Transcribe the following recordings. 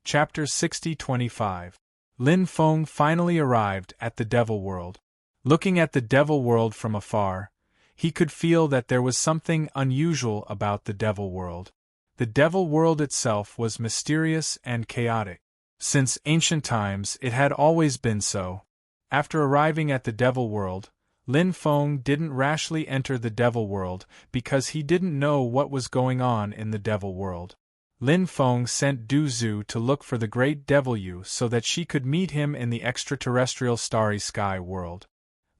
Chapter 60-25. Lin Feng finally arrived at the Devil World. Looking at the Devil World from afar, he could feel that there was something unusual about the Devil World. The Devil World itself was mysterious and chaotic. Since ancient times it had always been so. After arriving at the Devil World, Lin Feng didn't rashly enter the Devil World because he didn't know what was going on in the Devil World. Lin Feng sent Du Zhu to look for the Great Devil Yu so that she could meet him in the extraterrestrial Starry Sky world.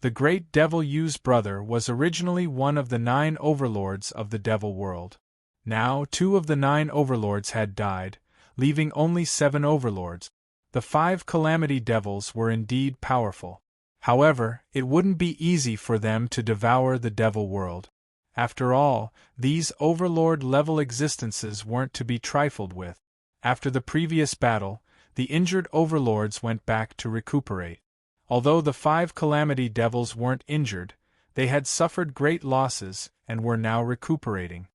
The Great Devil Yu's brother was originally one of the 9 overlords of the Devil World. Now 2 of the 9 overlords had died, leaving only 7 overlords. The 5 Calamity Devils were indeed powerful. However, it wouldn't be easy for them to devour the Devil World. After all, these overlord-level existences weren't to be trifled with. After the previous battle, the injured overlords went back to recuperate. Although the 5 Calamity Devils weren't injured, they had suffered great losses and were now recuperating.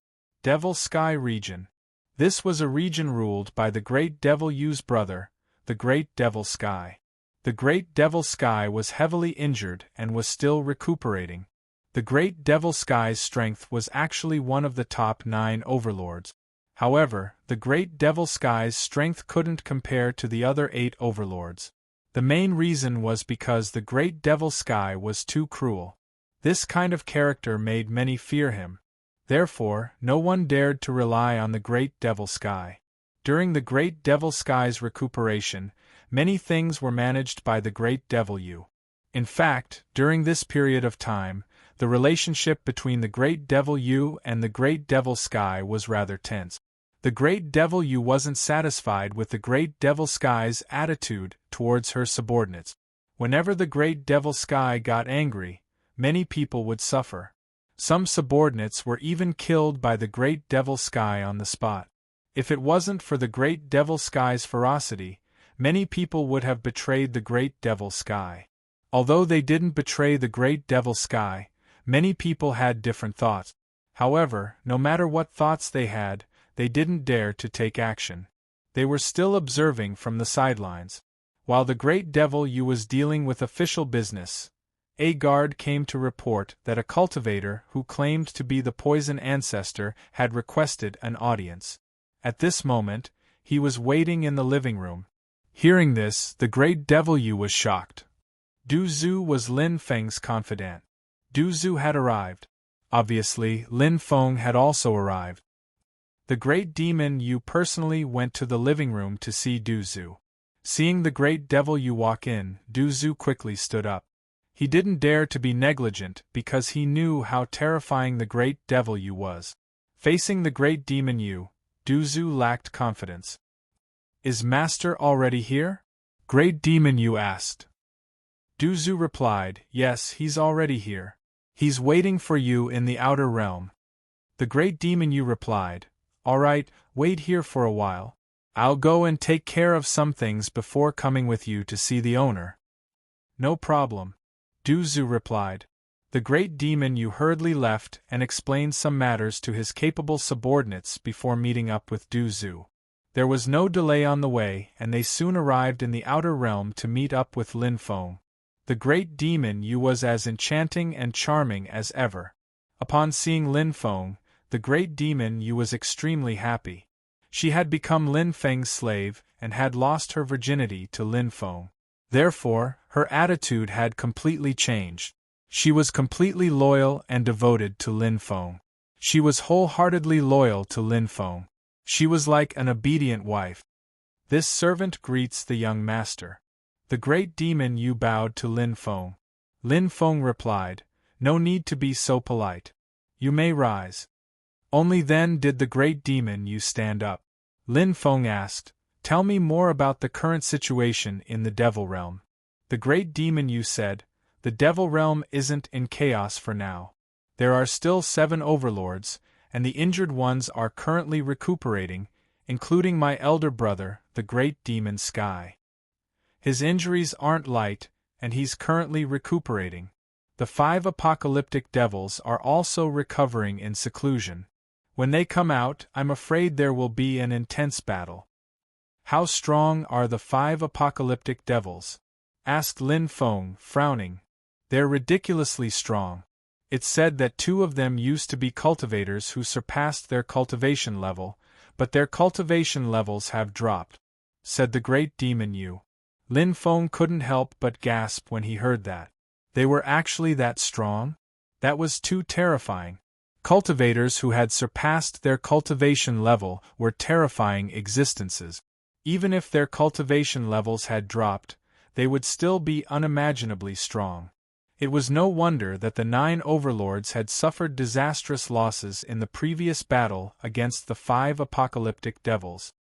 Devil Sky Region. This was a region ruled by the Great Devil Yu's brother, the Great Devil Sky. The Great Devil Sky was heavily injured and was still recuperating. The Great Devil Sky's strength was actually one of the top 9 overlords. However, the Great Devil Sky's strength couldn't compare to the other 8 overlords. The main reason was because the Great Devil Sky was too cruel. This kind of character made many fear him. Therefore, no one dared to rely on the Great Devil Sky. During the Great Devil Sky's recuperation, many things were managed by the Great Devil Yu. In fact, during this period of time, the relationship between the Great Devil Yu and the Great Devil Sky was rather tense. The Great Devil Yu wasn't satisfied with the Great Devil Sky's attitude towards her subordinates. Whenever the Great Devil Sky got angry, many people would suffer. Some subordinates were even killed by the Great Devil Sky on the spot. If it wasn't for the Great Devil Sky's ferocity, many people would have betrayed the Great Devil Sky. Although they didn't betray the Great Devil Sky, many people had different thoughts. However, no matter what thoughts they had, they didn't dare to take action. They were still observing from the sidelines. While the Great Devil Yu was dealing with official business, a guard came to report that a cultivator who claimed to be the poison ancestor had requested an audience. At this moment, he was waiting in the living room. Hearing this, the Great Devil Yu was shocked. Du Zhu was Lin Feng's confidant. Du Zhu had arrived. Obviously, Lin Feng had also arrived. The Great Demon Yu personally went to the living room to see Du Zhu. Seeing the Great Devil Yu walk in, Du Zhu quickly stood up. He didn't dare to be negligent because he knew how terrifying the Great Devil Yu was. Facing the Great Demon Yu, Du Zhu lacked confidence. "Is Master already here?" Great Demon Yu asked. Du Zhu replied, "Yes, he's already here. He's waiting for you in the outer realm." The Great Demon Yu replied, "All right, wait here for a while. I'll go and take care of some things before coming with you to see the owner." "No problem," Du Zhu replied. The Great Demon Yu hurriedly left and explained some matters to his capable subordinates before meeting up with Du Zhu. There was no delay on the way, and they soon arrived in the outer realm to meet up with Lin Feng. The Great Demon Yu was as enchanting and charming as ever. Upon seeing Lin Feng, the Great Demon Yu was extremely happy. She had become Lin Feng's slave and had lost her virginity to Lin Feng. Therefore, her attitude had completely changed. She was completely loyal and devoted to Lin Feng. She was wholeheartedly loyal to Lin Feng. She was like an obedient wife. "This servant greets the young master." The Great Demon Yu bowed to Lin Feng. Lin Feng replied, "No need to be so polite. You may rise." Only then did the Great Demon Yu stand up. Lin Feng asked, "Tell me more about the current situation in the Devil Realm." The Great Demon Yu said, "The Devil Realm isn't in chaos for now. There are still 7 overlords, and the injured ones are currently recuperating, including my elder brother, the Great Demon Sky. His injuries aren't light, and he's currently recuperating. The 5 apocalyptic devils are also recovering in seclusion. When they come out, I'm afraid there will be an intense battle." How strong are the 5 apocalyptic devils? Asked Lin Feng, frowning. They're ridiculously strong. It's said that 2 of them used to be cultivators who surpassed their cultivation level, but their cultivation levels have dropped, said the great demon Yu. Lin Feng couldn't help but gasp when he heard that. They were actually that strong? That was too terrifying. Cultivators who had surpassed their cultivation level were terrifying existences. Even if their cultivation levels had dropped, they would still be unimaginably strong. It was no wonder that the 9 overlords had suffered disastrous losses in the previous battle against the 5 apocalyptic devils.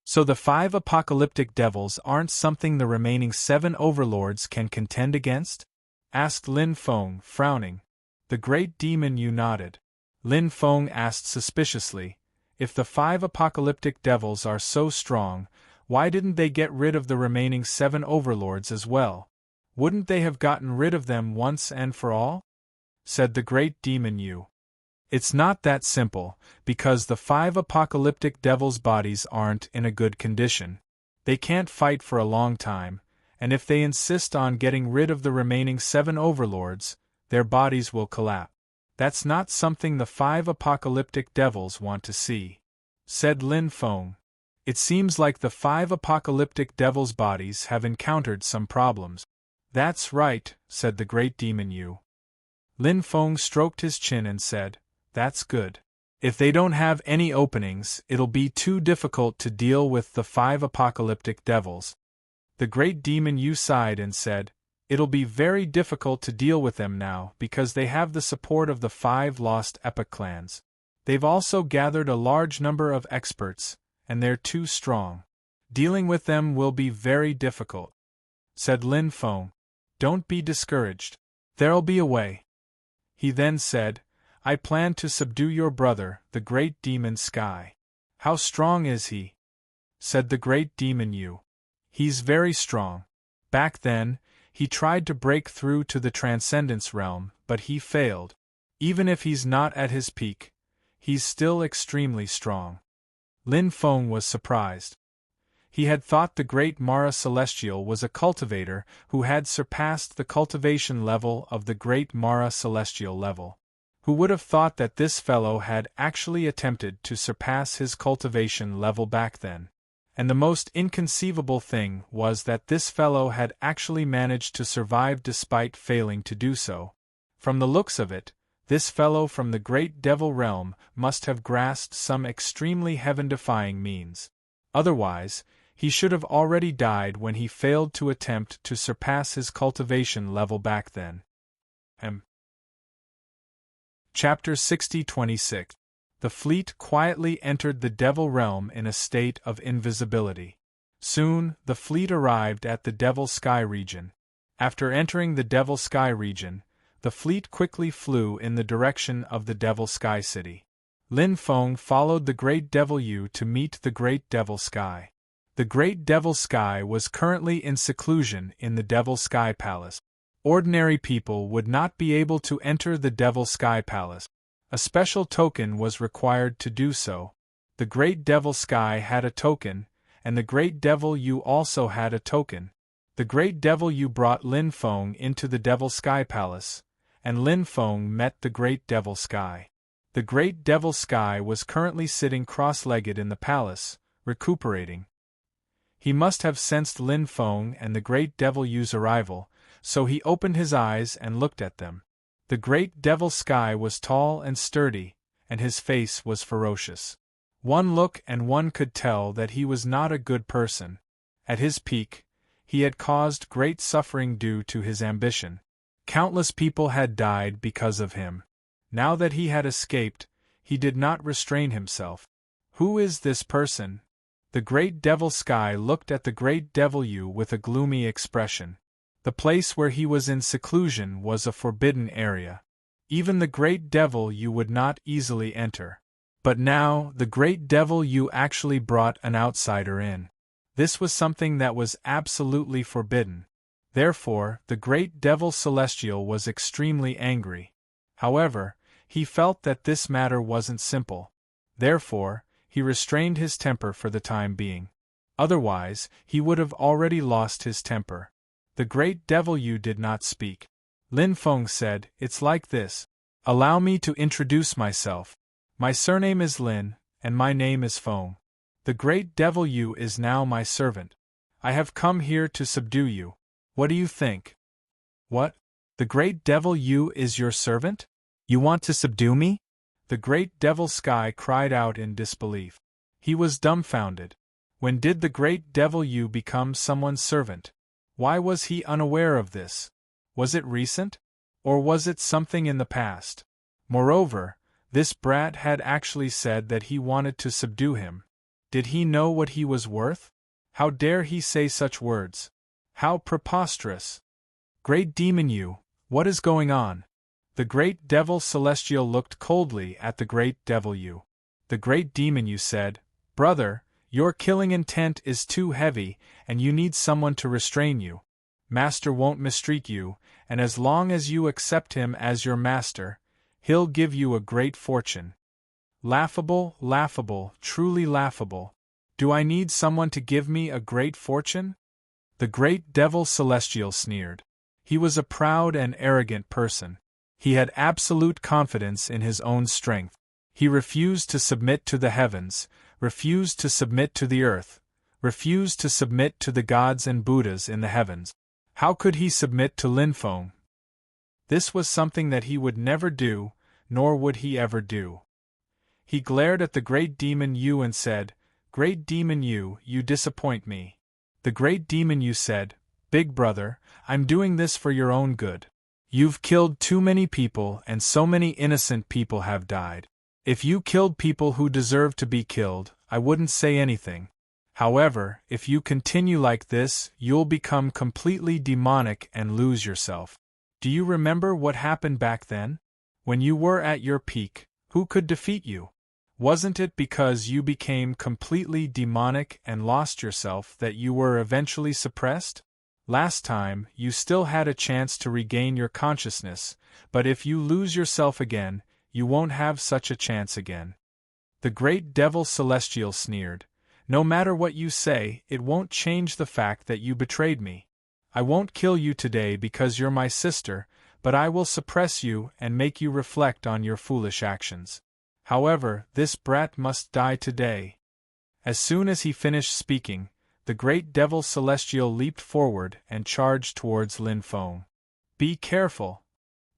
So the 5 apocalyptic devils aren't something the remaining 7 overlords can contend against? Asked Lin Feng, frowning. The great demon Yu nodded. Lin Feng asked suspiciously, if the 5 apocalyptic devils are so strong, why didn't they get rid of the remaining 7 overlords as well? Wouldn't they have gotten rid of them once and for all? Said the great demon Yu. It's not that simple, because the 5 apocalyptic devils' bodies aren't in a good condition. They can't fight for a long time, and if they insist on getting rid of the remaining 7 overlords, their bodies will collapse. That's not something the 5 apocalyptic devils want to see, said Lin Feng. It seems like the 5 apocalyptic devils' bodies have encountered some problems. That's right, said the great demon Yu. Lin Feng stroked his chin and said, that's good. If they don't have any openings, it'll be too difficult to deal with the 5 apocalyptic devils. The great demon Yu sighed and said, it'll be very difficult to deal with them now because they have the support of the 5 lost epic clans. They've also gathered a large number of experts, and they're too strong. Dealing with them will be very difficult, said Lin Feng. Don't be discouraged. There'll be a way. He then said, I plan to subdue your brother, the great demon Sky. How strong is he? Said the great demon Yu. He's very strong. Back then, he tried to break through to the Transcendence realm, but he failed. Even if he's not at his peak, he's still extremely strong. Lin Feng was surprised. He had thought the great Mara Celestial was a cultivator who had surpassed the cultivation level of the great Mara Celestial level. Who would have thought that this fellow had actually attempted to surpass his cultivation level back then? And the most inconceivable thing was that this fellow had actually managed to survive despite failing to do so. From the looks of it, this fellow from the great devil realm must have grasped some extremely heaven-defying means. Otherwise, he should have already died when he failed to attempt to surpass his cultivation level back then. Chapter 60-26. The fleet quietly entered the Devil Realm in a state of invisibility. Soon, the fleet arrived at the Devil Sky region. After entering the Devil Sky region, the fleet quickly flew in the direction of the Devil Sky City. Lin Feng followed the Great Devil Yu to meet the Great Devil Sky. The Great Devil Sky was currently in seclusion in the Devil Sky Palace. Ordinary people would not be able to enter the Devil Sky Palace. A special token was required to do so. The Great Devil Sky had a token, and the Great Devil Yu also had a token. The Great Devil Yu brought Lin Feng into the Devil Sky Palace, and Lin Feng met the Great Devil Sky. The Great Devil Sky was currently sitting cross-legged in the palace, recuperating. He must have sensed Lin Feng and the Great Devil Yu's arrival, so he opened his eyes and looked at them. The Great Devil Sky was tall and sturdy, and his face was ferocious. One look and one could tell that he was not a good person. At his peak, he had caused great suffering due to his ambition. Countless people had died because of him. Now that he had escaped, he did not restrain himself. Who is this person? The Great Devil Sky looked at the Great Devil Yu with a gloomy expression. The place where he was in seclusion was a forbidden area. Even the Great Devil Yu would not easily enter. But now, the Great Devil Yu actually brought an outsider in. This was something that was absolutely forbidden. Therefore, the Great Devil Celestial was extremely angry. However, he felt that this matter wasn't simple. Therefore, he restrained his temper for the time being. Otherwise, he would have already lost his temper. The great devil Yu did not speak. Lin Feng said, "It's like this. Allow me to introduce myself. My surname is Lin, and my name is Feng. The great devil Yu is now my servant. I have come here to subdue you. What do you think?" "What? The great devil Yu is your servant? You want to subdue me?" The great devil Sky cried out in disbelief. He was dumbfounded. When did the great devil Yu become someone's servant? Why was he unaware of this? Was it recent? Or was it something in the past? Moreover, this brat had actually said that he wanted to subdue him. Did he know what he was worth? How dare he say such words? How preposterous! Great Demon Yu, what is going on? The great devil Celestial looked coldly at the great devil Yu. The great demon Yu said, "Brother, your killing intent is too heavy, and you need someone to restrain you. Master won't mistreat you, and as long as you accept him as your master, he'll give you a great fortune." Laughable, laughable, truly laughable. Do I need someone to give me a great fortune? The great devil Celestial sneered. He was a proud and arrogant person. He had absolute confidence in his own strength. He refused to submit to the heavens, refused to submit to the earth, refused to submit to the gods and Buddhas in the heavens. How could he submit to Lin Feng? This was something that he would never do, nor would he ever do. He glared at the great demon Yu and said, "Great demon Yu, you disappoint me." The great demon Yu said, "Big brother, I'm doing this for your own good. You've killed too many people and so many innocent people have died. If you killed people who deserve to be killed, I wouldn't say anything. However, if you continue like this, you'll become completely demonic and lose yourself. Do you remember what happened back then? When you were at your peak, who could defeat you? Wasn't it because you became completely demonic and lost yourself that you were eventually suppressed? Last time, you still had a chance to regain your consciousness, but if you lose yourself again, you won't have such a chance again." The great devil Celestial sneered. "No matter what you say, it won't change the fact that you betrayed me. I won't kill you today because you're my sister, but I will suppress you and make you reflect on your foolish actions. However, this brat must die today." As soon as he finished speaking, the great devil Celestial leaped forward and charged towards Lin Feng. "Be careful,"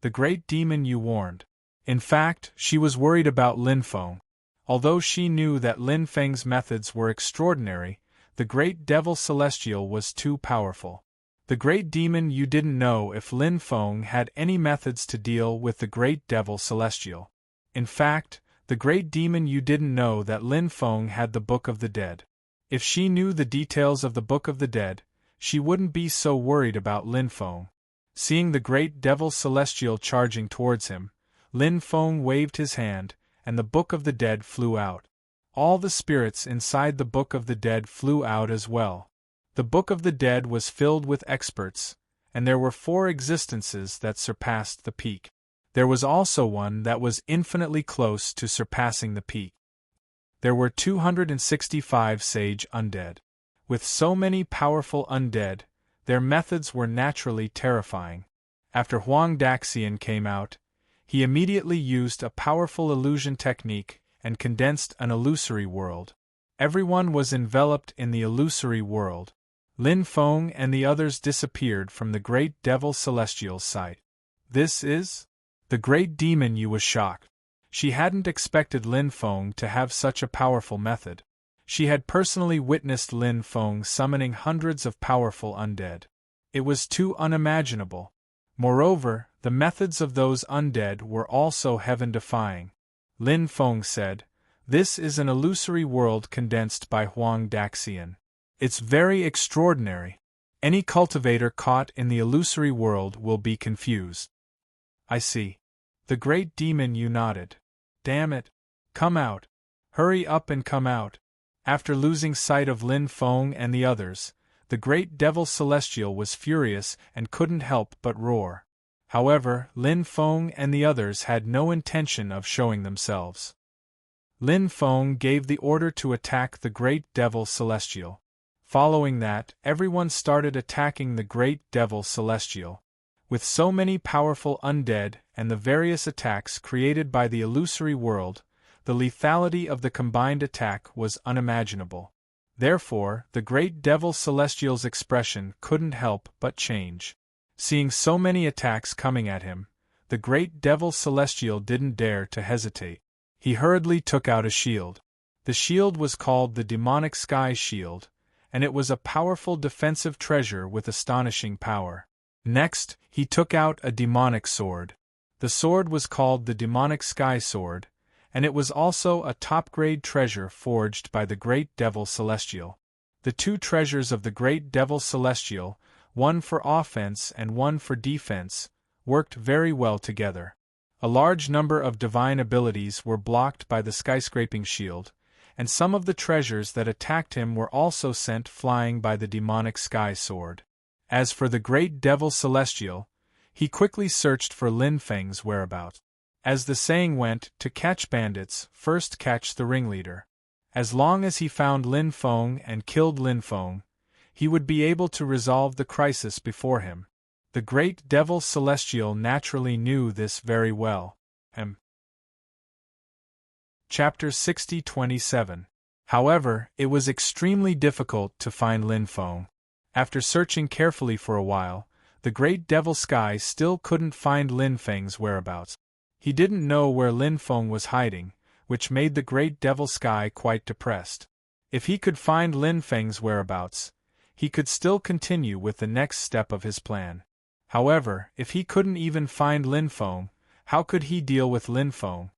the great demon Yu warned. In fact, she was worried about Lin Feng. Although she knew that Lin Feng's methods were extraordinary, the great devil Celestial was too powerful. The great demon Yu didn't know if Lin Feng had any methods to deal with the great devil Celestial. In fact, the great demon Yu didn't know that Lin Feng had the Book of the Dead. If she knew the details of the Book of the Dead, she wouldn't be so worried about Lin Feng. Seeing the great devil Celestial charging towards him, Lin Feng waved his hand, and the Book of the Dead flew out. All the spirits inside the Book of the Dead flew out as well. The Book of the Dead was filled with experts, and there were 4 existences that surpassed the peak. There was also one that was infinitely close to surpassing the peak. There were 265 sage undead. With so many powerful undead, their methods were naturally terrifying. After Huang Daxian came out, he immediately used a powerful illusion technique and condensed an illusory world. Everyone was enveloped in the illusory world. Lin Feng and the others disappeared from the great devil Celestial's sight. "This is?" The great demon Yu was shocked. She hadn't expected Lin Feng to have such a powerful method. She had personally witnessed Lin Feng summoning hundreds of powerful undead. It was too unimaginable. Moreover, the methods of those undead were also heaven-defying. Lin Feng said, "This is an illusory world condensed by Huang Daxian. It's very extraordinary. Any cultivator caught in the illusory world will be confused." "I see." The great demon Yu nodded. "Damn it. Come out. Hurry up and come out." After losing sight of Lin Feng and the others, the great devil Celestial was furious and couldn't help but roar. However, Lin Feng and the others had no intention of showing themselves. Lin Feng gave the order to attack the great devil Celestial. Following that, everyone started attacking the great devil celestial. With so many powerful undead and the various attacks created by the illusory world, the lethality of the combined attack was unimaginable. Therefore, the great devil celestial's expression couldn't help but change. Seeing so many attacks coming at him, the great devil celestial didn't dare to hesitate. He hurriedly took out a shield. The shield was called the demonic sky shield, and it was a powerful defensive treasure with astonishing power. Next, he took out a demonic sword. The sword was called the demonic sky sword, and it was also a top-grade treasure forged by the great devil celestial. The two treasures of the great devil celestial, one for offense and one for defense, worked very well together. A large number of divine abilities were blocked by the skyscraping shield, and some of the treasures that attacked him were also sent flying by the demonic sky sword. As for the great devil celestial, he quickly searched for Lin Feng's whereabouts. As the saying went, to catch bandits, first catch the ringleader. As long as he found Lin Feng and killed Lin Feng, he would be able to resolve the crisis before him. The great devil celestial naturally knew this very well. Chapter 60:27. However, it was extremely difficult to find Lin Feng. After searching carefully for a while, the great devil sky still couldn't find Lin Feng's whereabouts. He didn't know where Lin Feng was hiding, which made the great devil sky quite depressed. If he could find Lin Feng's whereabouts, he could still continue with the next step of his plan. However, if he couldn't even find Lin Feng, how could he deal with Lin Feng?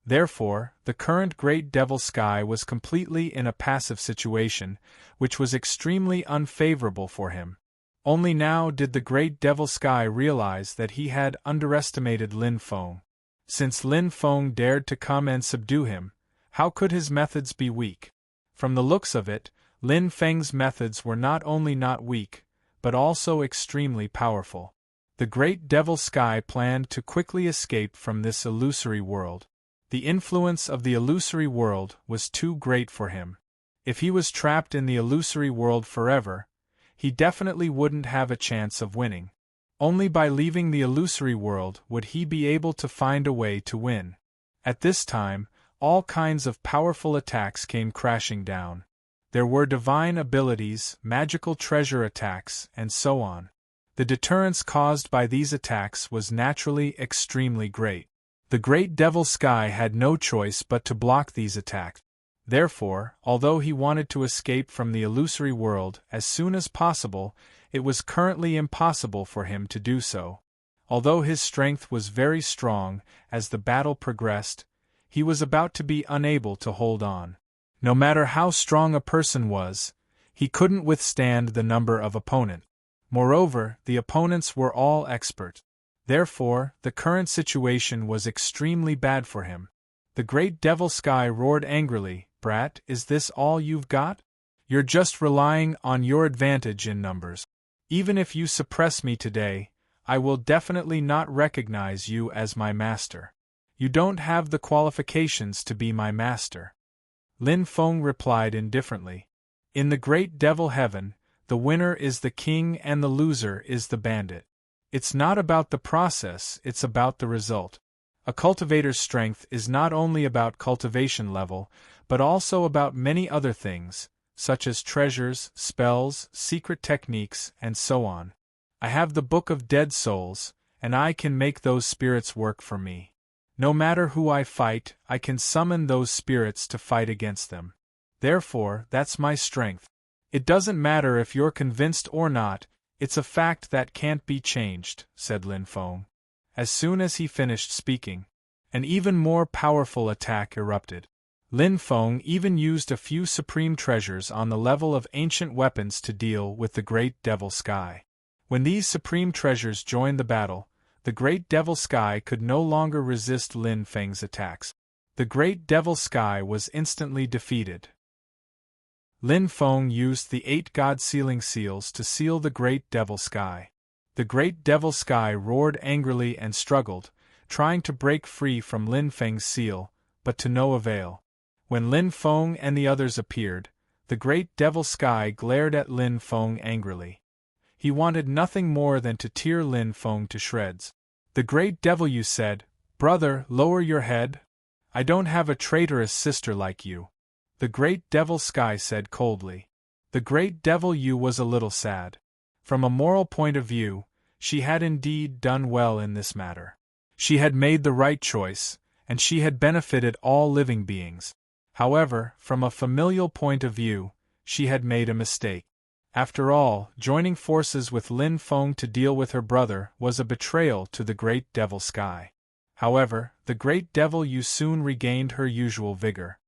Therefore, the current great devil sky was completely in a passive situation, which was extremely unfavorable for him. Only now did the great devil sky realize that he had underestimated Lin Feng. Since Lin Feng dared to come and subdue him, how could his methods be weak? From the looks of it, Lin Feng's methods were not only not weak, but also extremely powerful. The great devil sky planned to quickly escape from this illusory world. The influence of the illusory world was too great for him. If he was trapped in the illusory world forever, he definitely wouldn't have a chance of winning. Only by leaving the illusory world would he be able to find a way to win. At this time, all kinds of powerful attacks came crashing down. There were divine abilities, magical treasure attacks, and so on. The deterrence caused by these attacks was naturally extremely great. The great devil sky had no choice but to block these attacks. Therefore, although he wanted to escape from the illusory world as soon as possible, it was currently impossible for him to do so. Although his strength was very strong, as the battle progressed, he was about to be unable to hold on. No matter how strong a person was, he couldn't withstand the number of opponents. Moreover, the opponents were all expert. Therefore, the current situation was extremely bad for him. The great devil sky roared angrily, "Brat, is this all you've got? You're just relying on your advantage in numbers. Even if you suppress me today, I will definitely not recognize you as my master. You don't have the qualifications to be my master." Lin Feng replied indifferently. In the great devil heaven, the winner is the king and the loser is the bandit. It's not about the process, it's about the result. A cultivator's strength is not only about cultivation level, but also about many other things, such as treasures, spells, secret techniques, and so on. I have the Book of Dead Souls, and I can make those spirits work for me. No matter who I fight, I can summon those spirits to fight against them. Therefore, that's my strength. It doesn't matter if you're convinced or not, it's a fact that can't be changed, said Lin Feng. As soon as he finished speaking, an even more powerful attack erupted. Lin Feng even used a few supreme treasures on the level of ancient weapons to deal with the great devil sky. When these supreme treasures joined the battle, the great devil sky could no longer resist Lin Feng's attacks. The great devil sky was instantly defeated. Lin Feng used the 8 god sealing seals to seal the great devil sky. The great devil sky roared angrily and struggled, trying to break free from Lin Feng's seal, but to no avail. When Lin Feng and the others appeared, The great devil Sky glared at Lin Feng angrily. He wanted nothing more than to tear Lin Feng to shreds. The great devil Yu said, "Brother, lower your head. I don't have a traitorous sister like you." The great devil Sky said coldly. The great devil Yu was a little sad. From a moral point of view, she had indeed done well in this matter. She had made the right choice, and she had benefited all living beings. However, from a familial point of view, she had made a mistake. After all, joining forces with Lin Feng to deal with her brother was a betrayal to the great devil Sky. However, the great devil Yu soon regained her usual vigor.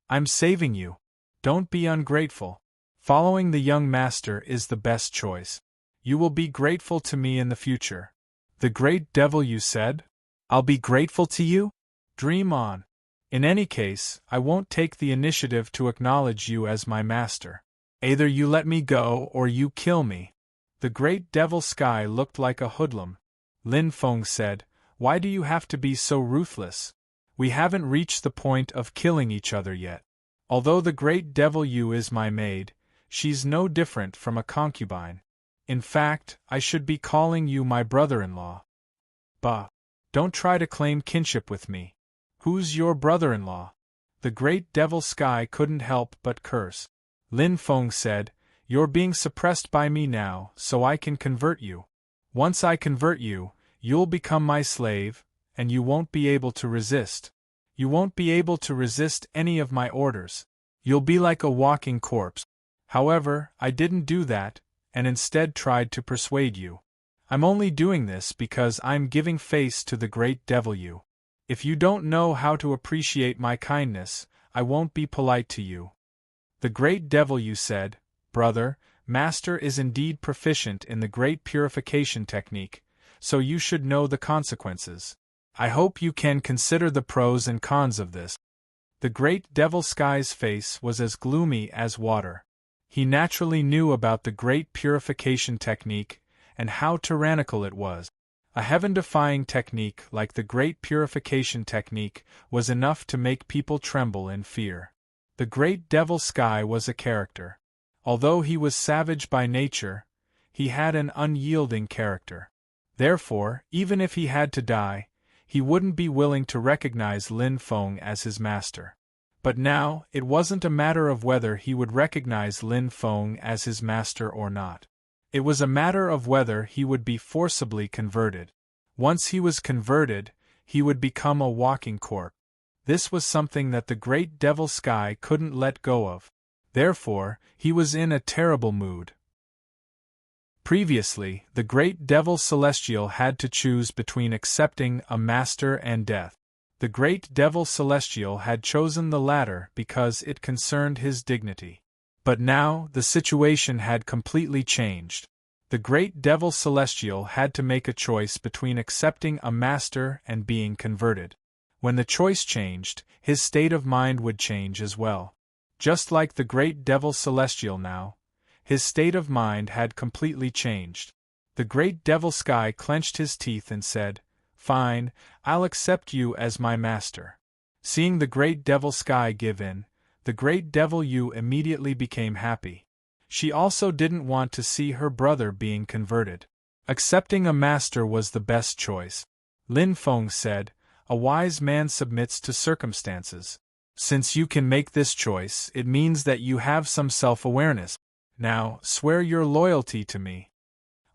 "I'm saving you. Don't be ungrateful. Following the young master is the best choice. You will be grateful to me in the future." The great devil Yu said, "I'll be grateful to you? Dream on. In any case, I won't take the initiative to acknowledge you as my master. Either you let me go or you kill me." The great devil Sky looked like a hoodlum. Lin Feng said, "Why do you have to be so ruthless? We haven't reached the point of killing each other yet. Although the great devil Yu is my maid, she's no different from a concubine. In fact, I should be calling you my brother-in-law." "Bah! Don't try to claim kinship with me. Who's your brother-in-law?" The great devil Sky couldn't help but curse. Lin Feng said, "You're being suppressed by me now, so I can convert you. Once I convert you, you'll become my slave, and you won't be able to resist. You won't be able to resist any of my orders. You'll be like a walking corpse. However, I didn't do that, and instead tried to persuade you. I'm only doing this because I'm giving face to the great devil Yu. If you don't know how to appreciate my kindness, I won't be polite to you." The great devil Yu said, "Brother, Master is indeed proficient in the great purification technique, so you should know the consequences. I hope you can consider the pros and cons of this." The great devil Sky's face was as gloomy as water. He naturally knew about the great purification technique and how tyrannical it was. A heaven-defying technique like the great purification technique was enough to make people tremble in fear. The great devil Sky was a character. Although he was savage by nature, he had an unyielding character. Therefore, even if he had to die, he wouldn't be willing to recognize Lin Feng as his master. But now, it wasn't a matter of whether he would recognize Lin Feng as his master or not. It was a matter of whether he would be forcibly converted. Once he was converted, he would become a walking corpse. This was something that the great devil Sky couldn't let go of. Therefore, he was in a terrible mood. Previously, the great devil Celestial had to choose between accepting a master and death. The great devil Celestial had chosen the latter because it concerned his dignity. But now, the situation had completely changed. The great devil Celestial had to make a choice between accepting a master and being converted. When the choice changed, his state of mind would change as well. Just like the great devil Celestial now, his state of mind had completely changed. The great devil Sky clenched his teeth and said, "Fine, I'll accept you as my master." Seeing the great devil Sky give in, the great devil Yu immediately became happy. She also didn't want to see her brother being converted. Accepting a master was the best choice. Lin Feng said, "A wise man submits to circumstances. Since you can make this choice, it means that you have some self-awareness. Now, swear your loyalty to me."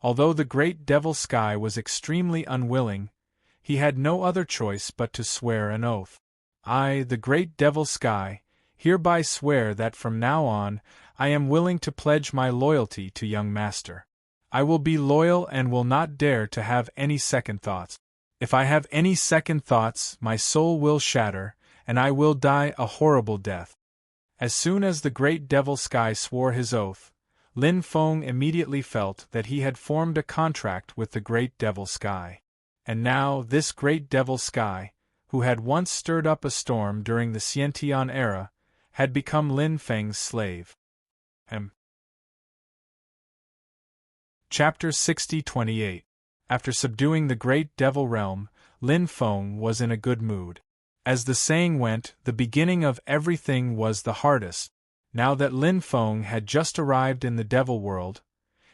Although the great devil Sky was extremely unwilling, he had no other choice but to swear an oath. "I, the great devil Sky, hereby swear that from now on, I am willing to pledge my loyalty to young master. I will be loyal and will not dare to have any second thoughts. If I have any second thoughts, my soul will shatter, and I will die a horrible death." As soon as the great devil Sky swore his oath, Lin Feng immediately felt that he had formed a contract with the great devil Sky. And now this great devil Sky, who had once stirred up a storm during the Xiantian era, had become Lin Feng's slave. Chapter 60-28. After subduing the great devil realm, Lin Feng was in a good mood. As the saying went, the beginning of everything was the hardest. Now that Lin Feng had just arrived in the Devil World,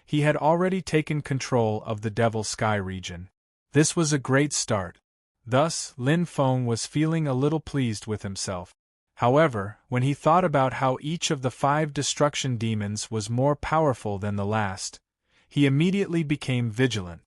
he had already taken control of the Devil Sky region. This was a great start. Thus, Lin Feng was feeling a little pleased with himself. However, when he thought about how each of the 5 destruction demons was more powerful than the last, he immediately became vigilant.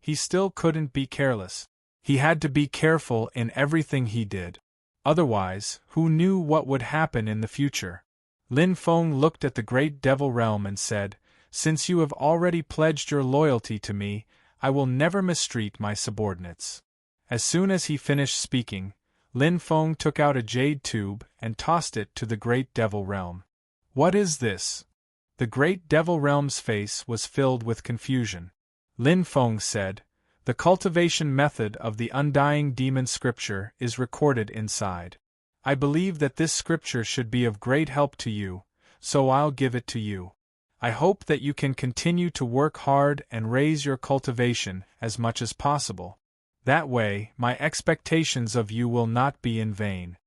He still couldn't be careless. He had to be careful in everything he did. Otherwise, who knew what would happen in the future? Lin Feng looked at the great devil realm and said, "Since you have already pledged your loyalty to me, I will never mistreat my subordinates." As soon as he finished speaking, Lin Feng took out a jade tube and tossed it to the great devil realm. "What is this?" The great devil realm's face was filled with confusion. Lin Feng said, "The cultivation method of the undying demon scripture is recorded inside. I believe that this scripture should be of great help to you, so I'll give it to you. I hope that you can continue to work hard and raise your cultivation as much as possible. That way, my expectations of you will not be in vain."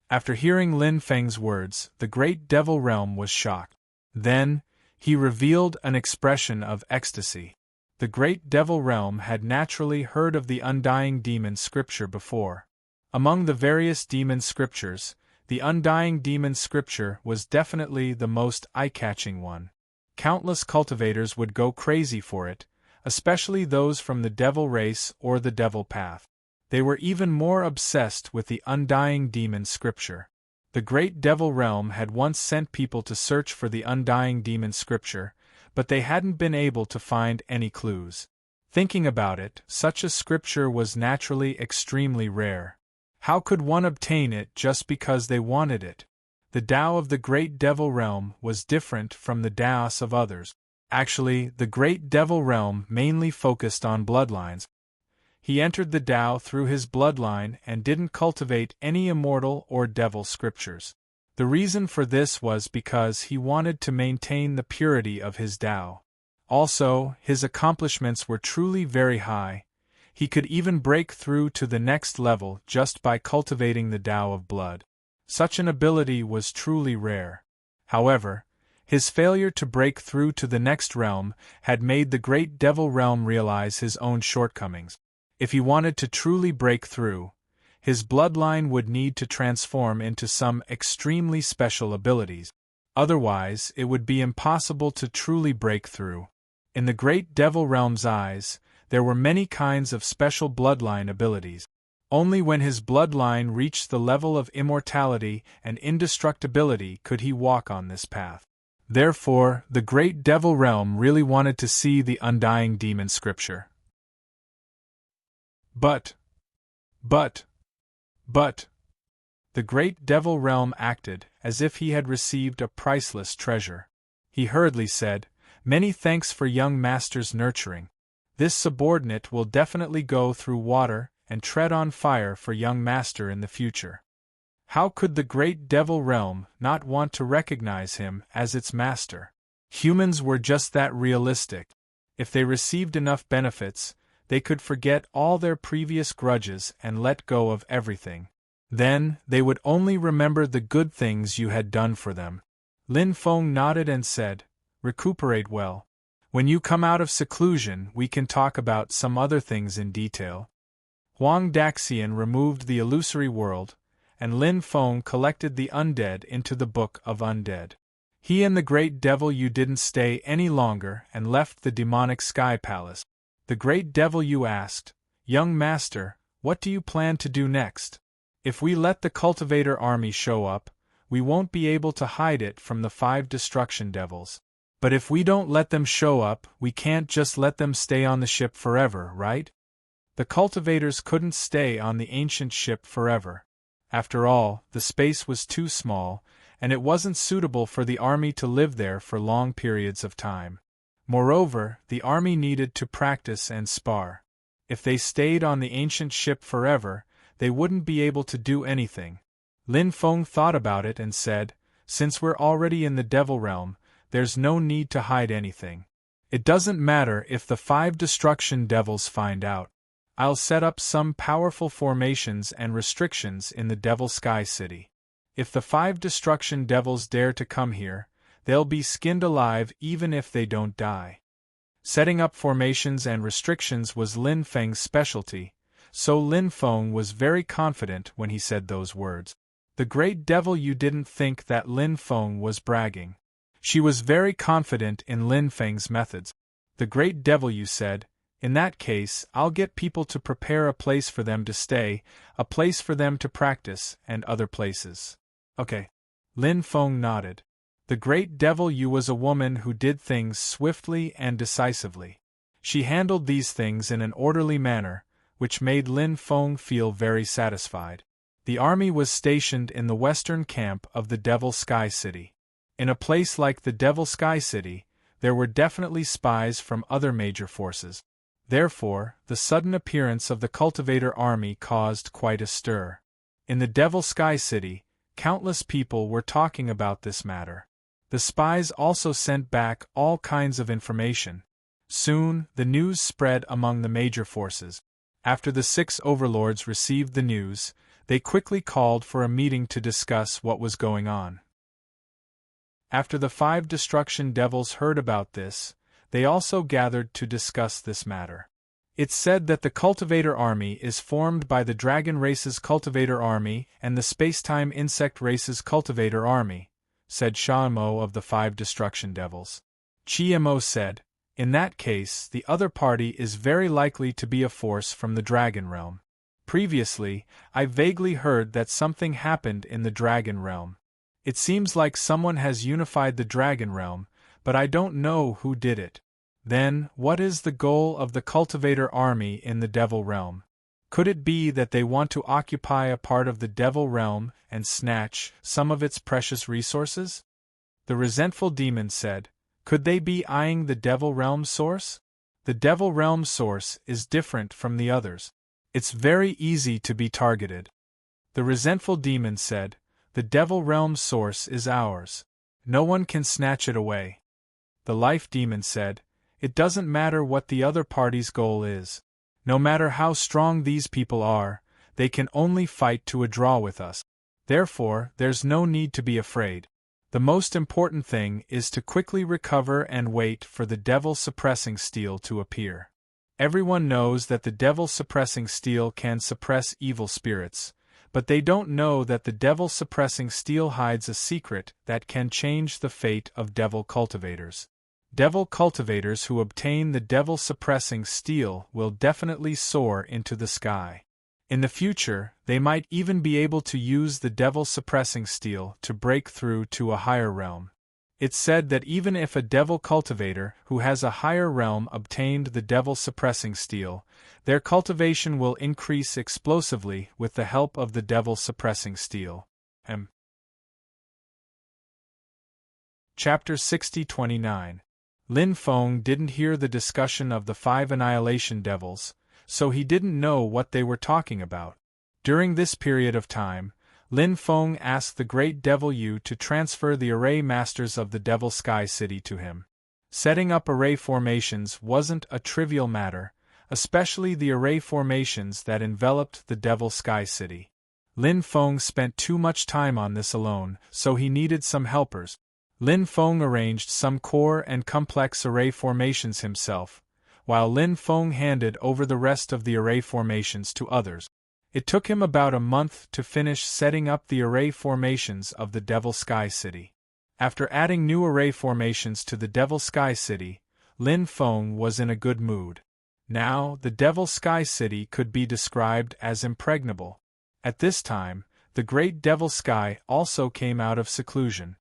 After hearing Lin Feng's words, the great devil realm was shocked. Then, he revealed an expression of ecstasy. The great devil realm had naturally heard of the undying demon scripture before. Among the various demon scriptures, the undying demon scripture was definitely the most eye-catching one. Countless cultivators would go crazy for it, especially those from the devil race or the devil path. They were even more obsessed with the undying demon scripture. The great devil realm had once sent people to search for the undying demon scripture, but they hadn't been able to find any clues. Thinking about it, such a scripture was naturally extremely rare. How could one obtain it just because they wanted it? The Tao of the great devil realm was different from the Taos of others. Actually, the great devil realm mainly focused on bloodlines. He entered the Tao through his bloodline and didn't cultivate any immortal or devil scriptures. The reason for this was because he wanted to maintain the purity of his Tao. Also, his accomplishments were truly very high. He could even break through to the next level just by cultivating the Tao of blood. Such an ability was truly rare. However, his failure to break through to the next realm had made the great devil realm realize his own shortcomings. If he wanted to truly break through, his bloodline would need to transform into some extremely special abilities. Otherwise, it would be impossible to truly break through. In the great devil realm's eyes, there were many kinds of special bloodline abilities. Only when his bloodline reached the level of immortality and indestructibility could he walk on this path. Therefore, the great devil realm really wanted to see the undying demon scripture. But, the great devil realm acted as if he had received a priceless treasure. He hurriedly said, "Many thanks for young master's nurturing. This subordinate will definitely go through water and tread on fire for young master in the future." How could the great devil realm not want to recognize him as its master? Humans were just that realistic. If they received enough benefits, they could forget all their previous grudges and let go of everything. Then, they would only remember the good things you had done for them. Lin Feng nodded and said, "Recuperate well. When you come out of seclusion, we can talk about some other things in detail." Huang Daxian removed the illusory world, and Lin Feng collected the undead into the Book of Undead. He and the great devil Yu didn't stay any longer and left the demonic sky palace. The great devil Yu asked, "Young master, what do you plan to do next? If we let the cultivator army show up, we won't be able to hide it from the 5 destruction devils. But if we don't let them show up, we can't just let them stay on the ship forever, right?" The cultivators couldn't stay on the ancient ship forever. After all, the space was too small, and it wasn't suitable for the army to live there for long periods of time. Moreover, the army needed to practice and spar. If they stayed on the ancient ship forever, they wouldn't be able to do anything. Lin Feng thought about it and said, "Since we're already in the devil realm, there's no need to hide anything. It doesn't matter if the 5 destruction devils find out. I'll set up some powerful formations and restrictions in the Devil Sky City. If the 5 destruction devils dare to come here, they'll be skinned alive even if they don't die. Setting up formations and restrictions was Lin Feng's specialty, so Lin Feng was very confident when he said those words. The great devil, you didn't think that Lin Feng was bragging. She was very confident in Lin Feng's methods. The great devil, you said, in that case I'll get people to prepare a place for them to stay, a place for them to practice, and other places. Okay. Lin Feng nodded. The great devil, you was a woman who did things swiftly and decisively. She handled these things in an orderly manner, which made Lin Feng feel very satisfied. The army was stationed in the western camp of the Devil Sky City. In a place like the Devil Sky City, there were definitely spies from other major forces. Therefore, the sudden appearance of the Cultivator army caused quite a stir. In the Devil Sky City, countless people were talking about this matter. The spies also sent back all kinds of information. Soon, the news spread among the major forces. After the 6 overlords received the news, they quickly called for a meeting to discuss what was going on. After the 5 destruction devils heard about this, they also gathered to discuss this matter. It's said that the Cultivator army is formed by the Dragon race's Cultivator army and the Spacetime Insect race's Cultivator army, said Shamo of the 5 destruction devils. Chiemo said, in that case the other party is very likely to be a force from the Dragon realm. Previously, I vaguely heard that something happened in the Dragon realm. It seems like someone has unified the Dragon realm, but I don't know who did it. Then, what is the goal of the Cultivator army in the Devil realm? Could it be that they want to occupy a part of the Devil realm and snatch some of its precious resources? The resentful demon said, could they be eyeing the Devil realm source? The Devil realm source is different from the others. It's very easy to be targeted. The resentful demon said, the Devil realm source is ours. No one can snatch it away. The life demon said, it doesn't matter what the other party's goal is. No matter how strong these people are, they can only fight to a draw with us. Therefore, there's no need to be afraid. The most important thing is to quickly recover and wait for the Devil suppressing steel to appear. Everyone knows that the Devil suppressing steel can suppress evil spirits, but they don't know that the Devil suppressing steel hides a secret that can change the fate of Devil cultivators. Devil cultivators who obtain the Devil suppressing steel will definitely soar into the sky. In the future, they might even be able to use the Devil suppressing steel to break through to a higher realm. It's said that even if a Devil cultivator who has a higher realm obtained the Devil suppressing steel, their cultivation will increase explosively with the help of the Devil suppressing steel. Chapter 60-29. Lin Feng didn't hear the discussion of the 5 annihilation devils, so he didn't know what they were talking about. During this period of time, Lin Feng asked the great Devil Yu to transfer the array masters of the Devil Sky City to him. Setting up array formations wasn't a trivial matter, especially the array formations that enveloped the Devil Sky City. Lin Feng spent too much time on this alone, so he needed some helpers. Lin Feng arranged some core and complex array formations himself, while Lin Feng handed over the rest of the array formations to others. It took him about a month to finish setting up the array formations of the Devil Sky City. After adding new array formations to the Devil Sky City, Lin Feng was in a good mood. Now, the Devil Sky City could be described as impregnable. At this time, the Great Devil Sky also came out of seclusion.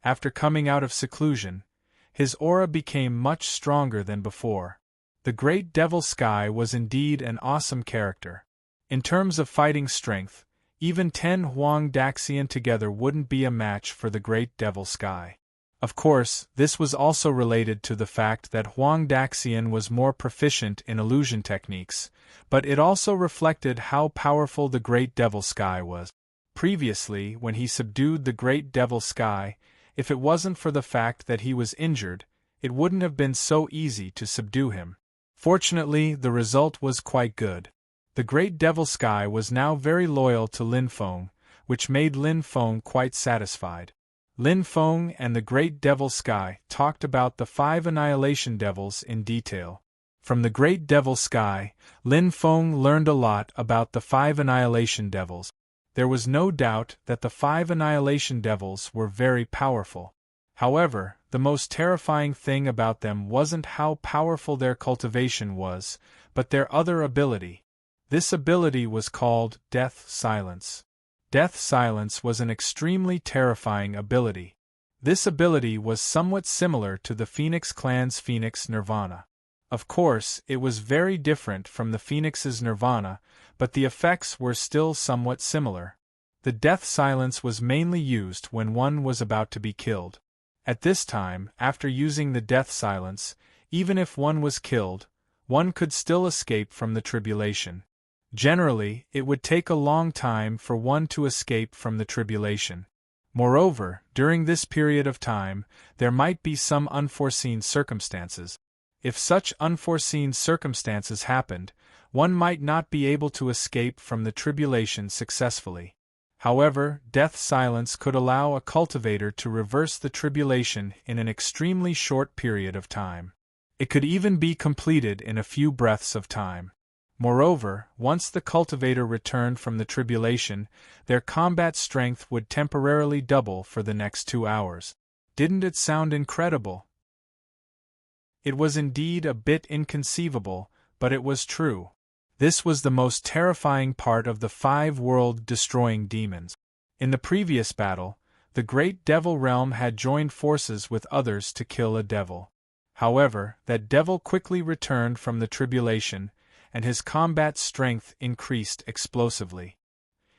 After coming out of seclusion, his aura became much stronger than before. The Great Devil Sky was indeed an awesome character. In terms of fighting strength, even 10 Huang Daxian together wouldn't be a match for the Great Devil Sky. Of course, this was also related to the fact that Huang Daxian was more proficient in illusion techniques, but it also reflected how powerful the Great Devil Sky was. Previously, when he subdued the Great Devil Sky, if it wasn't for the fact that he was injured, it wouldn't have been so easy to subdue him. Fortunately, the result was quite good. The Great Devil Sky was now very loyal to Lin Feng, which made Lin Feng quite satisfied. Lin Feng and the Great Devil Sky talked about the 5 Annihilation Devils in detail. From the Great Devil Sky, Lin Feng learned a lot about the 5 Annihilation Devils. There was no doubt that the 5 Annihilation Devils were very powerful. However, the most terrifying thing about them wasn't how powerful their cultivation was, but their other ability. This ability was called Death Silence. Death Silence was an extremely terrifying ability. This ability was somewhat similar to the Phoenix Clan's Phoenix Nirvana. Of course, it was very different from the Phoenix's Nirvana, but the effects were still somewhat similar. The Death Silence was mainly used when one was about to be killed. At this time, after using the Death Silence, even if one was killed, one could still escape from the tribulation. Generally, it would take a long time for one to escape from the tribulation. Moreover, during this period of time, there might be some unforeseen circumstances. If such unforeseen circumstances happened, one might not be able to escape from the tribulation successfully. However, Death Silence could allow a cultivator to reverse the tribulation in an extremely short period of time. It could even be completed in a few breaths of time. Moreover, once the cultivator returned from the tribulation, their combat strength would temporarily double for the next 2 hours. Didn't it sound incredible? It was indeed a bit inconceivable, but it was true. This was the most terrifying part of the 5 world-destroying demons. In the previous battle, the Great Devil Realm had joined forces with others to kill a devil. However, that devil quickly returned from the tribulation, and his combat strength increased explosively.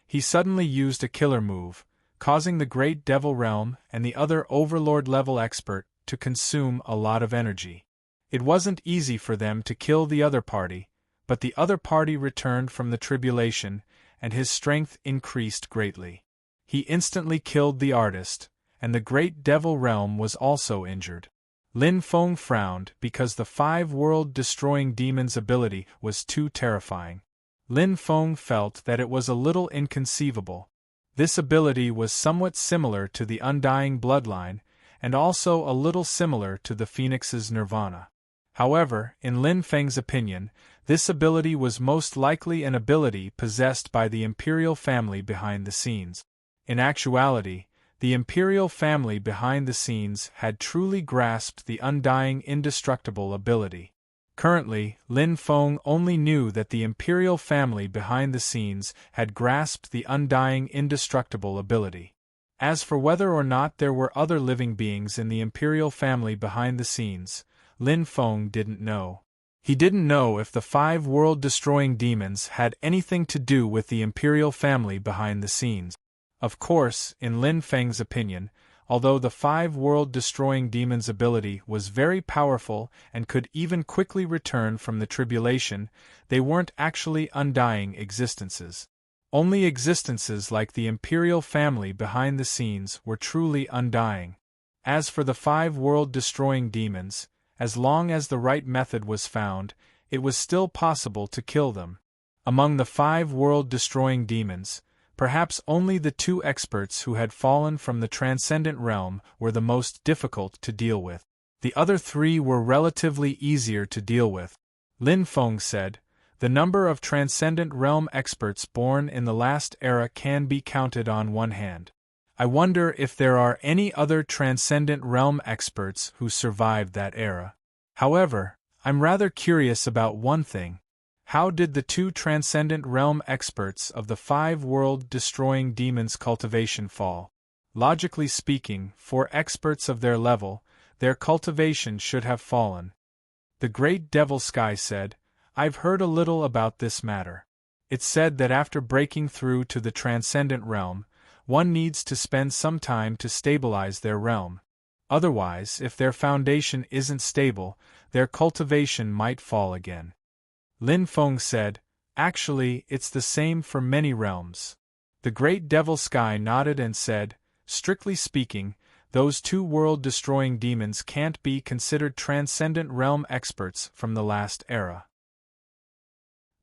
He suddenly used a killer move, causing the Great Devil Realm and the other Overlord-level expert to consume a lot of energy. It wasn't easy for them to kill the other party, but the other party returned from the tribulation, and his strength increased greatly. He instantly killed the artist, and the Great Devil Realm was also injured. Lin Feng frowned because the 5 world-destroying demons' ability was too terrifying. Lin Feng felt that it was a little inconceivable. This ability was somewhat similar to the Undying Bloodline, and also a little similar to the Phoenix's Nirvana. However, in Lin Feng's opinion, this ability was most likely an ability possessed by the Imperial family behind the scenes. In actuality, the Imperial family behind the scenes had truly grasped the Undying Indestructible ability. Currently, Lin Feng only knew that the Imperial family behind the scenes had grasped the Undying Indestructible ability. As for whether or not there were other living beings in the Imperial family behind the scenes, Lin Feng didn't know. He didn't know if the 5 world-destroying demons had anything to do with the Imperial family behind the scenes. Of course, in Lin Feng's opinion, although the 5 world-destroying demons' ability was very powerful and could even quickly return from the tribulation, they weren't actually undying existences. Only existences like the Imperial family behind the scenes were truly undying. As for the 5 world-destroying demons, as long as the right method was found, it was still possible to kill them. Among the 5 world-destroying demons, perhaps only the 2 experts who had fallen from the Transcendent Realm were the most difficult to deal with. The other 3 were relatively easier to deal with. Lin Feng said, "The number of Transcendent Realm experts born in the last era can be counted on one hand. I wonder if there are any other Transcendent Realm experts who survived that era. However, I'm rather curious about one thing. How did the 2 Transcendent Realm experts of the 5 world-destroying demons' cultivation fall? Logically speaking, for experts of their level, their cultivation should have fallen." The Great Devil Sky said, "I've heard a little about this matter. It's said that after breaking through to the Transcendent Realm, one needs to spend some time to stabilize their realm. Otherwise, if their foundation isn't stable, their cultivation might fall again." Lin Feng said, "Actually, it's the same for many realms." The Great Devil Sky nodded and said, "Strictly speaking, those 2 world-destroying demons can't be considered Transcendent Realm experts from the last era.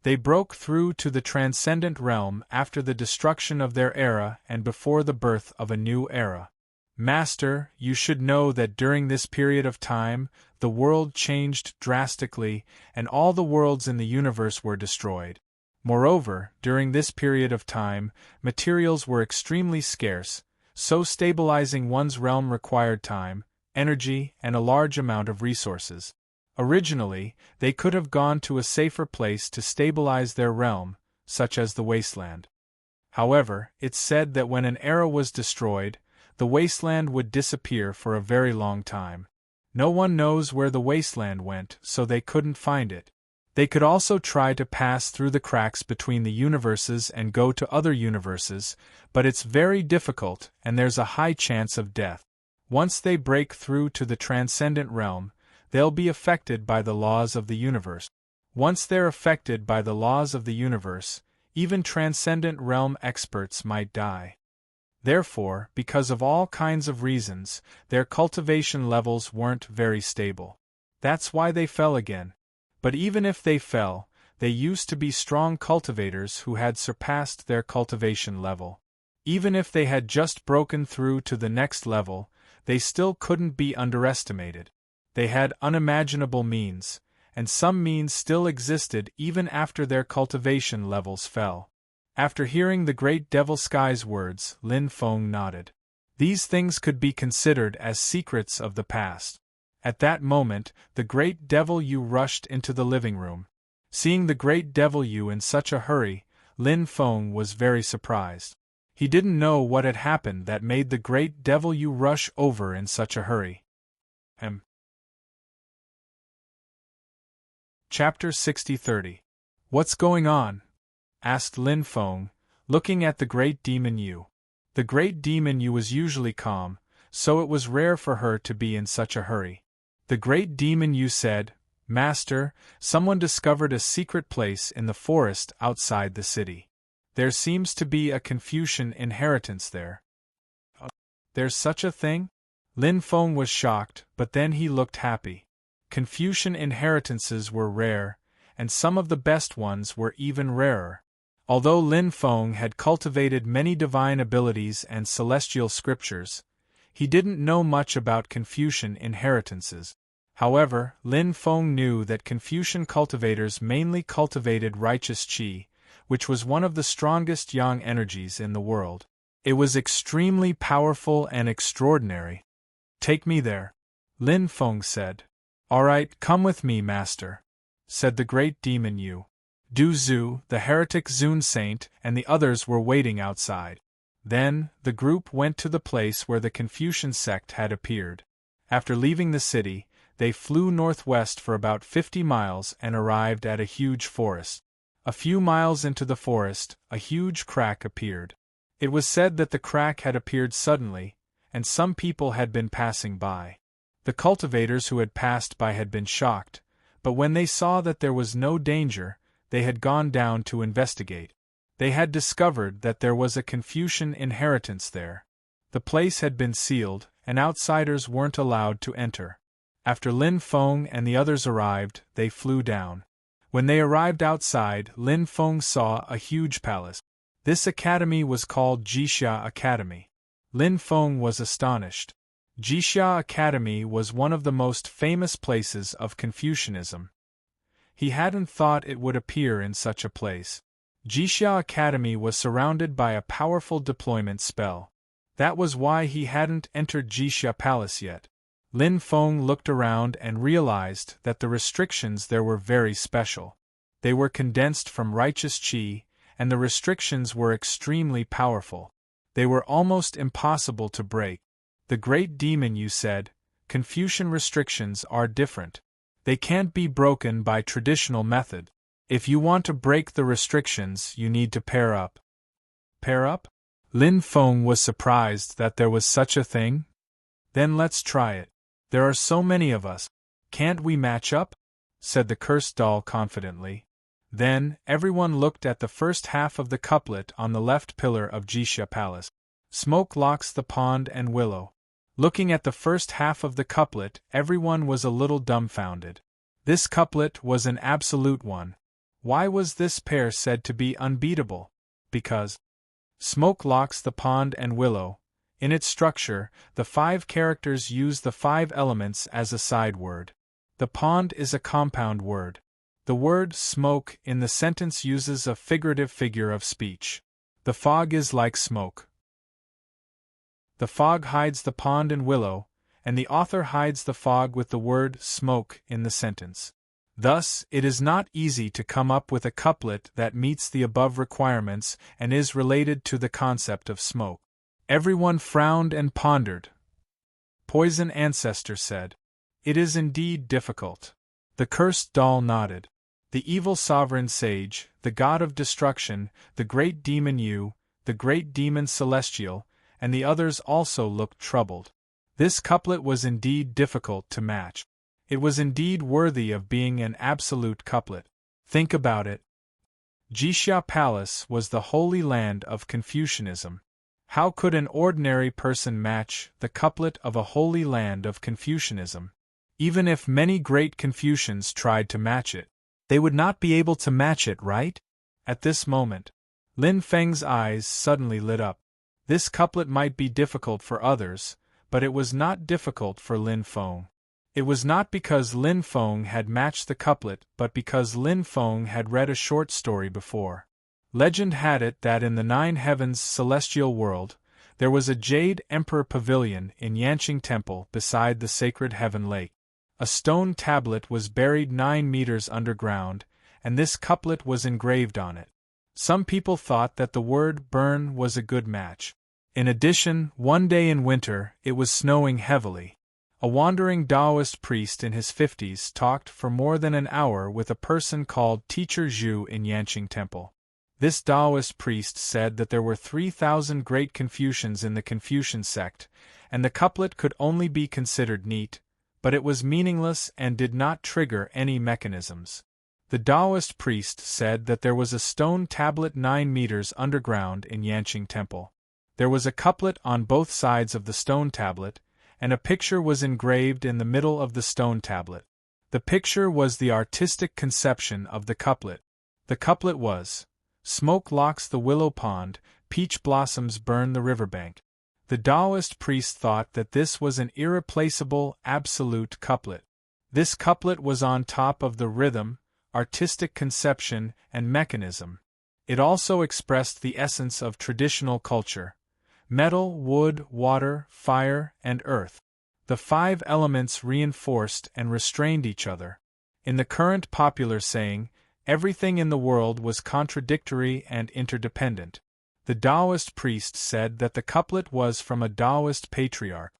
They broke through to the transcendent realm after the destruction of their era and before the birth of a new era. Master, you should know that during this period of time, the world changed drastically, and all the worlds in the universe were destroyed. Moreover, during this period of time, materials were extremely scarce, so stabilizing one's realm required time, energy, and a large amount of resources. Originally, they could have gone to a safer place to stabilize their realm, such as the wasteland. However, it's said that when an era was destroyed, the wasteland would disappear for a very long time. No one knows where the wasteland went, so they couldn't find it. They could also try to pass through the cracks between the universes and go to other universes, but it's very difficult and there's a high chance of death. Once they break through to the transcendent realm, they'll be affected by the laws of the universe. Once they're affected by the laws of the universe, even transcendent realm experts might die. Therefore, because of all kinds of reasons, their cultivation levels weren't very stable. That's why they fell again. But even if they fell, they used to be strong cultivators who had surpassed their cultivation level. Even if they had just broken through to the next level, they still couldn't be underestimated. They had unimaginable means, and some means still existed even after their cultivation levels fell. After hearing the great Devil Sky's words, Lin Feng nodded. These things could be considered as secrets of the past. At that moment, the great Devil Yu rushed into the living room. Seeing the great Devil Yu in such a hurry, Lin Feng was very surprised. He didn't know what had happened that made the great Devil Yu rush over in such a hurry. Chapter 60-30. What's going on? Asked Lin Feng, looking at the great demon Yu. The great demon Yu was usually calm, so it was rare for her to be in such a hurry. The great demon Yu said, Master, someone discovered a secret place in the forest outside the city. There seems to be a Confucian inheritance there. There's such a thing? Lin Feng was shocked, but then he looked happy. Confucian inheritances were rare, and some of the best ones were even rarer. Although Lin Feng had cultivated many divine abilities and celestial scriptures, he didn't know much about Confucian inheritances. However, Lin Feng knew that Confucian cultivators mainly cultivated righteous qi, which was one of the strongest yang energies in the world. It was extremely powerful and extraordinary. Take me there, Lin Feng said. All right, come with me, master, said the great demon Yu. Du Zhu, the heretic Zun saint, and the others were waiting outside. Then, the group went to the place where the Confucian sect had appeared. After leaving the city, they flew northwest for about 50 miles and arrived at a huge forest. A few miles into the forest, a huge crack appeared. It was said that the crack had appeared suddenly, and some people had been passing by. The cultivators who had passed by had been shocked, but when they saw that there was no danger, they had gone down to investigate. They had discovered that there was a Confucian inheritance there. The place had been sealed, and outsiders weren't allowed to enter. After Lin Feng and the others arrived, they flew down. When they arrived outside, Lin Feng saw a huge palace. This academy was called Jixia Academy. Lin Feng was astonished. Jixia Academy was one of the most famous places of Confucianism. He hadn't thought it would appear in such a place. Jixia Academy was surrounded by a powerful deployment spell. That was why he hadn't entered Jixia Palace yet. Lin Feng looked around and realized that the restrictions there were very special. They were condensed from righteous qi, and the restrictions were extremely powerful. They were almost impossible to break. The great demon Yu said, Confucian restrictions are different. They can't be broken by traditional method. If you want to break the restrictions, you need to pair up. Pair up? Lin Feng was surprised that there was such a thing. Then let's try it. There are so many of us. Can't we match up? Said the cursed doll confidently. Then, everyone looked at the first half of the couplet on the left pillar of Jixia Palace. Smoke locks the pond and willow. Looking at the first half of the couplet, everyone was a little dumbfounded. This couplet was an absolute one. Why was this pair said to be unbeatable? Because smoke locks the pond and willow. In its structure, the 5 characters use the 5 elements as a side word. The pond is a compound word. The word smoke in the sentence uses a figurative figure of speech. The fog is like smoke. The fog hides the pond and willow, and the author hides the fog with the word smoke in the sentence. Thus, it is not easy to come up with a couplet that meets the above requirements and is related to the concept of smoke. Everyone frowned and pondered. Poison Ancestor said, "It is indeed difficult." The cursed doll nodded. The evil sovereign sage, the god of destruction, the great demon Yu, the great demon Celestial, and the others also looked troubled. This couplet was indeed difficult to match. It was indeed worthy of being an absolute couplet. Think about it. Jixia Palace was the holy land of Confucianism. How could an ordinary person match the couplet of a holy land of Confucianism? Even if many great Confucians tried to match it, they would not be able to match it, right? At this moment, Lin Feng's eyes suddenly lit up. This couplet might be difficult for others, but it was not difficult for Lin Feng. It was not because Lin Feng had matched the couplet but because Lin Feng had read a short story before. Legend had it that in the 9 heavens celestial world, there was a jade emperor pavilion in Yanqing Temple beside the sacred heaven lake. A stone tablet was buried 9 meters underground, and this couplet was engraved on it. Some people thought that the word burn was a good match. In addition, one day in winter, it was snowing heavily. A wandering Taoist priest in his 50s talked for more than an hour with a person called Teacher Zhu in Yanqing Temple. This Taoist priest said that there were 3,000 great Confucians in the Confucian sect, and the couplet could only be considered neat, but it was meaningless and did not trigger any mechanisms. The Taoist priest said that there was a stone tablet 9 meters underground in Yanqing Temple. There was a couplet on both sides of the stone tablet, and a picture was engraved in the middle of the stone tablet. The picture was the artistic conception of the couplet. The couplet was, "Smoke locks the willow pond, peach blossoms burn the riverbank." The Taoist priest thought that this was an irreplaceable, absolute couplet. This couplet was on top of the rhythm, artistic conception, and mechanism. It also expressed the essence of traditional culture: metal, wood, water, fire, and earth. The 5 elements reinforced and restrained each other. In the current popular saying, everything in the world was contradictory and interdependent. The Taoist priest said that the couplet was from a Taoist patriarch.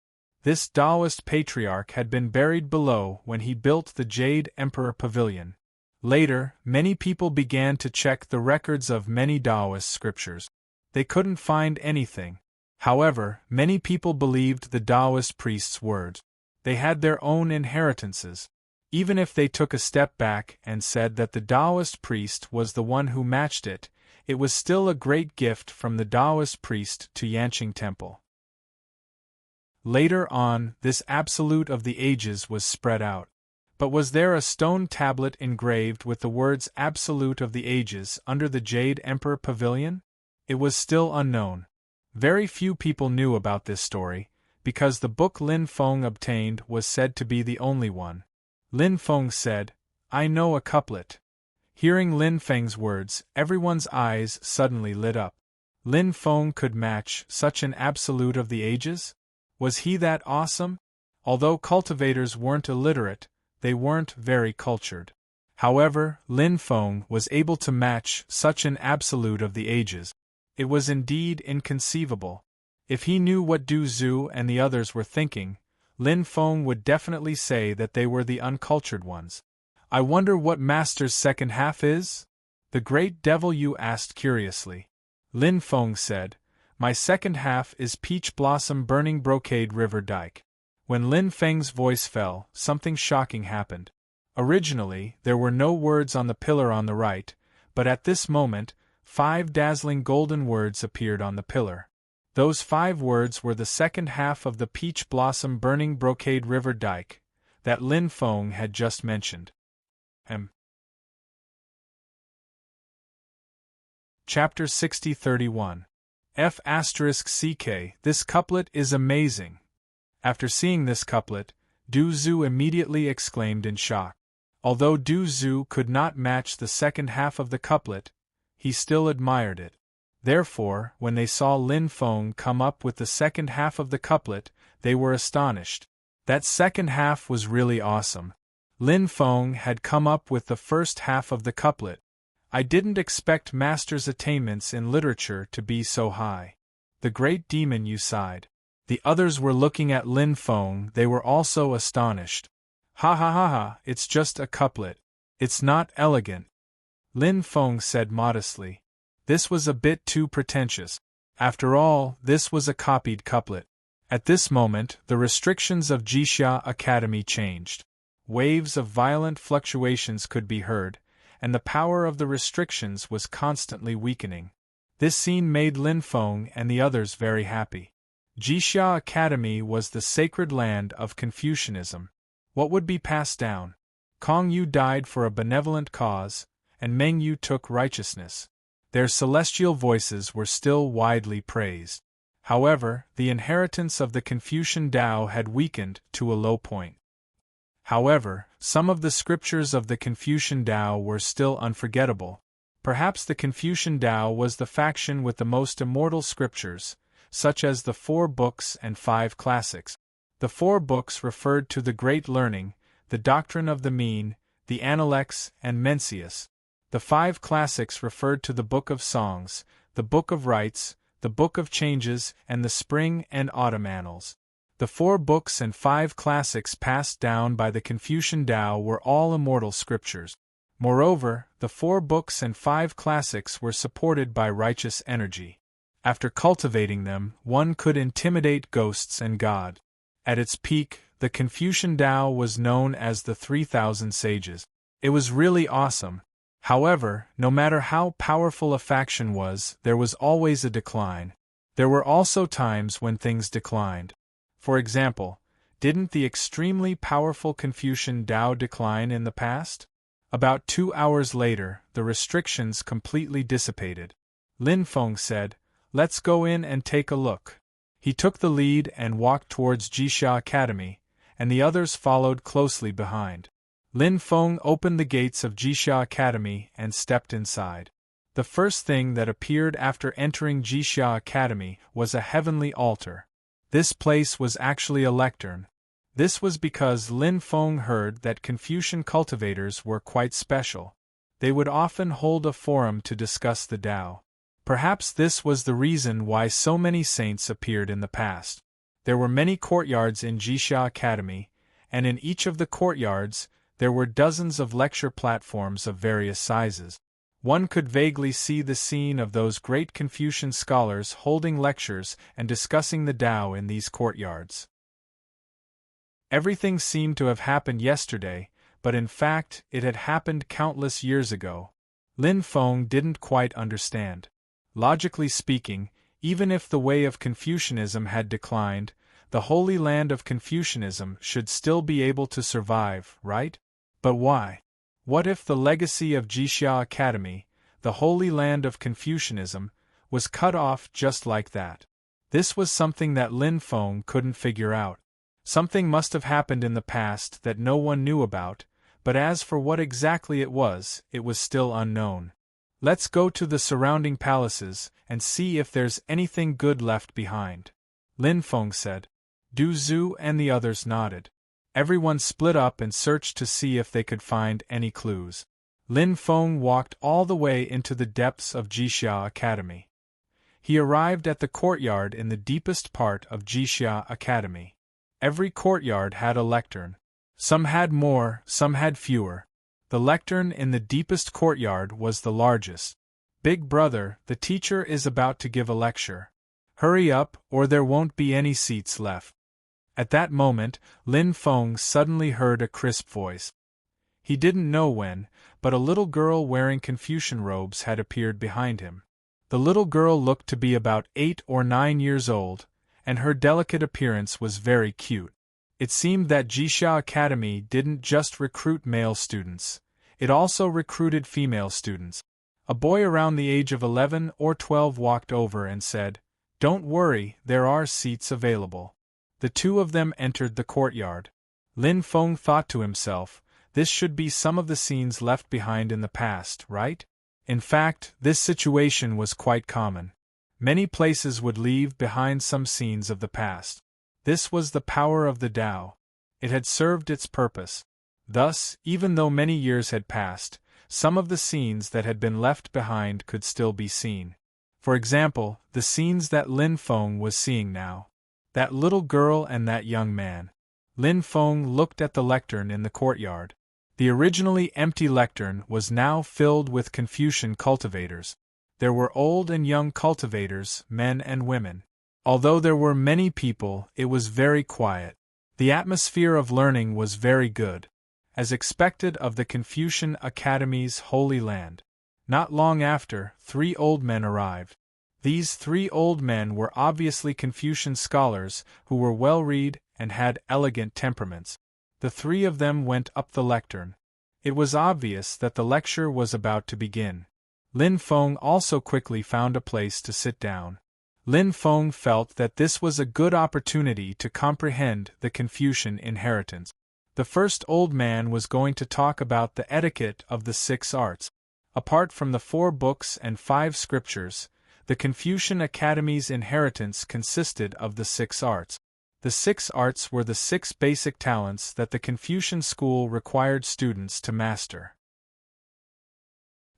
This Taoist patriarch had been buried below when he built the Jade Emperor Pavilion. Later, many people began to check the records of many Taoist scriptures. They couldn't find anything. However, many people believed the Taoist priest's words. They had their own inheritances. Even if they took a step back and said that the Taoist priest was the one who matched it, it was still a great gift from the Taoist priest to Yanqing Temple. Later on, this absolute of the ages was spread out. But was there a stone tablet engraved with the words Absolute of the Ages under the Jade Emperor Pavilion? It was still unknown. Very few people knew about this story, because the book Lin Feng obtained was said to be the only one. Lin Feng said, "I know a couplet." Hearing Lin Feng's words, everyone's eyes suddenly lit up. Lin Feng could match such an absolute of the ages? Was he that awesome? Although cultivators weren't illiterate, they weren't very cultured. However, Lin Feng was able to match such an absolute of the ages. It was indeed inconceivable. If he knew what Du Zhu and the others were thinking, Lin Feng would definitely say that they were the uncultured ones. "I wonder what Master's second half is?" the great devil Yu asked curiously. Lin Feng said, "My second half is peach blossom burning brocade river dike." When Lin Feng's voice fell, something shocking happened. Originally, there were no words on the pillar on the right, but at this moment, 5 dazzling golden words appeared on the pillar. Those 5 words were the second half of the peach blossom burning brocade river dike that Lin Feng had just mentioned. Chapter 60-31. F***ck, this couplet is amazing. After seeing this couplet, Du Zhu immediately exclaimed in shock. Although Du Zhu could not match the second half of the couplet, he still admired it. Therefore, when they saw Lin Feng come up with the second half of the couplet, they were astonished. That second half was really awesome. Lin Feng had come up with the first half of the couplet. I didn't expect Master's attainments in literature to be so high. The great demon, you sighed. The others were looking at Lin Feng, they were also astonished. Ha ha ha ha, it's just a couplet. It's not elegant. Lin Feng said modestly. This was a bit too pretentious. After all, this was a copied couplet. At this moment, the restrictions of Jixia Academy changed. Waves of violent fluctuations could be heard, and the power of the restrictions was constantly weakening. This scene made Lin Feng and the others very happy. Jixia Academy was the sacred land of Confucianism. What would be passed down? Kong Yu died for a benevolent cause, and Meng Yu took righteousness. Their celestial voices were still widely praised. However, the inheritance of the Confucian Tao had weakened to a low point. However, some of the scriptures of the Confucian Tao were still unforgettable. Perhaps the Confucian Tao was the faction with the most immortal scriptures, such as the 4 books and 5 classics. The 4 books referred to the Great Learning, the Doctrine of the Mean, the Analects, and Mencius. The 5 classics referred to the Book of Songs, the Book of Rites, the Book of Changes, and the Spring and Autumn Annals. The 4 books and 5 classics passed down by the Confucian Tao were all immortal scriptures. Moreover, the 4 books and 5 classics were supported by righteous energy. After cultivating them, one could intimidate ghosts and God. At its peak, the Confucian Tao was known as the 3,000 Sages. It was really awesome. However, no matter how powerful a faction was, there was always a decline. There were also times when things declined. For example, didn't the extremely powerful Confucian Tao decline in the past? About 2 hours later, the restrictions completely dissipated. Lin Feng said, "Let's go in and take a look." He took the lead and walked towards Jixia Academy, and the others followed closely behind. Lin Feng opened the gates of Jixia Academy and stepped inside. The first thing that appeared after entering Jixia Academy was a heavenly altar. This place was actually a lectern. This was because Lin Feng heard that Confucian cultivators were quite special. They would often hold a forum to discuss the Tao. Perhaps this was the reason why so many saints appeared in the past. There were many courtyards in Jixia Academy, and in each of the courtyards, there were dozens of lecture platforms of various sizes. One could vaguely see the scene of those great Confucian scholars holding lectures and discussing the Tao in these courtyards. Everything seemed to have happened yesterday, but in fact it had happened countless years ago. Lin Feng didn't quite understand. Logically speaking, even if the way of Confucianism had declined, the Holy Land of Confucianism should still be able to survive, right? But why? What if the legacy of Jixia Academy, the Holy Land of Confucianism, was cut off just like that? This was something that Lin Feng couldn't figure out. Something must have happened in the past that no one knew about, but as for what exactly it was still unknown. Let's go to the surrounding palaces and see if there's anything good left behind, Lin Feng said. Du Zhu and the others nodded. Everyone split up and searched to see if they could find any clues. Lin Feng walked all the way into the depths of Jixia Academy. He arrived at the courtyard in the deepest part of Jixia Academy. Every courtyard had a lectern. Some had more, some had fewer. The lectern in the deepest courtyard was the largest. "Big brother, the teacher is about to give a lecture. Hurry up, or there won't be any seats left." At that moment, Lin Feng suddenly heard a crisp voice. He didn't know when, but a little girl wearing Confucian robes had appeared behind him. The little girl looked to be about 8 or 9 years old, and her delicate appearance was very cute. It seemed that Jixia Academy didn't just recruit male students, it also recruited female students. A boy around the age of 11 or 12 walked over and said, "Don't worry, there are seats available." The two of them entered the courtyard. Lin Feng thought to himself, this should be some of the scenes left behind in the past, right? In fact, this situation was quite common. Many places would leave behind some scenes of the past. This was the power of the Tao. It had served its purpose. Thus, even though many years had passed, some of the scenes that had been left behind could still be seen. For example, the scenes that Lin Feng was seeing now. That little girl and that young man. Lin Feng looked at the lectern in the courtyard. The originally empty lectern was now filled with Confucian cultivators. There were old and young cultivators, men and women. Although there were many people, it was very quiet. The atmosphere of learning was very good, as expected of the Confucian Academy's Holy Land. Not long after, 3 old men arrived. These 3 old men were obviously Confucian scholars who were well-read and had elegant temperaments. The 3 of them went up the lectern. It was obvious that the lecture was about to begin. Lin Feng also quickly found a place to sit down. Lin Feng felt that this was a good opportunity to comprehend the Confucian inheritance. The first old man was going to talk about the etiquette of the 6 arts. Apart from the 4 books and 5 scriptures, the Confucian Academy's inheritance consisted of the 6 arts. The 6 arts were the 6 basic talents that the Confucian school required students to master.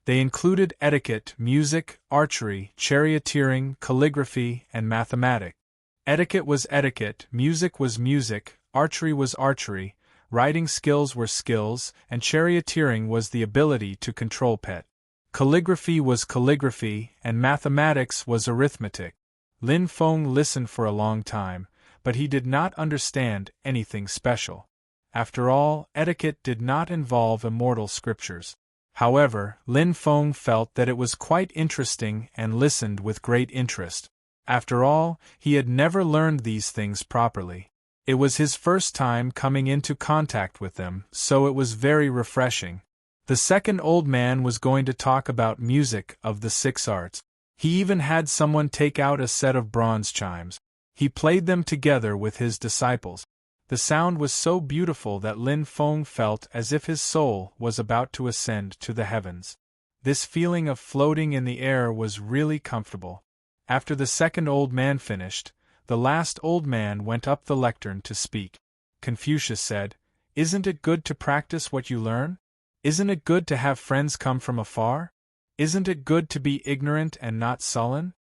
They included etiquette, music, archery, charioteering, calligraphy, and mathematics. Etiquette was etiquette, music was music, archery was archery, riding skills were skills, and charioteering was the ability to control pet. Calligraphy was calligraphy, and mathematics was arithmetic. Lin Feng listened for a long time, but he did not understand anything special. After all, etiquette did not involve immortal scriptures. However, Lin Feng felt that it was quite interesting and listened with great interest. After all, he had never learned these things properly. It was his first time coming into contact with them, so it was very refreshing. The second old man was going to talk about music of the 6 arts. He even had someone take out a set of bronze chimes. He played them together with his disciples. The sound was so beautiful that Lin Feng felt as if his soul was about to ascend to the heavens. This feeling of floating in the air was really comfortable. After the second old man finished, the last old man went up the lectern to speak. Confucius said, "Isn't it good to practice what you learn? Isn't it good to have friends come from afar? Isn't it good to be ignorant and not sullen?"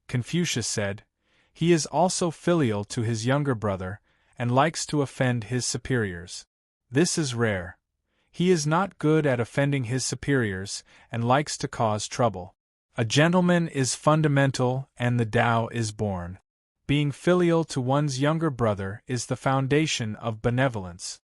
Confucius said, "He is also filial to his younger brother, and likes to offend his superiors. This is rare. He is not good at offending his superiors, and likes to cause trouble. A gentleman is fundamental, and the Tao is born. Being filial to one's younger brother is the foundation of benevolence."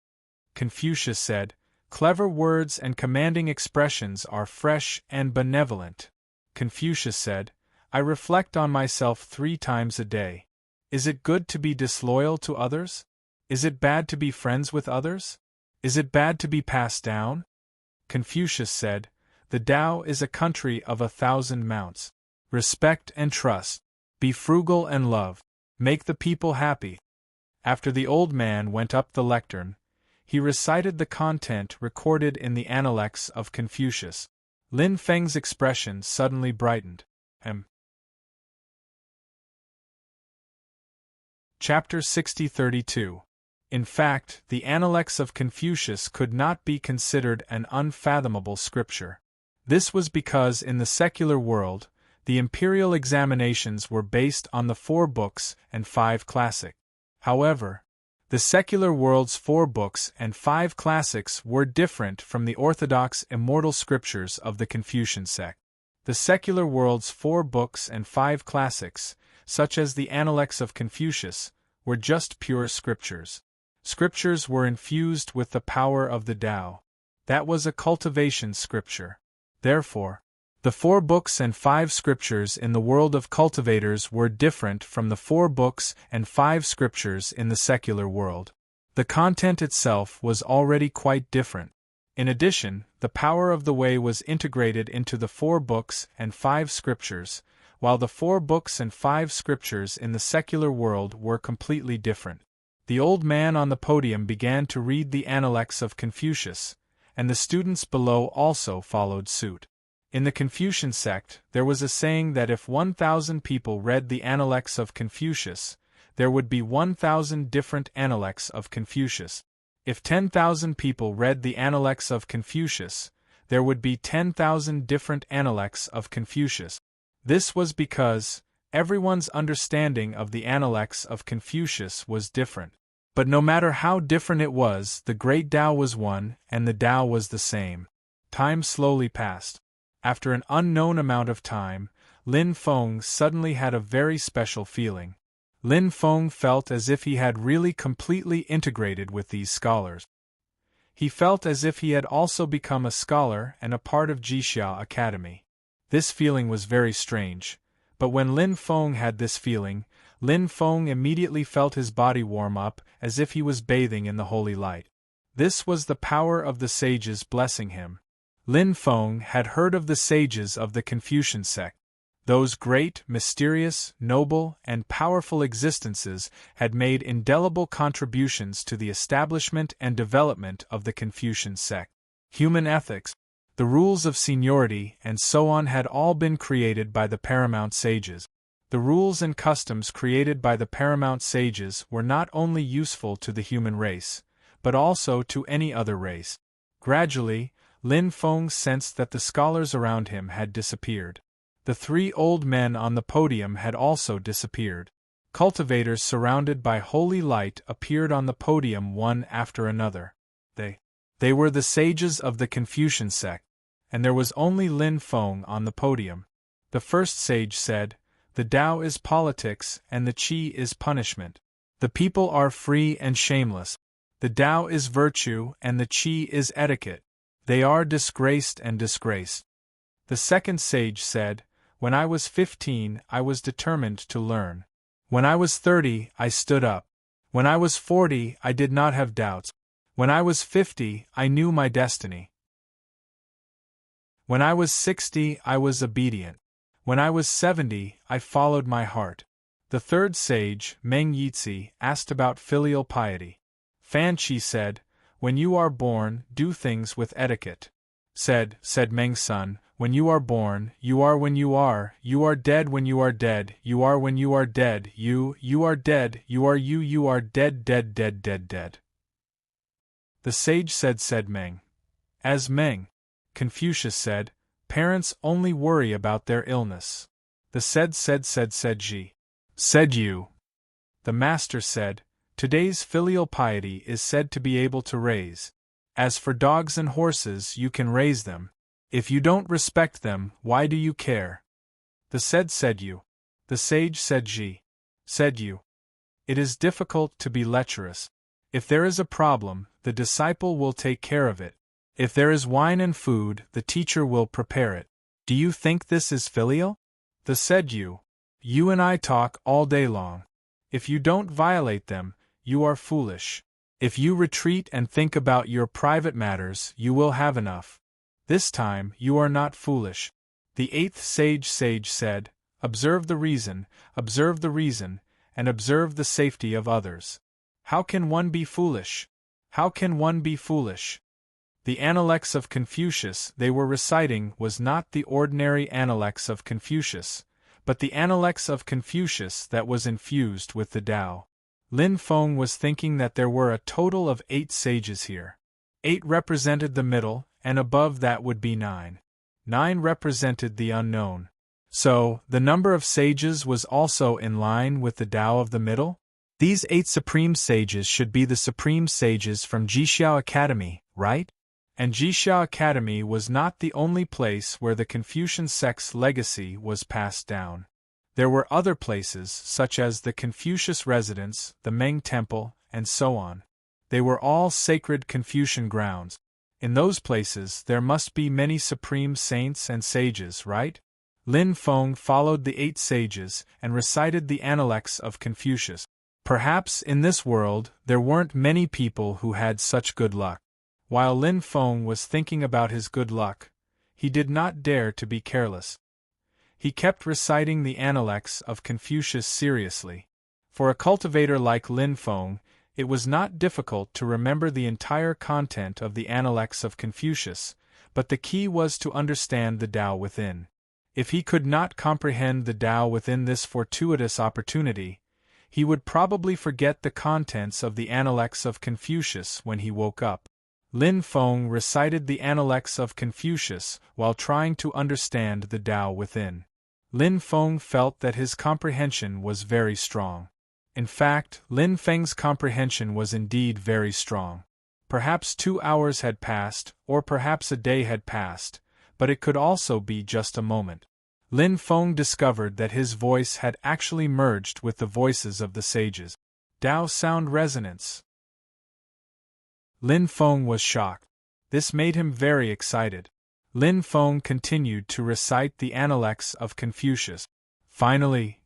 Confucius said, "Clever words and commanding expressions are fresh and benevolent." Confucius said, "I reflect on myself 3 times a day. Is it good to be disloyal to others? Is it bad to be friends with others? Is it bad to be passed down?" Confucius said, "The Tao is a country of 1,000 mounts. Respect and trust. Be frugal and love. Make the people happy." After the old man went up the lectern, he recited the content recorded in the Analects of Confucius. Lin Feng's expression suddenly brightened. Chapter 6032. In fact, the Analects of Confucius could not be considered an unfathomable scripture. This was because in the secular world, the imperial examinations were based on the 4 books and 5 classics. However, the secular world's 4 books and 5 classics were different from the orthodox immortal scriptures of the Confucian sect. The secular world's 4 books and 5 classics, such as the Analects of Confucius, were just pure scriptures. Scriptures were infused with the power of the Tao. That was a cultivation scripture. Therefore, the 4 books and 5 scriptures in the world of cultivators were different from the 4 books and 5 scriptures in the secular world. The content itself was already quite different. In addition, the power of the way was integrated into the 4 books and 5 scriptures, while the 4 books and 5 scriptures in the secular world were completely different. The old man on the podium began to read the Analects of Confucius, and the students below also followed suit. In the Confucian sect, there was a saying that if 1,000 people read the Analects of Confucius, there would be 1,000 different Analects of Confucius. If 10,000 people read the Analects of Confucius, there would be 10,000 different Analects of Confucius. This was because everyone's understanding of the Analects of Confucius was different. But no matter how different it was, the great Tao was one, and the Tao was the same. Time slowly passed. After an unknown amount of time, Lin Feng suddenly had a very special feeling. Lin Feng felt as if he had really completely integrated with these scholars. He felt as if he had also become a scholar and a part of Jixia Academy. This feeling was very strange, but when Lin Feng had this feeling, Lin Feng immediately felt his body warm up as if he was bathing in the holy light. This was the power of the sages blessing him. Lin Feng had heard of the sages of the Confucian sect. Those great, mysterious, noble, and powerful existences had made indelible contributions to the establishment and development of the Confucian sect. Human ethics, the rules of seniority, and so on had all been created by the paramount sages. The rules and customs created by the paramount sages were not only useful to the human race, but also to any other race. Gradually, Lin Feng sensed that the scholars around him had disappeared. The 3 old men on the podium had also disappeared. Cultivators surrounded by holy light appeared on the podium one after another. They were the sages of the Confucian sect, and there was only Lin Feng on the podium. The first sage said, "The Tao is politics and the Qi is punishment. The people are free and shameless. The Tao is virtue and the Qi is etiquette. They are disgraced and disgraced." The second sage said, "When I was 15, I was determined to learn. When I was 30, I stood up. When I was 40, I did not have doubts. When I was 50, I knew my destiny. When I was 60, I was obedient. When I was 70, I followed my heart." The third sage, Meng Yitzi, asked about filial piety. Fan Qi said, "When you are born, do things with etiquette." Said Meng's son, "When you are born, you are when you are dead when you are dead, you are when you are dead, you are dead, you are dead dead. The sage said Meng. As Meng. Confucius said, "Parents only worry about their illness." The said Ji. Said you. The master said, "Today's filial piety is said to be able to raise. As for dogs and horses, you can raise them. If you don't respect them, why do you care?" The said you. The sage said Ji. Said you. It is difficult to be lecherous. If there is a problem, the disciple will take care of it. If there is wine and food, the teacher will prepare it. Do you think this is filial? The said you. You and I talk all day long. If you don't violate them, you are foolish. If you retreat and think about your private matters, you will have enough. This time, you are not foolish. The eighth sage said, observe the reason, and observe the safety of others. How can one be foolish? How can one be foolish? The Analects of Confucius they were reciting was not the ordinary Analects of Confucius, but the Analects of Confucius that was infused with the Tao. Lin Feng was thinking that there were a total of 8 sages here. 8 represented the middle, and above that would be 9. 9 represented the unknown. So, the number of sages was also in line with the Tao of the middle? These 8 supreme sages should be the supreme sages from Jixia Academy, right? And Jixia Academy was not the only place where the Confucian sect's legacy was passed down. There were other places, such as the Confucius residence, the Meng Temple, and so on. They were all sacred Confucian grounds. In those places there must be many supreme saints and sages, right? Lin Feng followed the 8 sages and recited the Analects of Confucius. Perhaps in this world there weren't many people who had such good luck. While Lin Feng was thinking about his good luck, he did not dare to be careless. He kept reciting the Analects of Confucius seriously. For a cultivator like Lin Feng, it was not difficult to remember the entire content of the Analects of Confucius, but the key was to understand the Tao within. If he could not comprehend the Tao within this fortuitous opportunity, he would probably forget the contents of the Analects of Confucius when he woke up. Lin Feng recited the Analects of Confucius while trying to understand the Tao within. Lin Feng felt that his comprehension was very strong. In fact, Lin Feng's comprehension was indeed very strong. Perhaps 2 hours had passed, or perhaps a day had passed, but it could also be just a moment. Lin Feng discovered that his voice had actually merged with the voices of the sages. Tao sound resonance. Lin Feng was shocked. This made him very excited. Lin Feng continued to recite the Analects of Confucius. Finally,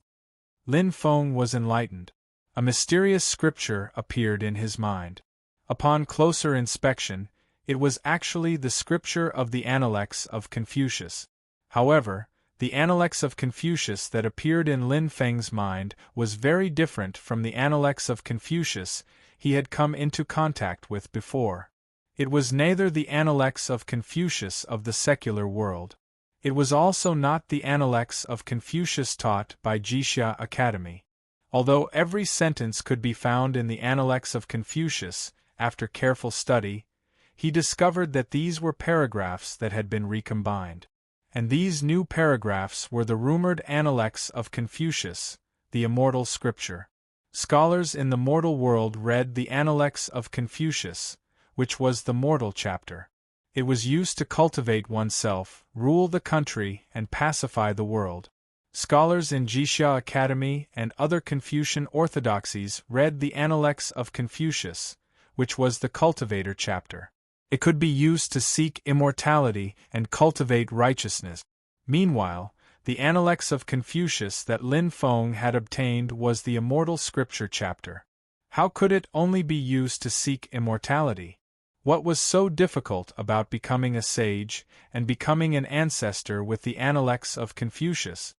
Lin Feng was enlightened. A mysterious scripture appeared in his mind. Upon closer inspection, it was actually the scripture of the Analects of Confucius. However, the Analects of Confucius that appeared in Lin Feng's mind was very different from the Analects of Confucius he had come into contact with before. It was neither the Analects of Confucius of the secular world. It was also not the Analects of Confucius taught by Jixia Academy. Although every sentence could be found in the Analects of Confucius, after careful study, he discovered that these were paragraphs that had been recombined. And these new paragraphs were the rumored Analects of Confucius, the immortal scripture. Scholars in the mortal world read the Analects of Confucius, which was the mortal chapter. It was used to cultivate oneself, rule the country, and pacify the world. Scholars in Jixia Academy and other Confucian orthodoxies read the Analects of Confucius, which was the cultivator chapter. It could be used to seek immortality and cultivate righteousness. Meanwhile, the Analects of Confucius that Lin Feng had obtained was the immortal scripture chapter. How could it only be used to seek immortality? What was so difficult about becoming a sage and becoming an ancestor with the Analects of Confucius?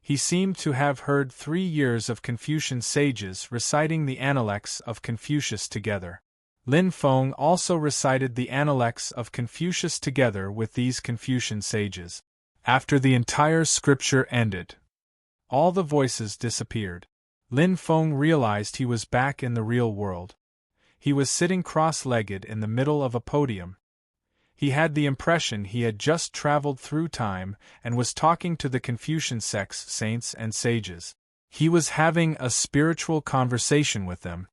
He seemed to have heard 3 years of Confucian sages reciting the Analects of Confucius together. Lin Feng also recited the Analects of Confucius together with these Confucian sages. After the entire scripture ended, all the voices disappeared. Lin Feng realized he was back in the real world. He was sitting cross-legged in the middle of a podium. He had the impression he had just traveled through time and was talking to the Confucian sect's saints and sages. He was having a spiritual conversation with them.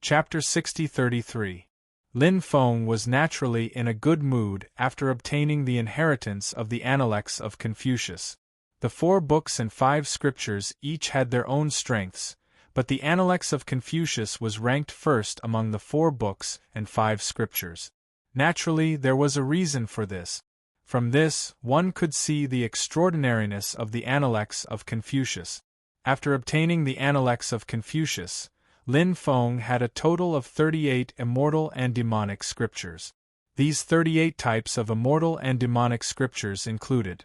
Chapter 60-33. Lin Feng was naturally in a good mood after obtaining the inheritance of the Analects of Confucius. The 4 books and 5 scriptures each had their own strengths, but the Analects of Confucius was ranked first among the 4 books and 5 scriptures. Naturally, there was a reason for this. From this, one could see the extraordinariness of the Analects of Confucius. After obtaining the Analects of Confucius, Lin Feng had a total of 38 immortal and demonic scriptures. These 38 types of immortal and demonic scriptures included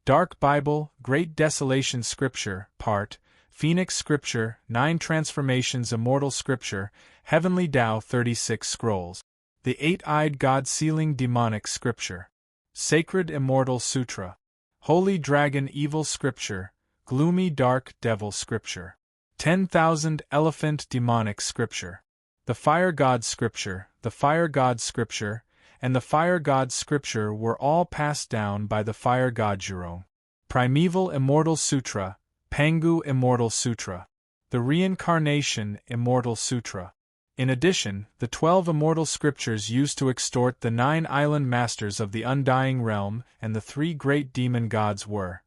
Dark Bible, Great Desolation Scripture, Part, Phoenix Scripture, 9 Transformations Immortal Scripture, Heavenly Tao 36 Scrolls, the 8-Eyed God Sealing Demonic Scripture, Sacred Immortal Sutra, Holy Dragon Evil Scripture, Gloomy Dark Devil Scripture, 10,000 Elephant Demonic Scripture, the Fire God Scripture, the Fire God Scripture, and the Fire God Scripture were all passed down by the Fire God Zhurong. Primeval Immortal Sutra, Pangu Immortal Sutra, the Reincarnation Immortal Sutra. In addition, the 12 immortal scriptures used to extort the 9 island masters of the Undying Realm and the 3 great demon gods were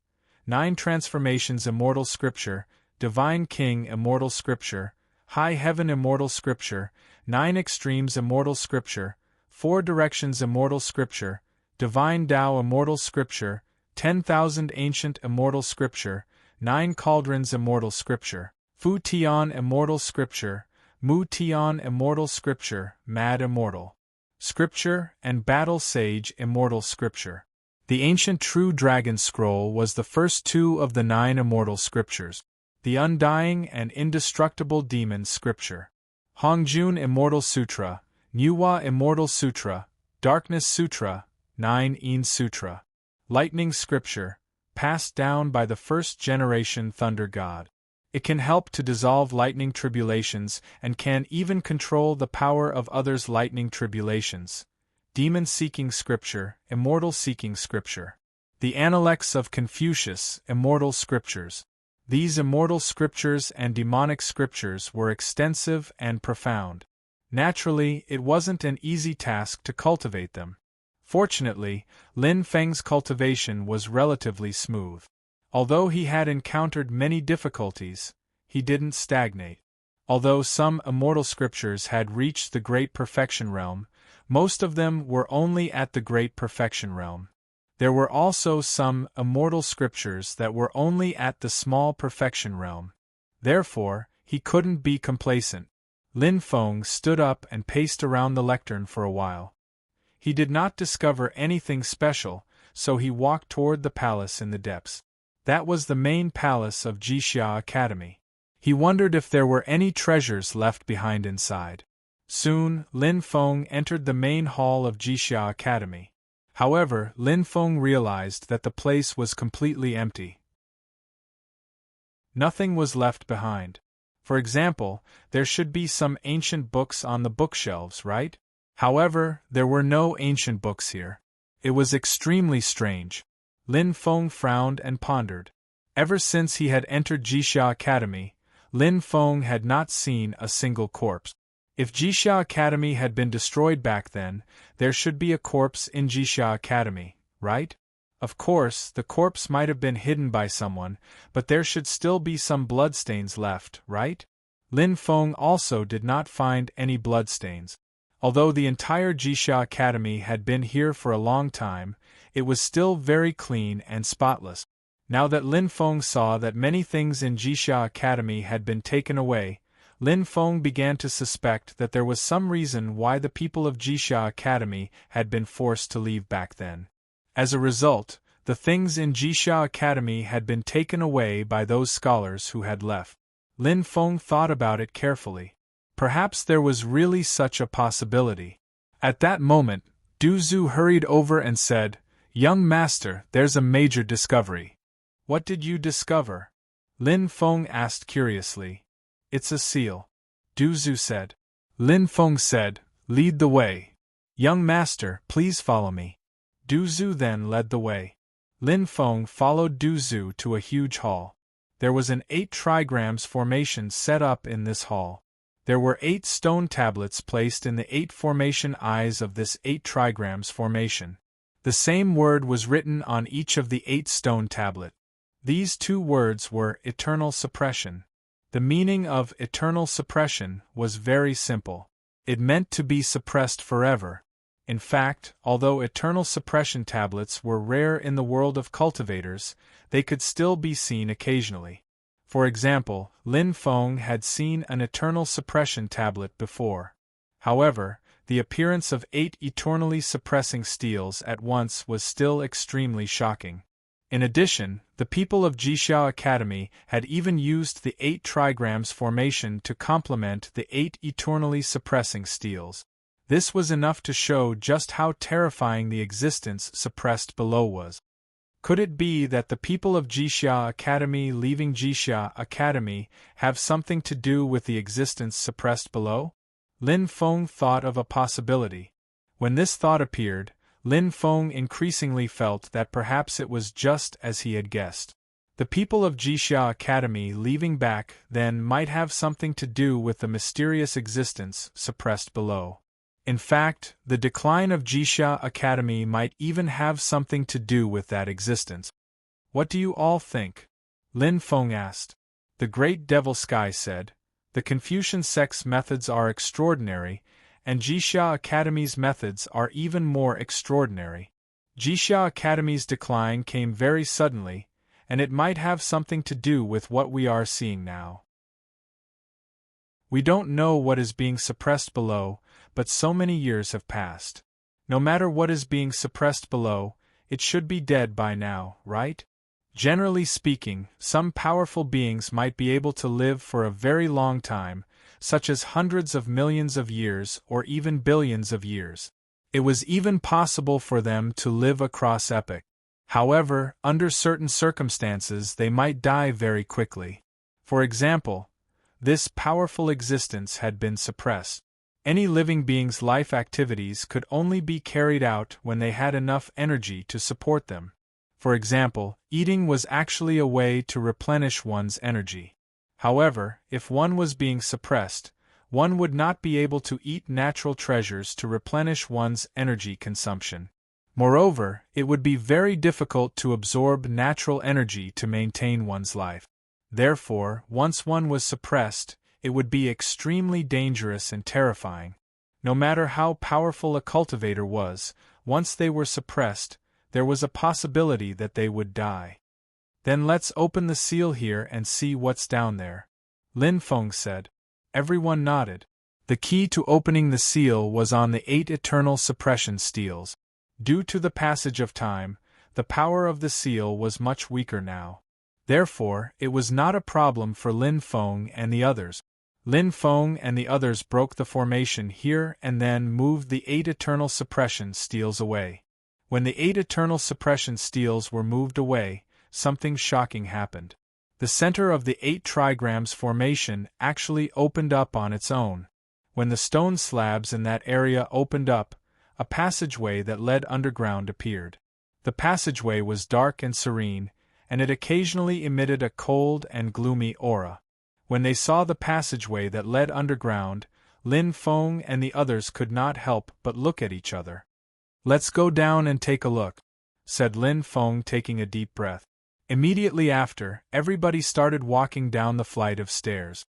9 Transformations Immortal Scripture, Divine King Immortal Scripture, High Heaven Immortal Scripture, 9 Extremes Immortal Scripture, 4 Directions Immortal Scripture, Divine Tao Immortal Scripture, 10,000 Ancient Immortal Scripture, 9 Cauldrons Immortal Scripture, Fu Tian Immortal Scripture, Mu Tian Immortal Scripture, Mad Immortal Scripture, and Battle Sage Immortal Scripture. The ancient True Dragon Scroll was the first two of the 9 immortal scriptures. The Undying and Indestructible Demon Scripture. Hongjun Immortal Sutra, Nuwa Immortal Sutra, Darkness Sutra, 9 Sutra. Lightning Scripture, passed down by the first-generation Thunder God. It can help to dissolve lightning tribulations and can even control the power of others' lightning tribulations. Demon-Seeking Scripture, Immortal Seeking Scripture. The Analects of Confucius, Immortal Scriptures. These immortal scriptures and demonic scriptures were extensive and profound. Naturally, it wasn't an easy task to cultivate them. Fortunately, Lin Feng's cultivation was relatively smooth. Although he had encountered many difficulties, he didn't stagnate. Although some immortal scriptures had reached the Great Perfection Realm, most of them were only at the Great Perfection Realm. There were also some immortal scriptures that were only at the Small Perfection Realm. Therefore, he couldn't be complacent. Lin Feng stood up and paced around the lectern for a while. He did not discover anything special, so he walked toward the palace in the depths. That was the main palace of Jixia Academy. He wondered if there were any treasures left behind inside. Soon, Lin Feng entered the main hall of Jixia Academy. However, Lin Feng realized that the place was completely empty. Nothing was left behind. For example, there should be some ancient books on the bookshelves, right? However, there were no ancient books here. It was extremely strange. Lin Feng frowned and pondered. Ever since he had entered Jixia Academy, Lin Feng had not seen a single corpse. If Jixia Academy had been destroyed back then, there should be a corpse in Jixia Academy, right? Of course, the corpse might have been hidden by someone, but there should still be some bloodstains left, right? Lin Feng also did not find any bloodstains. Although the entire Jixia Academy had been here for a long time, it was still very clean and spotless. Now that Lin Feng saw that many things in Jixia Academy had been taken away, Lin Feng began to suspect that there was some reason why the people of Jixia Academy had been forced to leave back then. As a result, the things in Jixia Academy had been taken away by those scholars who had left. Lin Feng thought about it carefully. Perhaps there was really such a possibility. At that moment, Du Zhu hurried over and said, "Young master, there's a major discovery." "What did you discover?" Lin Feng asked curiously. "It's a seal," Du Zhu said. Lin Feng said, "Lead the way." "Young master, please follow me." Du Zhu then led the way. Lin Feng followed Du Zhu to a huge hall. There was an 8 trigrams formation set up in this hall. There were 8 stone tablets placed in the 8 formation eyes of this 8 trigrams formation. The same word was written on each of the 8 stone tablet. These 2 words were eternal suppression. The meaning of eternal suppression was very simple. It meant to be suppressed forever. In fact, although eternal suppression tablets were rare in the world of cultivators, they could still be seen occasionally. For example, Lin Feng had seen an eternal suppression tablet before. However, the appearance of 8 eternally suppressing steels at once was still extremely shocking. In addition, the people of Jixia Academy had even used the 8 trigrams formation to complement the 8 eternally suppressing steels. This was enough to show just how terrifying the existence suppressed below was. Could it be that the people of Jixia Academy leaving Jixia Academy have something to do with the existence suppressed below? Lin Feng thought of a possibility. When this thought appeared, Lin Feng increasingly felt that perhaps it was just as he had guessed. The people of Jixia Academy leaving back then might have something to do with the mysterious existence suppressed below. In fact, the decline of Jixia Academy might even have something to do with that existence. "What do you all think?" Lin Feng asked. The Great Devil Sky said, "The Confucian sect's methods are extraordinary, and Jixia Academy's methods are even more extraordinary. Jixia Academy's decline came very suddenly, and it might have something to do with what we are seeing now." We don't know what is being suppressed below, but so many years have passed. No matter what is being suppressed below, it should be dead by now, right? Generally speaking, some powerful beings might be able to live for a very long time, such as hundreds of millions of years or even billions of years. It was even possible for them to live across epoch. However, under certain circumstances they might die very quickly. For example, this powerful existence had been suppressed. Any living being's life activities could only be carried out when they had enough energy to support them. For example, eating was actually a way to replenish one's energy. However, if one was being suppressed, one would not be able to eat natural treasures to replenish one's energy consumption. Moreover, it would be very difficult to absorb natural energy to maintain one's life. Therefore, once one was suppressed, it would be extremely dangerous and terrifying. No matter how powerful a cultivator was, once they were suppressed, there was a possibility that they would die. Then let's open the seal here and see what's down there, Lin Feng said. Everyone nodded. The key to opening the seal was on the 8 eternal suppression steels. Due to the passage of time, the power of the seal was much weaker now. Therefore, it was not a problem for Lin Feng and the others. Lin Feng and the others broke the formation here and then moved the 8 eternal suppression steels away. When the 8 eternal suppression steels were moved away, something shocking happened. The center of the 8 trigrams formation actually opened up on its own. When the stone slabs in that area opened up, a passageway that led underground appeared. The passageway was dark and serene, and it occasionally emitted a cold and gloomy aura. When they saw the passageway that led underground, Lin Feng and the others could not help but look at each other. "Let's go down and take a look," said Lin Feng, taking a deep breath. Immediately after, everybody started walking down the flight of stairs.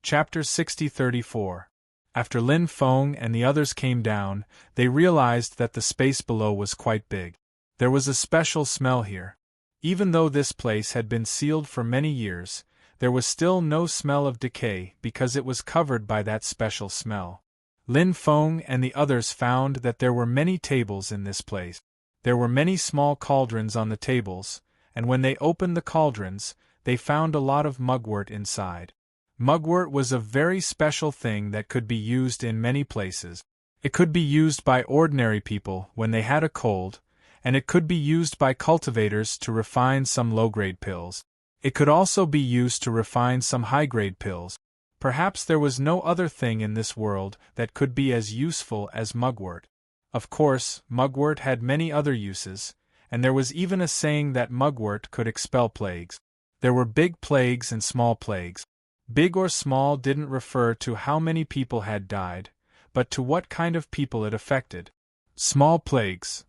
Chapter 60-34. After Lin Feng and the others came down, they realized that the space below was quite big. There was a special smell here. Even though this place had been sealed for many years, there was still no smell of decay because it was covered by that special smell. Lin Feng and the others found that there were many tables in this place. There were many small cauldrons on the tables, and when they opened the cauldrons, they found a lot of mugwort inside. Mugwort was a very special thing that could be used in many places. It could be used by ordinary people when they had a cold, and it could be used by cultivators to refine some low-grade pills. It could also be used to refine some high-grade pills. Perhaps there was no other thing in this world that could be as useful as mugwort. Of course, mugwort had many other uses, and there was even a saying that mugwort could expel plagues. There were big plagues and small plagues. Big or small didn't refer to how many people had died, but to what kind of people it affected. Small plagues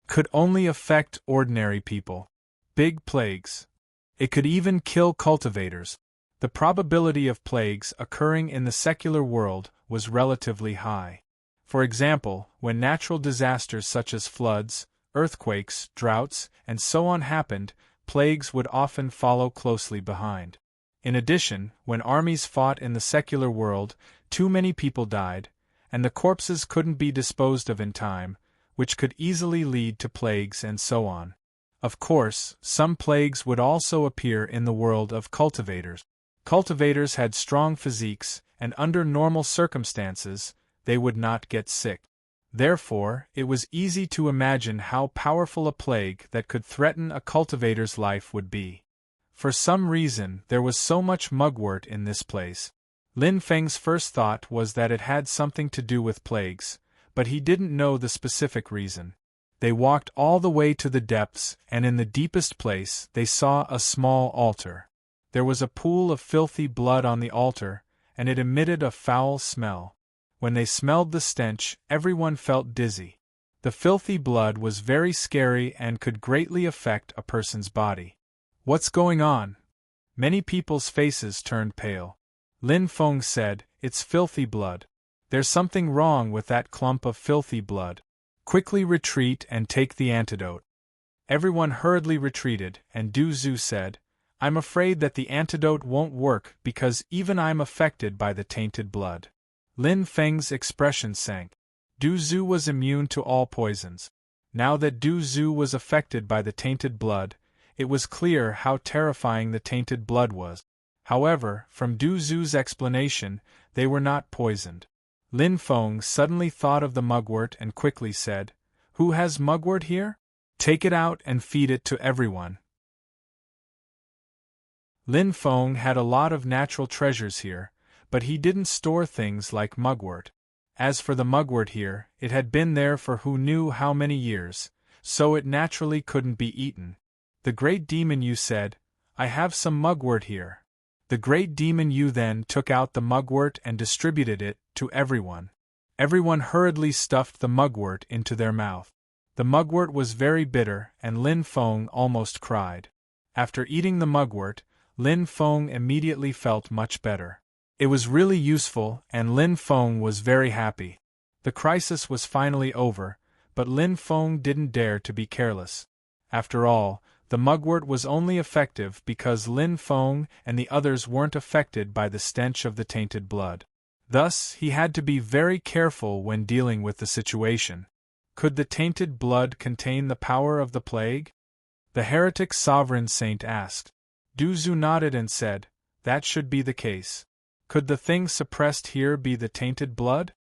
could only affect ordinary people. Big plagues, it could even kill cultivators. The probability of plagues occurring in the secular world was relatively high. For example, when natural disasters such as floods, earthquakes, droughts, and so on happened, plagues would often follow closely behind. In addition, when armies fought in the secular world, too many people died, and the corpses couldn't be disposed of in time, which could easily lead to plagues and so on. Of course, some plagues would also appear in the world of cultivators. Cultivators had strong physiques, and under normal circumstances, they would not get sick. Therefore, it was easy to imagine how powerful a plague that could threaten a cultivator's life would be. For some reason, there was so much mugwort in this place. Lin Feng's first thought was that it had something to do with plagues, but he didn't know the specific reason. They walked all the way to the depths, and in the deepest place, they saw a small altar. There was a pool of filthy blood on the altar, and it emitted a foul smell. When they smelled the stench, everyone felt dizzy. The filthy blood was very scary and could greatly affect a person's body. "What's going on?" Many people's faces turned pale. Lin Feng said, "It's filthy blood. There's something wrong with that clump of filthy blood. Quickly retreat and take the antidote." Everyone hurriedly retreated, and Du Zhu said, I'm afraid that the antidote won't work because even I'm affected by the tainted blood. Lin Feng's expression sank. Du Zhu was immune to all poisons. Now that Du Zhu was affected by the tainted blood, it was clear how terrifying the tainted blood was. However, from Du Zhu's explanation, they were not poisoned. Lin Feng suddenly thought of the mugwort and quickly said, "Who has mugwort here? Take it out and feed it to everyone." Lin Feng had a lot of natural treasures here, but he didn't store things like mugwort. As for the mugwort here, it had been there for who knew how many years, so it naturally couldn't be eaten. The great demon Yu said, "I have some mugwort here." The great demon Yu then took out the mugwort and distributed it to everyone. Everyone hurriedly stuffed the mugwort into their mouth. The mugwort was very bitter and Lin Feng almost cried. After eating the mugwort, Lin Feng immediately felt much better. It was really useful and Lin Feng was very happy. The crisis was finally over, but Lin Feng didn't dare to be careless. After all, the mugwort was only effective because Lin Feng and the others weren't affected by the stench of the tainted blood. Thus, he had to be very careful when dealing with the situation. Could the tainted blood contain the power of the plague? The heretic sovereign saint asked. Du Zhu nodded and said, "That should be the case." Could the thing suppressed here be the tainted blood?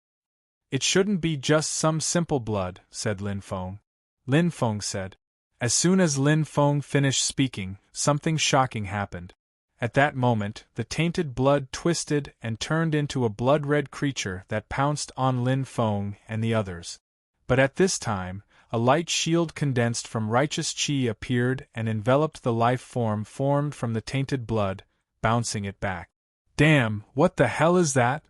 "It shouldn't be just some simple blood," said Lin Feng. Lin Feng said. As soon as Lin Feng finished speaking, something shocking happened. At that moment, the tainted blood twisted and turned into a blood-red creature that pounced on Lin Feng and the others. But at this time, a light shield condensed from righteous qi appeared and enveloped the life form formed from the tainted blood, bouncing it back. "Damn, what the hell is that?"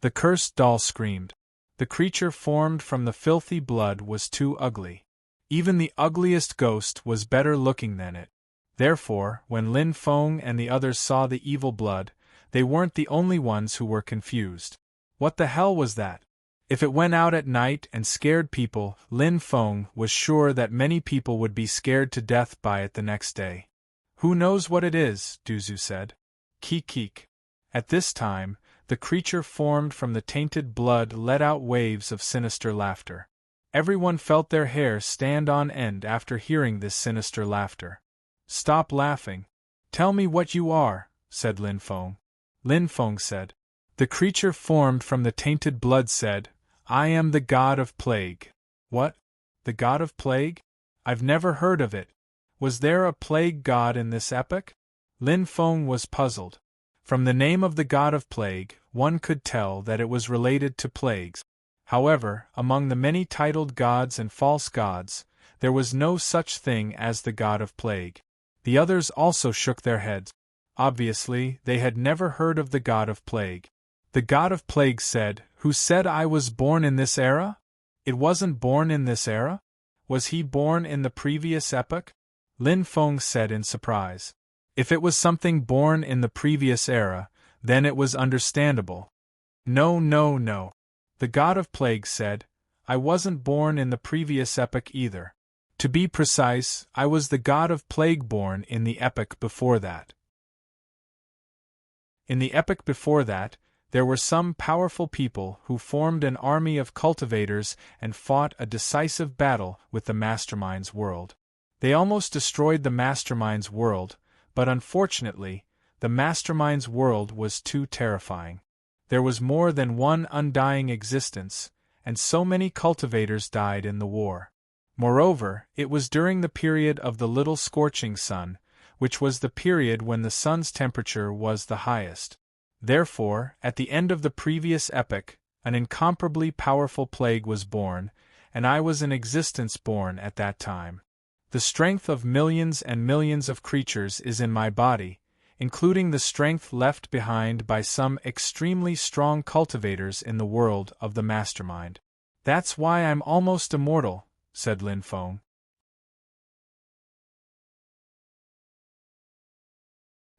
the cursed doll screamed. The creature formed from the filthy blood was too ugly. Even the ugliest ghost was better looking than it. Therefore, when Lin Feng and the others saw the evil blood, they weren't the only ones who were confused. What the hell was that? If it went out at night and scared people, Lin Feng was sure that many people would be scared to death by it the next day. "Who knows what it is?" Du Zhu said. "Keek keek." At this time, the creature formed from the tainted blood let out waves of sinister laughter. Everyone felt their hair stand on end after hearing this sinister laughter. "Stop laughing. Tell me what you are," said Lin Feng. Lin Feng said. The creature formed from the tainted blood said, "I am the god of plague." "What? The god of plague? I've never heard of it. Was there a plague god in this epoch?" Lin Feng was puzzled. From the name of the god of plague, one could tell that it was related to plagues. However, among the many titled gods and false gods, there was no such thing as the god of plague. The others also shook their heads. Obviously, they had never heard of the god of plague. The god of plague said, "Who said I was born in this era? It wasn't born in this era? Was he born in the previous epoch?" Lin Feng said in surprise. If it was something born in the previous era, then it was understandable. "No, no, no." The god of plague said, "I wasn't born in the previous epoch either. To be precise, I was the god of plague born in the epoch before that." In the epoch before that, there were some powerful people who formed an army of cultivators and fought a decisive battle with the Mastermind's world. They almost destroyed the Mastermind's world, but unfortunately, the Mastermind's world was too terrifying. There was more than one undying existence, and so many cultivators died in the war. Moreover, it was during the period of the little scorching sun, which was the period when the sun's temperature was the highest. Therefore, at the end of the previous epoch, an incomparably powerful plague was born, and I was in existence born at that time. The strength of millions and millions of creatures is in my body, including the strength left behind by some extremely strong cultivators in the world of the Mastermind. That's why I'm almost immortal, said Lin Feng.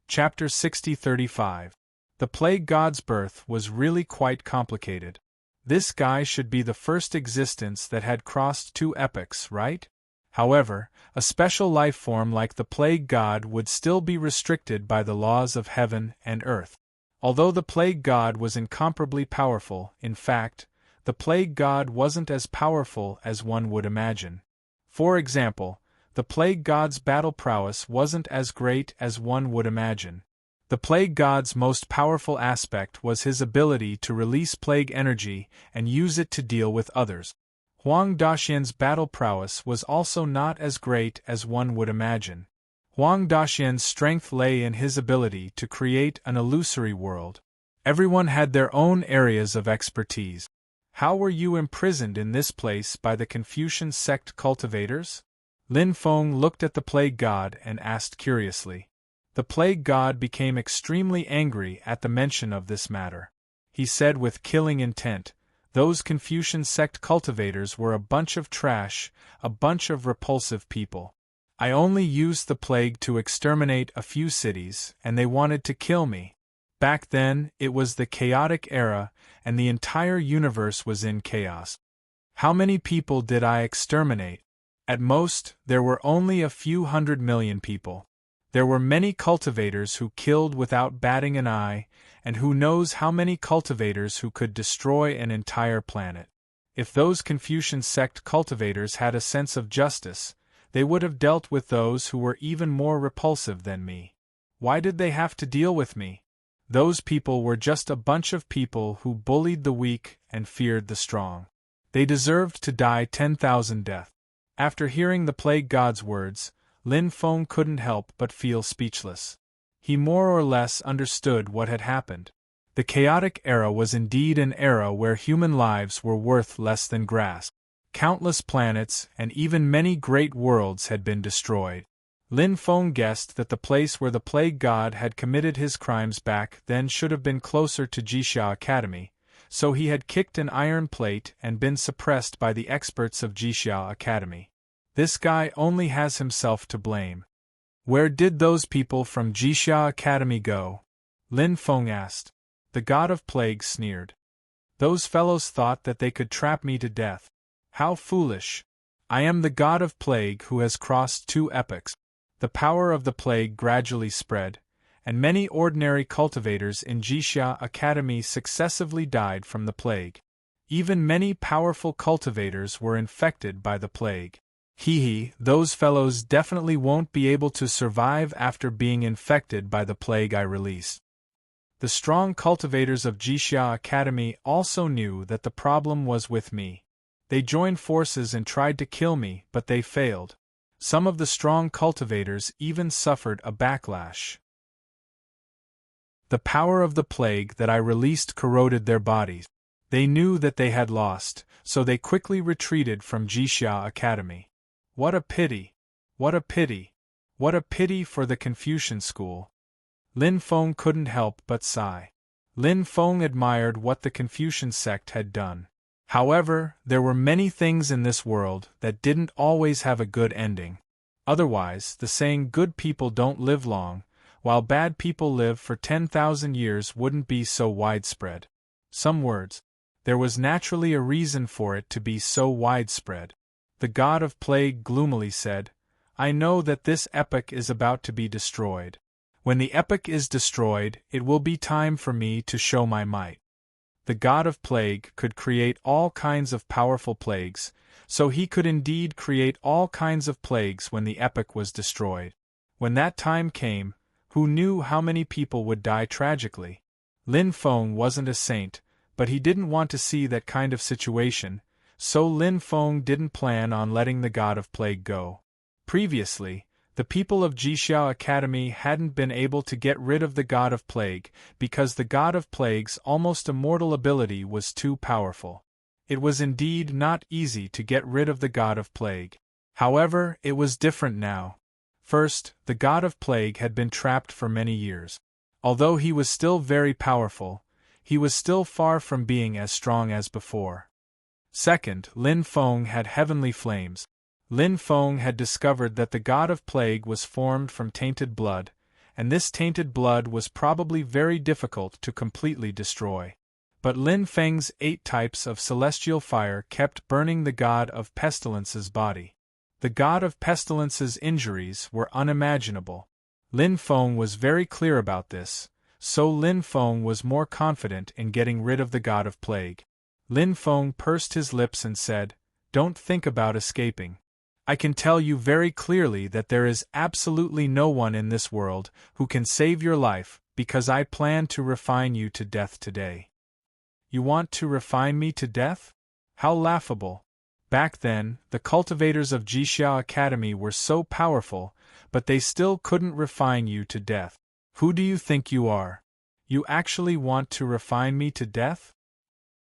Chapter 6035. The Plague God's birth was really quite complicated. This guy should be the first existence that had crossed two epochs, right? However, a special life form like the plague god would still be restricted by the laws of heaven and earth. Although the plague god was incomparably powerful, in fact, the plague god wasn't as powerful as one would imagine. For example, the plague god's battle prowess wasn't as great as one would imagine. The plague god's most powerful aspect was his ability to release plague energy and use it to deal with others. Huang Daxian's battle prowess was also not as great as one would imagine. Huang Daxian's strength lay in his ability to create an illusory world. Everyone had their own areas of expertise. How were you imprisoned in this place by the Confucian sect cultivators? Lin Feng looked at the plague god and asked curiously. The plague god became extremely angry at the mention of this matter. He said with killing intent, "Those Confucian sect cultivators were a bunch of trash, a bunch of repulsive people. I only used the plague to exterminate a few cities, and they wanted to kill me. Back then, it was the chaotic era, and the entire universe was in chaos. How many people did I exterminate? At most, there were only a few 100 million people. There were many cultivators who killed without batting an eye, and who knows how many cultivators who could destroy an entire planet. If those Confucian sect cultivators had a sense of justice, they would have dealt with those who were even more repulsive than me. Why did they have to deal with me? Those people were just a bunch of people who bullied the weak and feared the strong. They deserved to die 10,000 deaths." After hearing the plague god's words, Lin Feng couldn't help but feel speechless. He more or less understood what had happened. The chaotic era was indeed an era where human lives were worth less than grass. Countless planets and even many great worlds had been destroyed. Lin Feng guessed that the place where the plague god had committed his crimes back then should have been closer to Jixia Academy, so he had kicked an iron plate and been suppressed by the experts of Jixia Academy. This guy only has himself to blame. Where did those people from Jixia Academy go? Lin Feng asked. The god of plague sneered. Those fellows thought that they could trap me to death. How foolish! I am the god of plague who has crossed 2 epochs. The power of the plague gradually spread, and many ordinary cultivators in Jixia Academy successively died from the plague. Even many powerful cultivators were infected by the plague. Those fellows definitely won't be able to survive after being infected by the plague I released. The strong cultivators of Jixia Academy also knew that the problem was with me. They joined forces and tried to kill me, but they failed. Some of the strong cultivators even suffered a backlash. The power of the plague that I released corroded their bodies. They knew that they had lost, so they quickly retreated from Jixia Academy. What a pity! What a pity! What a pity for the Confucian school! Lin Feng couldn't help but sigh. Lin Feng admired what the Confucian sect had done. However, there were many things in this world that didn't always have a good ending. Otherwise, the saying "good people don't live long, while bad people live for 10,000 years" wouldn't be so widespread. Some words. There was naturally a reason for it to be so widespread. The god of plague gloomily said, "I know that this epoch is about to be destroyed. When the epoch is destroyed, it will be time for me to show my might." The god of plague could create all kinds of powerful plagues, so he could indeed create all kinds of plagues when the epoch was destroyed. When that time came, who knew how many people would die tragically? Lin Feng wasn't a saint, but he didn't want to see that kind of situation, so Lin Feng didn't plan on letting the god of plague go. Previously, the people of Jixia Academy hadn't been able to get rid of the god of plague because the god of plague's almost immortal ability was too powerful. It was indeed not easy to get rid of the god of plague. However, it was different now. First, the god of plague had been trapped for many years. Although he was still very powerful, he was still far from being as strong as before. Second, Lin Feng had heavenly flames. Lin Feng had discovered that the god of plague was formed from tainted blood, and this tainted blood was probably very difficult to completely destroy. But Lin Feng's 8 types of celestial fire kept burning the god of pestilence's body. The god of pestilence's injuries were unimaginable. Lin Feng was very clear about this, so Lin Feng was more confident in getting rid of the god of plague. Lin Feng pursed his lips and said, "Don't think about escaping. I can tell you very clearly that there is absolutely no one in this world who can save your life, because I plan to refine you to death today." "You want to refine me to death? How laughable." Back then, the cultivators of Jixia Academy were so powerful, but they still couldn't refine you to death. Who do you think you are? You actually want to refine me to death?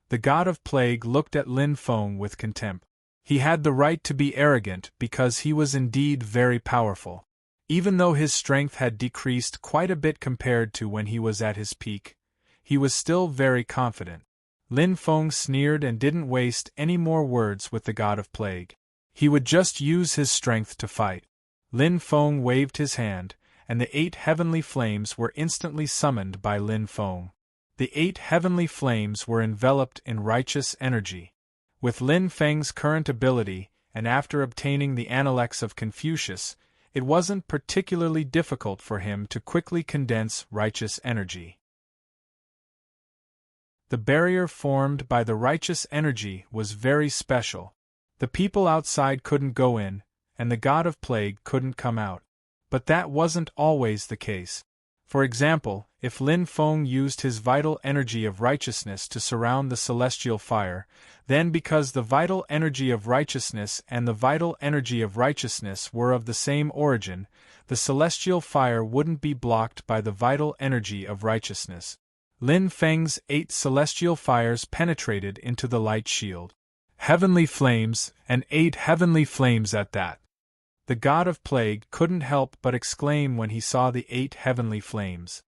The god of plague looked at Lin Feng with contempt. He had the right to be arrogant because he was indeed very powerful. Even though his strength had decreased quite a bit compared to when he was at his peak, he was still very confident. Lin Feng sneered and didn't waste any more words with the god of plague. He would just use his strength to fight. Lin Feng waved his hand, and the 8 heavenly flames were instantly summoned by Lin Feng. The 8 heavenly flames were enveloped in righteous energy. With Lin Feng's current ability, and after obtaining the Analects of Confucius, it wasn't particularly difficult for him to quickly condense righteous energy. The barrier formed by the righteous energy was very special. The people outside couldn't go in, and the god of plague couldn't come out. But that wasn't always the case. For example, if Lin Feng used his vital energy of righteousness to surround the celestial fire, then because the vital energy of righteousness and the vital energy of righteousness were of the same origin, the celestial fire wouldn't be blocked by the vital energy of righteousness. Lin Feng's 8 celestial fires penetrated into the light shield. Heavenly flames, and 8 heavenly flames at that. The god of plague couldn't help but exclaim when he saw the 8 heavenly flames.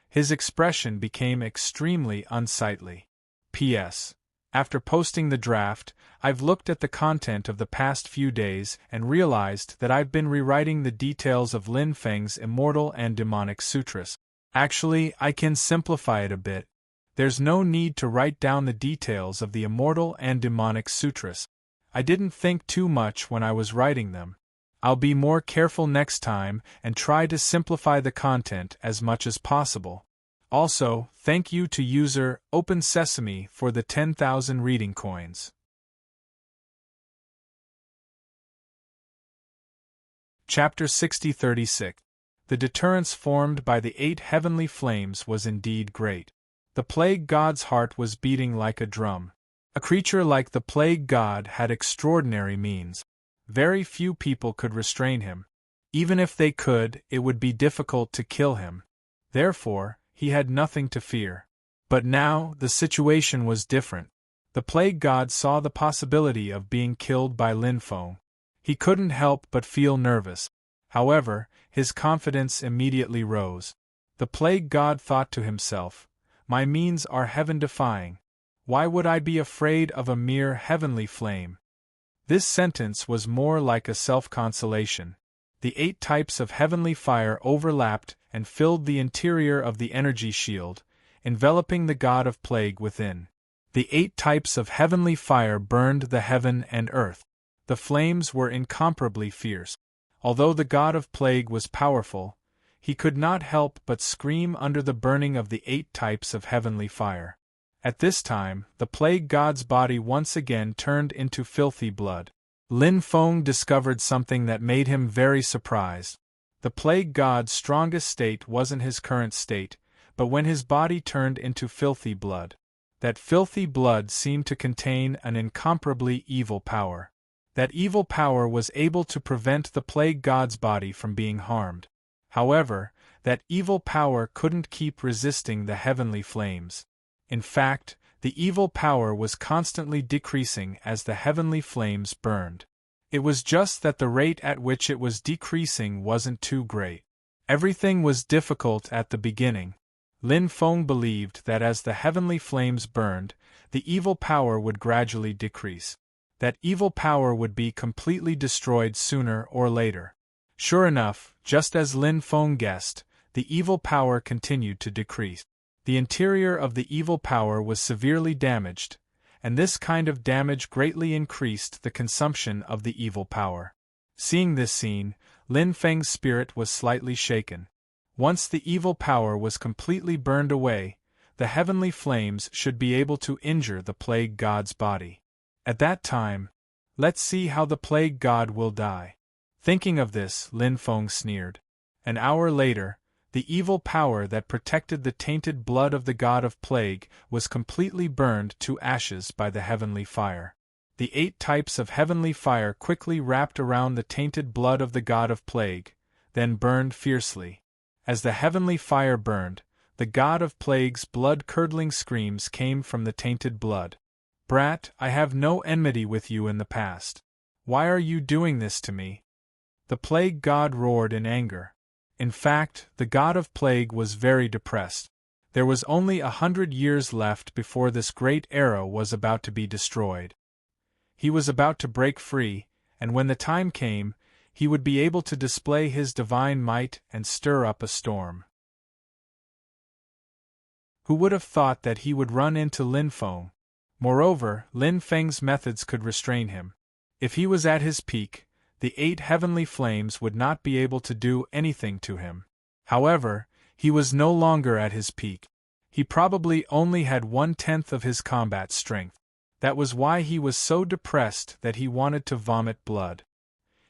His expression became extremely unsightly. P.S. After posting the draft, I've looked at the content of the past few days and realized that I've been rewriting the details of Lin Feng's Immortal and Demonic Sutras. Actually, I can simplify it a bit. There's no need to write down the details of the Immortal and Demonic Sutras. I didn't think too much when I was writing them. I'll be more careful next time and try to simplify the content as much as possible. Also, thank you to user Open Sesame for the 10,000 reading coins. Chapter 60-36. The deterrence formed by the 8 heavenly flames was indeed great. The plague god's heart was beating like a drum. A creature like the plague god had extraordinary means. Very few people could restrain him. Even if they could, it would be difficult to kill him. Therefore, he had nothing to fear. But now, the situation was different. The plague god saw the possibility of being killed by Lin Feng. He couldn't help but feel nervous. However, his confidence immediately rose. The plague god thought to himself, "My means are heaven-defying. Why would I be afraid of a mere heavenly flame?" This sentence was more like a self-consolation. The 8 types of heavenly fire overlapped and filled the interior of the energy shield, enveloping the god of plague within. The 8 types of heavenly fire burned the heaven and earth. The flames were incomparably fierce. Although the god of plague was powerful, he could not help but scream under the burning of the 8 types of heavenly fire. At this time, the plague god's body once again turned into filthy blood. Lin Feng discovered something that made him very surprised. The plague god's strongest state wasn't his current state, but when his body turned into filthy blood. That filthy blood seemed to contain an incomparably evil power. That evil power was able to prevent the plague god's body from being harmed. However, that evil power couldn't keep resisting the heavenly flames. In fact, the evil power was constantly decreasing as the heavenly flames burned. It was just that the rate at which it was decreasing wasn't too great. Everything was difficult at the beginning. Lin Feng believed that as the heavenly flames burned, the evil power would gradually decrease. That evil power would be completely destroyed sooner or later. Sure enough, just as Lin Feng guessed, the evil power continued to decrease. The interior of the evil power was severely damaged, and this kind of damage greatly increased the consumption of the evil power. Seeing this scene, Lin Feng's spirit was slightly shaken. Once the evil power was completely burned away, the heavenly flames should be able to injure the plague god's body. At that time, let's see how the plague god will die. Thinking of this, Lin Feng sneered. An hour later, the evil power that protected the tainted blood of the god of plague was completely burned to ashes by the heavenly fire. The 8 types of heavenly fire quickly wrapped around the tainted blood of the god of plague, then burned fiercely. As the heavenly fire burned, the god of plague's blood-curdling screams came from the tainted blood. "Brat, I have no enmity with you in the past. Why are you doing this to me?" The plague god roared in anger. In fact, the god of plague was very depressed. There was only 100 years left before this great era was about to be destroyed. He was about to break free, and when the time came, he would be able to display his divine might and stir up a storm. Who would have thought that he would run into Lin Feng? Moreover, Lin Feng's methods could restrain him. If he was at his peak, the 8 heavenly flames would not be able to do anything to him. However, he was no longer at his peak. He probably only had 1/10 of his combat strength. That was why he was so depressed that he wanted to vomit blood.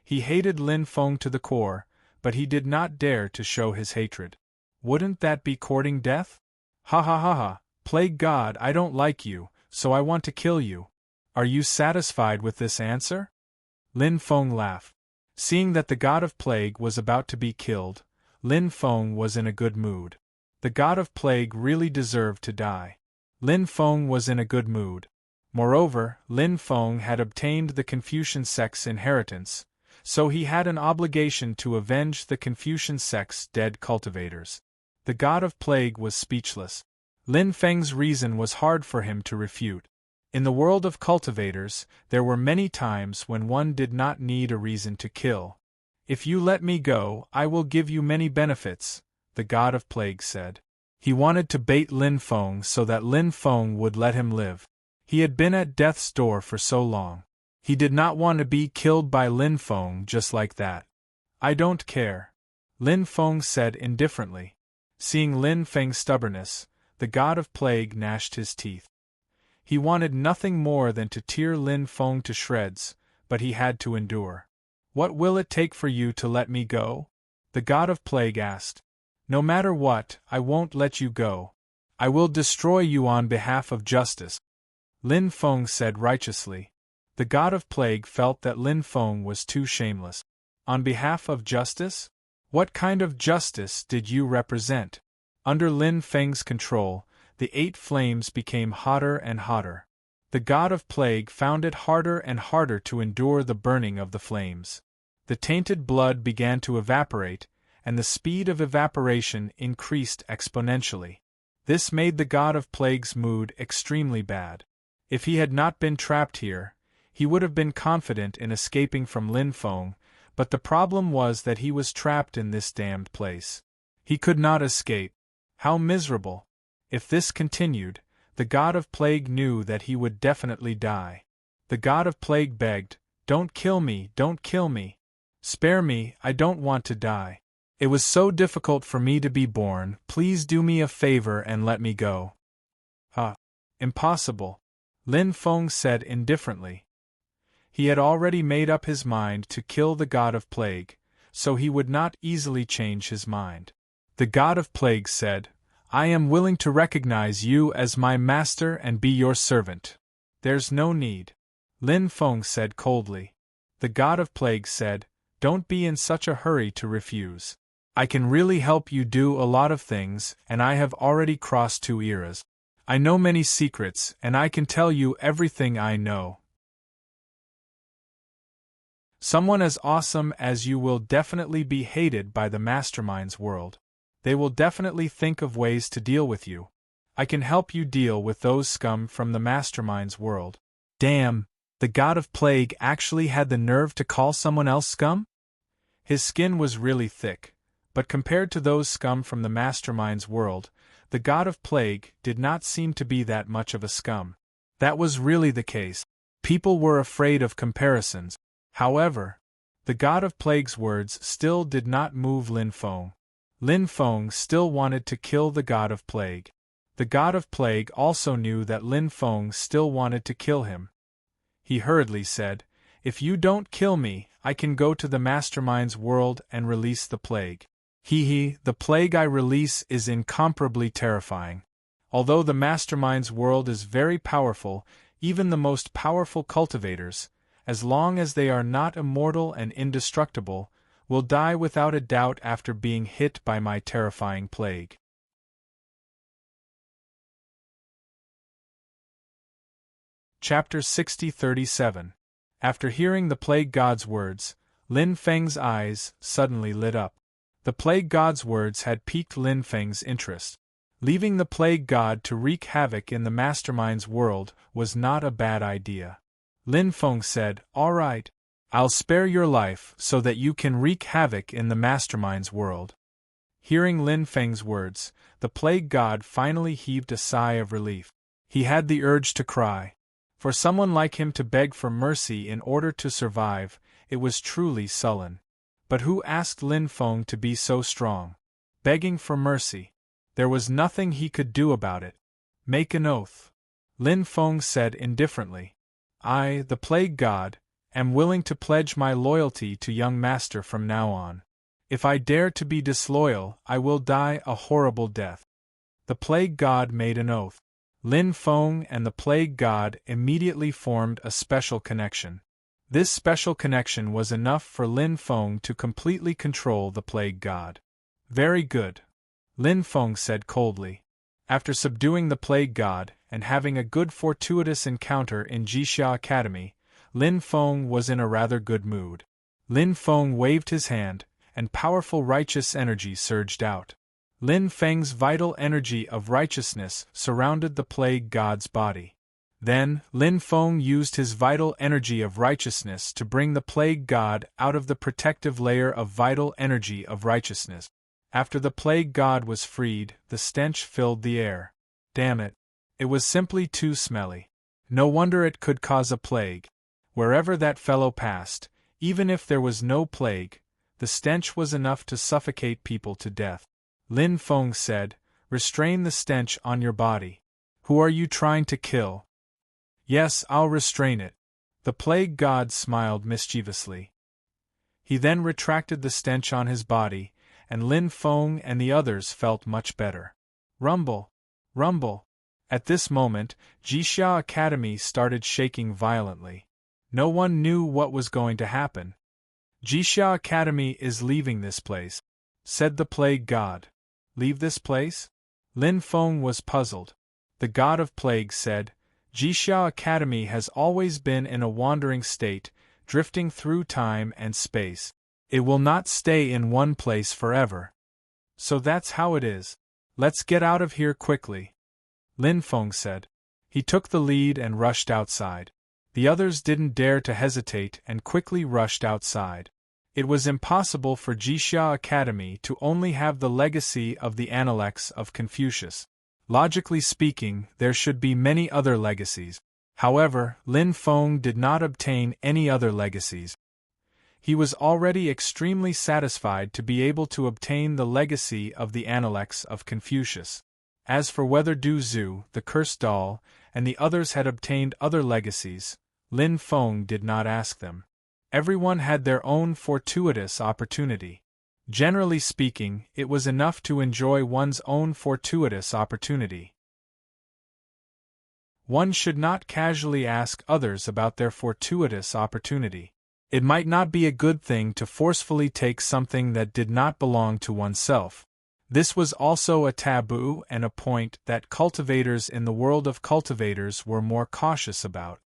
He hated Lin Feng to the core, but he did not dare to show his hatred. Wouldn't that be courting death? Ha ha ha ha, plague god, I don't like you, so I want to kill you. Are you satisfied with this answer? Lin Feng laughed. Seeing that the god of plague was about to be killed, Lin Feng was in a good mood. The god of plague really deserved to die. Lin Feng was in a good mood. Moreover, Lin Feng had obtained the Confucian sect's inheritance, so he had an obligation to avenge the Confucian sect's dead cultivators. The god of plague was speechless. Lin Feng's reason was hard for him to refute. In the world of cultivators, there were many times when one did not need a reason to kill. "If you let me go, I will give you many benefits," the god of plague said. He wanted to bait Lin Feng so that Lin Feng would let him live. He had been at death's door for so long. He did not want to be killed by Lin Feng just like that. "I don't care," Lin Feng said indifferently. Seeing Lin Feng's stubbornness, the god of plague gnashed his teeth. He wanted nothing more than to tear Lin Feng to shreds, but he had to endure. "What will it take for you to let me go?" the god of plague asked. "No matter what, I won't let you go. I will destroy you on behalf of justice," Lin Feng said righteously. The god of plague felt that Lin Feng was too shameless. On behalf of justice? What kind of justice did you represent? Under Lin Feng's control, the 8 flames became hotter and hotter. The god of plague found it harder and harder to endure the burning of the flames. The tainted blood began to evaporate, and the speed of evaporation increased exponentially. This made the god of plague's mood extremely bad. If he had not been trapped here, he would have been confident in escaping from Lin Feng, but the problem was that he was trapped in this damned place. He could not escape. How miserable! If this continued, the god of plague knew that he would definitely die. The god of plague begged, "Don't kill me, don't kill me. Spare me, I don't want to die. It was so difficult for me to be born, please do me a favor and let me go." Impossible, Lin Feng said indifferently. He had already made up his mind to kill the god of plague, so he would not easily change his mind. The god of plague said, "I am willing to recognize you as my master and be your servant." "There's no need," Lin Feng said coldly. The god of plague said, "Don't be in such a hurry to refuse. I can really help you do a lot of things, and I have already crossed 2 eras. I know many secrets, and I can tell you everything I know. Someone as awesome as you will definitely be hated by the mastermind's world. They will definitely think of ways to deal with you. I can help you deal with those scum from the mastermind's world." Damn, the god of plague actually had the nerve to call someone else scum? His skin was really thick, but compared to those scum from the mastermind's world, the god of plague did not seem to be that much of a scum. That was really the case. People were afraid of comparisons. However, The God of Plague's words still did not move Lin Feng. Lin Feng still wanted to kill the God of Plague. The God of Plague also knew that Lin Feng still wanted to kill him. He hurriedly said, "If you don't kill me, I can go to the Mastermind's world and release the plague. The plague I release is incomparably terrifying. Although the Mastermind's world is very powerful, even the most powerful cultivators, as long as they are not immortal and indestructible, will die without a doubt after being hit by my terrifying plague." Chapter 60-37. After hearing the Plague God's words, Lin Feng's eyes suddenly lit up. The Plague God's words had piqued Lin Feng's interest. Leaving the Plague God to wreak havoc in the Mastermind's world was not a bad idea. Lin Feng said, "All right. I'll spare your life so that you can wreak havoc in the Mastermind's world." Hearing Lin Feng's words, the Plague God finally heaved a sigh of relief. He had the urge to cry. For someone like him to beg for mercy in order to survive, it was truly sullen. But who asked Lin Feng to be so strong? Begging for mercy. There was nothing he could do about it. "Make an oath," Lin Feng said indifferently. "I, the Plague God, am willing to pledge my loyalty to young master from now on. If I dare to be disloyal, I will die a horrible death." The Plague God made an oath. Lin Feng and the Plague God immediately formed a special connection. This special connection was enough for Lin Feng to completely control the Plague God. "Very good," Lin Feng said coldly. After subduing the Plague God and having a good fortuitous encounter in Jixia Academy, Lin Feng was in a rather good mood. Lin Feng waved his hand, and powerful righteous energy surged out. Lin Feng's vital energy of righteousness surrounded the Plague God's body. Then, Lin Feng used his vital energy of righteousness to bring the Plague God out of the protective layer of vital energy of righteousness. After the Plague God was freed, the stench filled the air. Damn it! It was simply too smelly. No wonder it could cause a plague. Wherever that fellow passed, even if there was no plague, the stench was enough to suffocate people to death. Lin Feng said, "Restrain the stench on your body. Who are you trying to kill?" "Yes, I'll restrain it." The Plague God smiled mischievously. He then retracted the stench on his body, and Lin Feng and the others felt much better. Rumble! Rumble! At this moment, Jixia Academy started shaking violently. No one knew what was going to happen. "Jixia Academy is leaving this place," said the Plague God. "Leave this place?" Lin Feng was puzzled. The God of Plague said, "Jixia Academy has always been in a wandering state, drifting through time and space. It will not stay in one place forever. So that's how it is. Let's get out of here quickly," Lin Feng said. He took the lead and rushed outside. The others didn't dare to hesitate and quickly rushed outside. It was impossible for Jixia Academy to only have the legacy of the Analects of Confucius. Logically speaking, there should be many other legacies. However, Lin Feng did not obtain any other legacies. He was already extremely satisfied to be able to obtain the legacy of the Analects of Confucius. As for whether Du Zhu, the cursed doll, and the others had obtained other legacies, Lin Feng did not ask them. Everyone had their own fortuitous opportunity. Generally speaking, it was enough to enjoy one's own fortuitous opportunity. One should not casually ask others about their fortuitous opportunity. It might not be a good thing to forcefully take something that did not belong to oneself. This was also a taboo and a point that cultivators in the world of cultivators were more cautious about.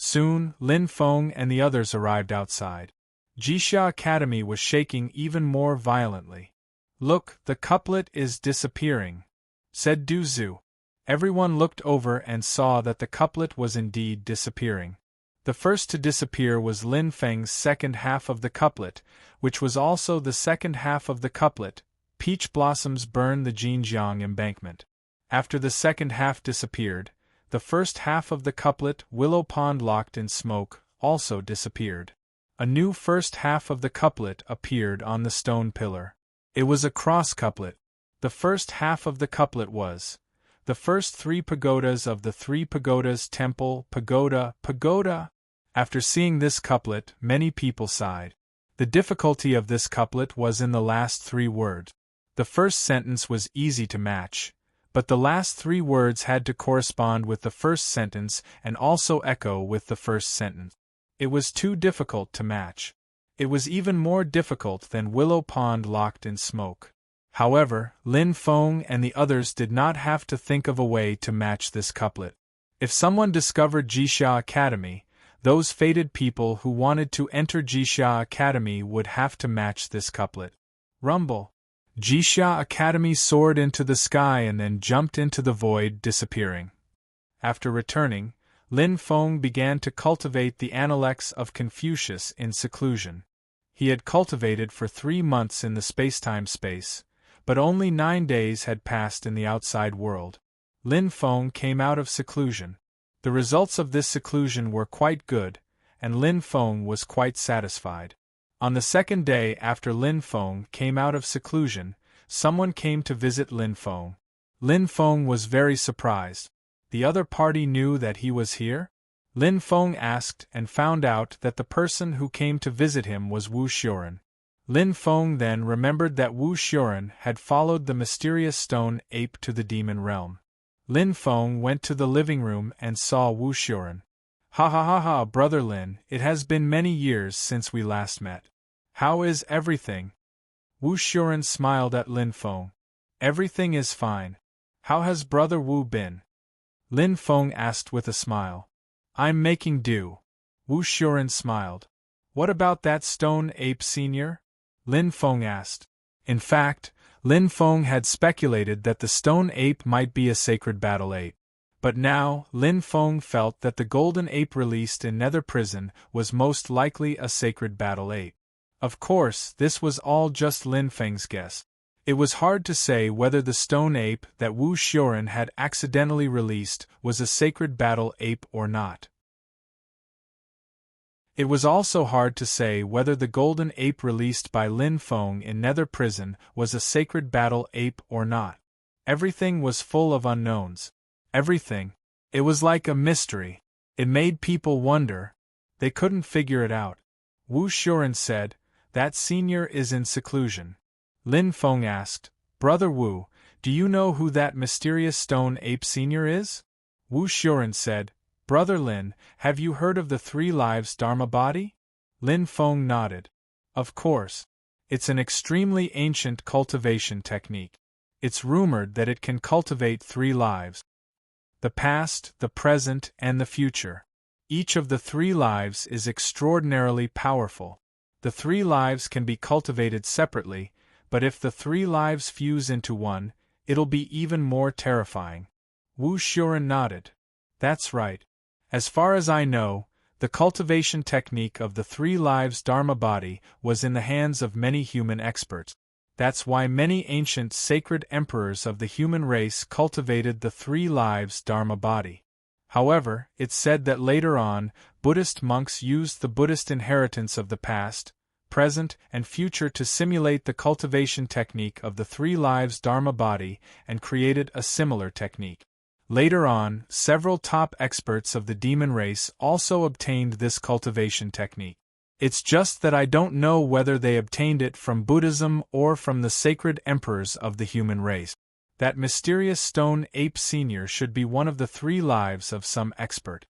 Soon, Lin Feng and the others arrived outside. Jixia Academy was shaking even more violently. "Look, the couplet is disappearing," said Du Zhu. Everyone looked over and saw that the couplet was indeed disappearing. The first to disappear was Lin Feng's second half of the couplet, which was also the second half of the couplet, "Peach blossoms burn the Jinjiang embankment." After the second half disappeared, the first half of the couplet, "Willow pond locked in smoke," also disappeared. A new first half of the couplet appeared on the stone pillar. It was a cross couplet. The first half of the couplet was, "The first 3 pagodas of the 3 pagodas temple, pagoda, pagoda." After seeing this couplet, many people sighed. The difficulty of this couplet was in the last 3 words. The first sentence was easy to match, but the last 3 words had to correspond with the first sentence and also echo with the first sentence. It was too difficult to match. It was even more difficult than Willow Pond locked in smoke. However, Lin Feng and the others did not have to think of a way to match this couplet. If someone discovered Jixia Academy, those fated people who wanted to enter Jixia Academy would have to match this couplet. Rumble. Jixia Academy soared into the sky and then jumped into the void, disappearing. After returning, Lin Feng began to cultivate the Analects of Confucius in seclusion. He had cultivated for 3 months in the spacetime space, but only 9 days had passed in the outside world. Lin Feng came out of seclusion. The results of this seclusion were quite good, and Lin Feng was quite satisfied. On the 2nd day after Lin Feng came out of seclusion, someone came to visit Lin Feng. Lin Feng was very surprised. The other party knew that he was here? Lin Feng asked and found out that the person who came to visit him was Wu Xiuren. Lin Feng then remembered that Wu Xiuren had followed the mysterious stone ape to the demon realm. Lin Feng went to the living room and saw Wu Xiuren. "Ha ha ha ha, Brother Lin, it has been many years since we last met. How is everything?" Wu Xiuren smiled at Lin Feng. "Everything is fine. How has Brother Wu been?" Lin Feng asked with a smile. "I'm making do." Wu Xiuren smiled. "What about that stone ape senior?" Lin Feng asked. In fact, Lin Feng had speculated that the stone ape might be a sacred battle ape. But now, Lin Feng felt that the golden ape released in Nether Prison was most likely a sacred battle ape. Of course, this was all just Lin Feng's guess. It was hard to say whether the stone ape that Wu Xiuren had accidentally released was a sacred battle ape or not. It was also hard to say whether the golden ape released by Lin Feng in Nether Prison was a sacred battle ape or not. Everything was full of unknowns. Everything. It was like a mystery. It made people wonder. They couldn't figure it out. Wu Xiuren said, "That senior is in seclusion." Lin Feng asked, "Brother Wu, do you know who that mysterious stone ape senior is?" Wu Xiuren said, "Brother Lin, have you heard of the 3 lives Dharma body?" Lin Feng nodded. "Of course. It's an extremely ancient cultivation technique. It's rumored that it can cultivate 3 lives. The past, the present, and the future. Each of the 3 lives is extraordinarily powerful. The 3 lives can be cultivated separately, but if the 3 lives fuse into one, it'll be even more terrifying." Wu Xiuren nodded. "That's right. As far as I know, the cultivation technique of the 3 lives Dharma body was in the hands of many human experts. That's why many ancient sacred emperors of the human race cultivated the 3 lives Dharma body. However, it's said that later on, Buddhist monks used the Buddhist inheritance of the past, present, and future to simulate the cultivation technique of the 3 lives Dharma body and created a similar technique. Later on, several top experts of the demon race also obtained this cultivation technique. It's just that I don't know whether they obtained it from Buddhism or from the sacred emperors of the human race. That mysterious stone ape senior should be one of the 3 lives of some expert.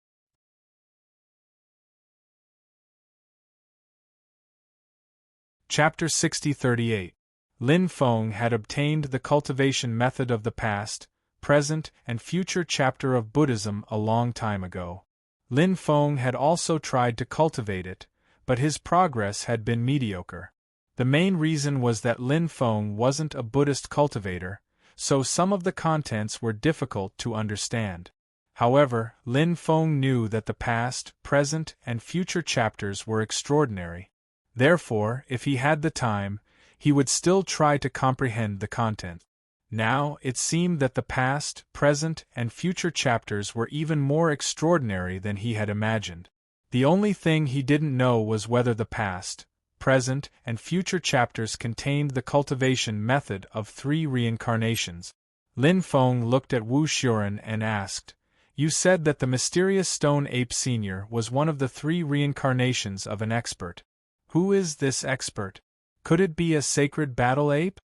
Chapter 6038. Lin Feng had obtained the cultivation method of the past, present, and future chapter of Buddhism a long time ago. Lin Feng had also tried to cultivate it, but his progress had been mediocre. The main reason was that Lin Feng wasn't a Buddhist cultivator, so some of the contents were difficult to understand. However, Lin Feng knew that the past, present, and future chapters were extraordinary. Therefore, if he had the time, he would still try to comprehend the content. Now, it seemed that the past, present, and future chapters were even more extraordinary than he had imagined. The only thing he didn't know was whether the past, present, and future chapters contained the cultivation method of 3 reincarnations. Lin Feng looked at Wu Xuren and asked, "You said that the mysterious stone ape senior was one of the 3 reincarnations of an expert. Who is this expert? Could it be a sacred battle ape?"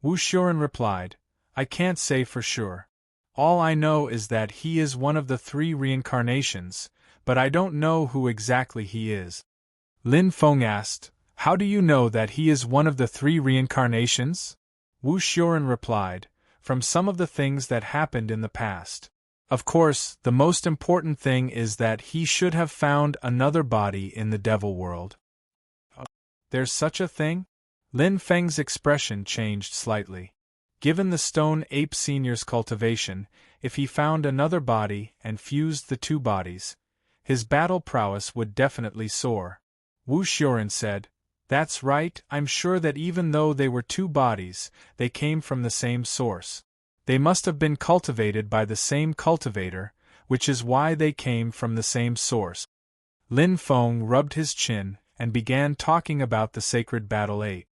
Wu Xuren replied, "I can't say for sure. All I know is that he is one of the 3 reincarnations, but I don't know who exactly he is." Lin Feng asked, "How do you know that he is one of the 3 reincarnations?" Wu Xuren replied, "From some of the things that happened in the past. Of course, the most important thing is that he should have found another body in the devil world." "There's such a thing?" Lin Feng's expression changed slightly. Given the stone ape senior's cultivation, if he found another body and fused the 2 bodies, his battle prowess would definitely soar. Wu Xuren said, "That's right, I'm sure that even though they were 2 bodies, they came from the same source. They must have been cultivated by the same cultivator, which is why they came from the same source." Lin Feng rubbed his chin and began talking about the sacred battle ape.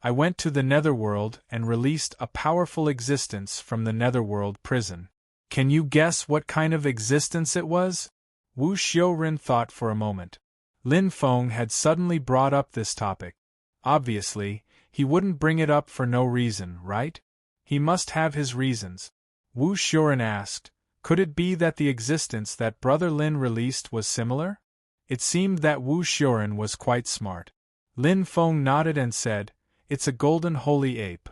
"I went to the netherworld and released a powerful existence from the netherworld prison. Can you guess what kind of existence it was?" Wu Xuren thought for a moment. Lin Feng had suddenly brought up this topic. Obviously, he wouldn't bring it up for no reason, right? He must have his reasons. Wu Xuren asked, "Could it be that the existence that Brother Lin released was similar?" It seemed that Wu Xuren was quite smart. Lin Feng nodded and said, "It's a golden holy ape."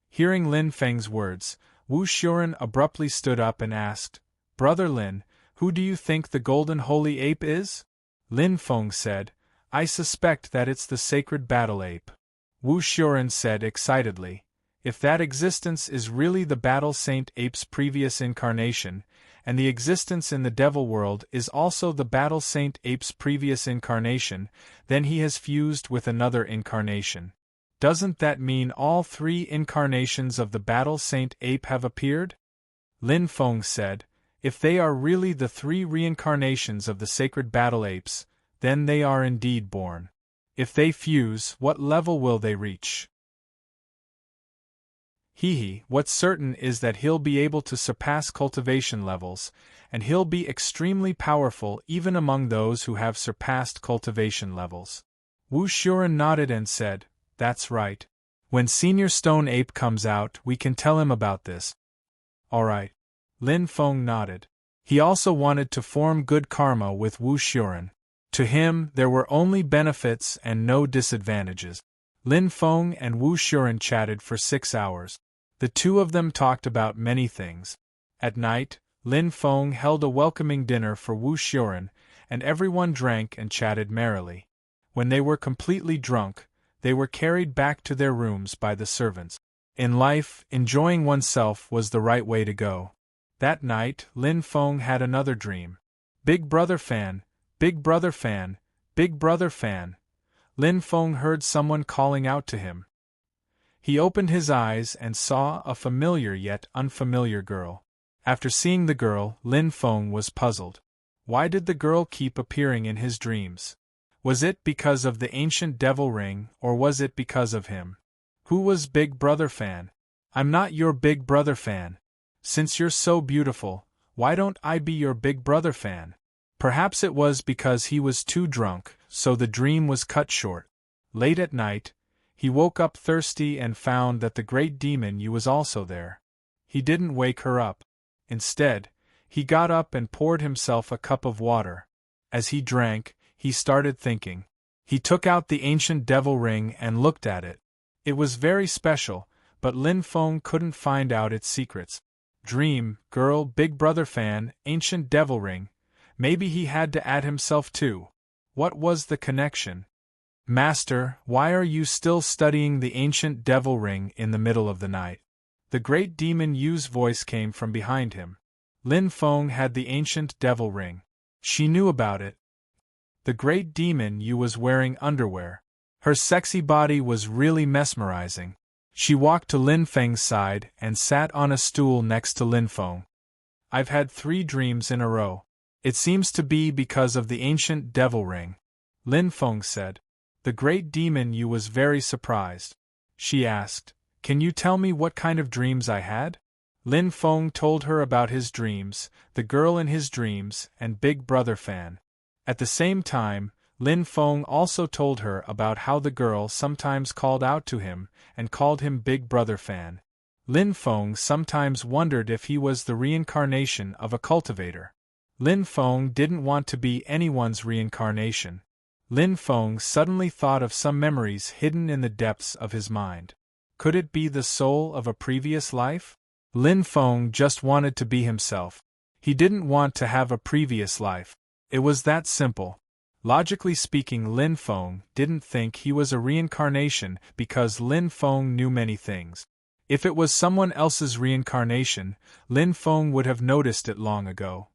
Hearing Lin Feng's words, Wu Xuren abruptly stood up and asked, "Brother Lin, who do you think the golden holy ape is?" Lin Feng said, "I suspect that it's the sacred battle ape." Wu Xuren said excitedly, "If that existence is really the battle saint ape's previous incarnation, and the existence in the devil world is also the battle saint ape's previous incarnation, then he has fused with another incarnation. Doesn't that mean all 3 incarnations of the battle saint ape have appeared?" Lin Feng said, "If they are really the 3 reincarnations of the sacred battle apes, then they are indeed born. If they fuse, what level will they reach?" What's certain is that he'll be able to surpass cultivation levels, and he'll be extremely powerful even among those who have surpassed cultivation levels." Wu Xuren nodded and said, "That's right. When Senior Stone Ape comes out, we can tell him about this." "All right." Lin Feng nodded. He also wanted to form good karma with Wu Xuren. To him, there were only benefits and no disadvantages. Lin Feng and Wu Xuren chatted for 6 hours. The 2 of them talked about many things. At night, Lin Feng held a welcoming dinner for Wu Xuren, and everyone drank and chatted merrily. When they were completely drunk, they were carried back to their rooms by the servants. In life, enjoying oneself was the right way to go. That night, Lin Feng had another dream. "Big brother fan, big brother fan, big brother fan." Lin Feng heard someone calling out to him. He opened his eyes and saw a familiar yet unfamiliar girl. After seeing the girl, Lin Feng was puzzled. Why did the girl keep appearing in his dreams? Was it because of the ancient devil ring, or was it because of him? Who was Big Brother fan? "I'm not your Big Brother fan. Since you're so beautiful, why don't I be your Big Brother fan?" Perhaps it was because he was too drunk, so the dream was cut short. Late at night, he woke up thirsty and found that the great demon Yu was also there. He didn't wake her up. Instead, he got up and poured himself a cup of water. As he drank, he started thinking. He took out the ancient devil ring and looked at it. It was very special, but Lin Feng couldn't find out its secrets. Dream, girl, Big Brother fan, ancient devil ring. Maybe he had to add himself too. What was the connection? "Master, why are you still studying the ancient devil ring in the middle of the night?" The great demon Yu's voice came from behind him. Lin Feng had the ancient devil ring. She knew about it. The great demon Yu was wearing underwear. Her sexy body was really mesmerizing. She walked to Lin Feng's side and sat on a stool next to Lin Feng. "I've had 3 dreams in a row. It seems to be because of the ancient devil ring, Lin Feng said. The great demon Yu was very surprised. She asked, "Can you tell me what kind of dreams I had?" Lin Feng told her about his dreams, the girl in his dreams, and Big Brother Fan. At the same time, Lin Feng also told her about how the girl sometimes called out to him and called him Big Brother Fan. Lin Feng sometimes wondered if he was the reincarnation of a cultivator. Lin Feng didn't want to be anyone's reincarnation. Lin Feng suddenly thought of some memories hidden in the depths of his mind. Could it be the soul of a previous life? Lin Feng just wanted to be himself. He didn't want to have a previous life. It was that simple. Logically speaking, Lin Feng didn't think he was a reincarnation because Lin Feng knew many things. If it was someone else's reincarnation, Lin Feng would have noticed it long ago.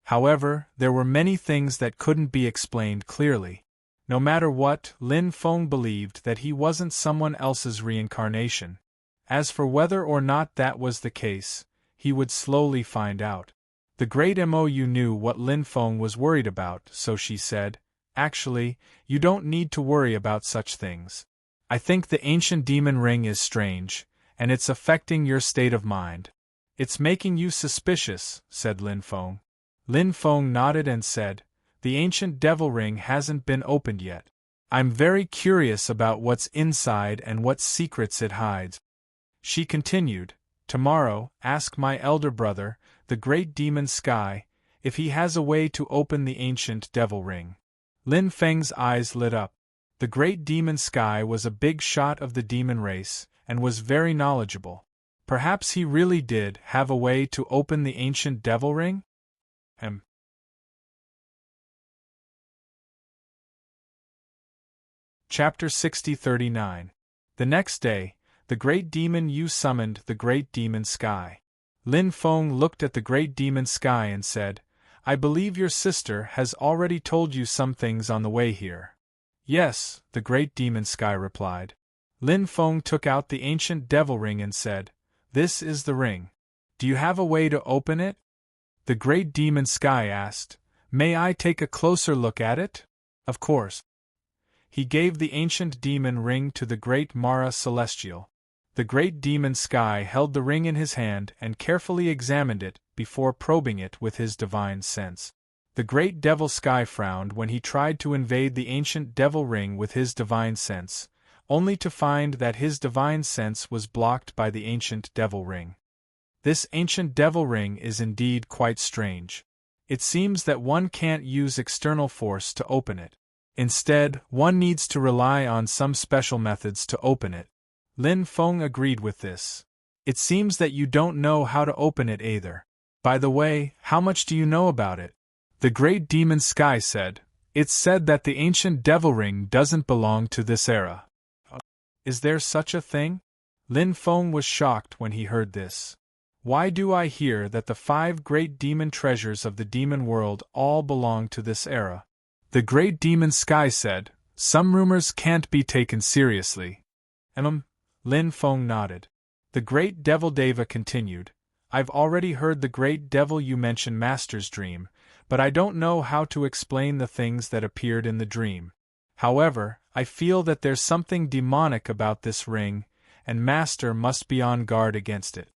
However, there were many things that couldn't be explained clearly. No matter what, Lin Feng believed that he wasn't someone else's reincarnation. As for whether or not that was the case, he would slowly find out. The great Mou knew what Lin Feng was worried about, so she said, "Actually, you don't need to worry about such things. I think the ancient demon ring is strange, and it's affecting your state of mind. It's making you suspicious," said Lin Feng. Lin Feng nodded and said, "The ancient devil ring hasn't been opened yet. I'm very curious about what's inside and what secrets it hides." She continued, "Tomorrow, ask my elder brother, the great demon Sky, if he has a way to open the ancient devil ring." Lin Feng's eyes lit up. The great demon Sky was a big shot of the demon race, and was very knowledgeable. Perhaps he really did have a way to open the ancient devil ring? Chapter 6039. The next day, the great demon Yu summoned the great demon Sky. Lin Feng looked at the great demon Sky and said, "I believe your sister has already told you some things on the way here." "Yes," the great demon Sky replied. Lin Feng took out the ancient devil ring and said, "This is the ring. Do you have a way to open it?" The great demon Sky asked, "May I take a closer look at it?" "Of course." He gave the ancient demon ring to the great Mara Celestial. The great demon Sky held the ring in his hand and carefully examined it before probing it with his divine sense. The great devil Sky frowned when he tried to invade the ancient devil ring with his divine sense, only to find that his divine sense was blocked by the ancient devil ring. This ancient devil ring is indeed quite strange. It seems that one can't use external force to open it. Instead, one needs to rely on some special methods to open it. Lin Feng agreed with this. "It seems that you don't know how to open it either. By the way, how much do you know about it?" The great demon Sky said, "It's said that the ancient devil ring doesn't belong to this era." "Is there such a thing?" Lin Feng was shocked when he heard this. "Why do I hear that the 5 great demon treasures of the demon world all belong to this era?" The great demon Sky said, "Some rumors can't be taken seriously." Lin Feng nodded. The great devil Deva continued, "I've already heard the great devil you mention Master's dream, but I don't know how to explain the things that appeared in the dream. However, I feel that there's something demonic about this ring, and Master must be on guard against it."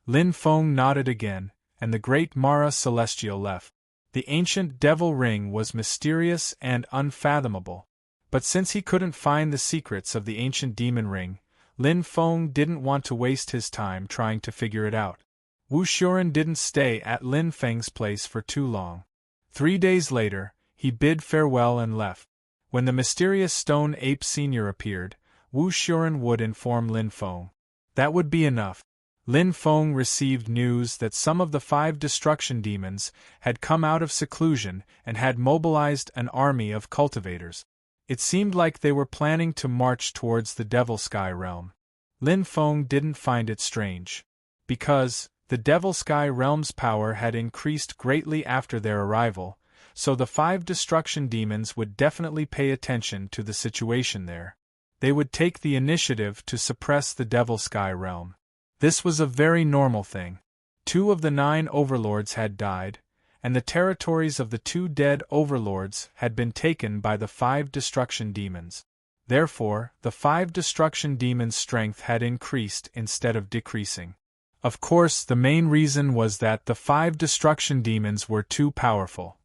Lin Feng nodded again, and the great Mara Celestial left. The ancient devil ring was mysterious and unfathomable. But since he couldn't find the secrets of the ancient demon ring, Lin Feng didn't want to waste his time trying to figure it out. Wu Xuren didn't stay at Lin Feng's place for too long. 3 days later, he bid farewell and left. When the mysterious stone ape senior appeared, Wu Xuren would inform Lin Feng. That would be enough. Lin Feng received news that some of the 5 destruction demons had come out of seclusion and had mobilized an army of cultivators. It seemed like they were planning to march towards the Devil Sky realm. Lin Feng didn't find it strange. Because the Devil Sky realm's power had increased greatly after their arrival, so the 5 destruction demons would definitely pay attention to the situation there. They would take the initiative to suppress the Devil Sky realm. This was a very normal thing. 2 of the 9 overlords had died, and the territories of the 2 dead overlords had been taken by the 5 destruction demons. Therefore, the 5 destruction demons' strength had increased instead of decreasing. Of course, the main reason was that the 5 destruction demons were too powerful.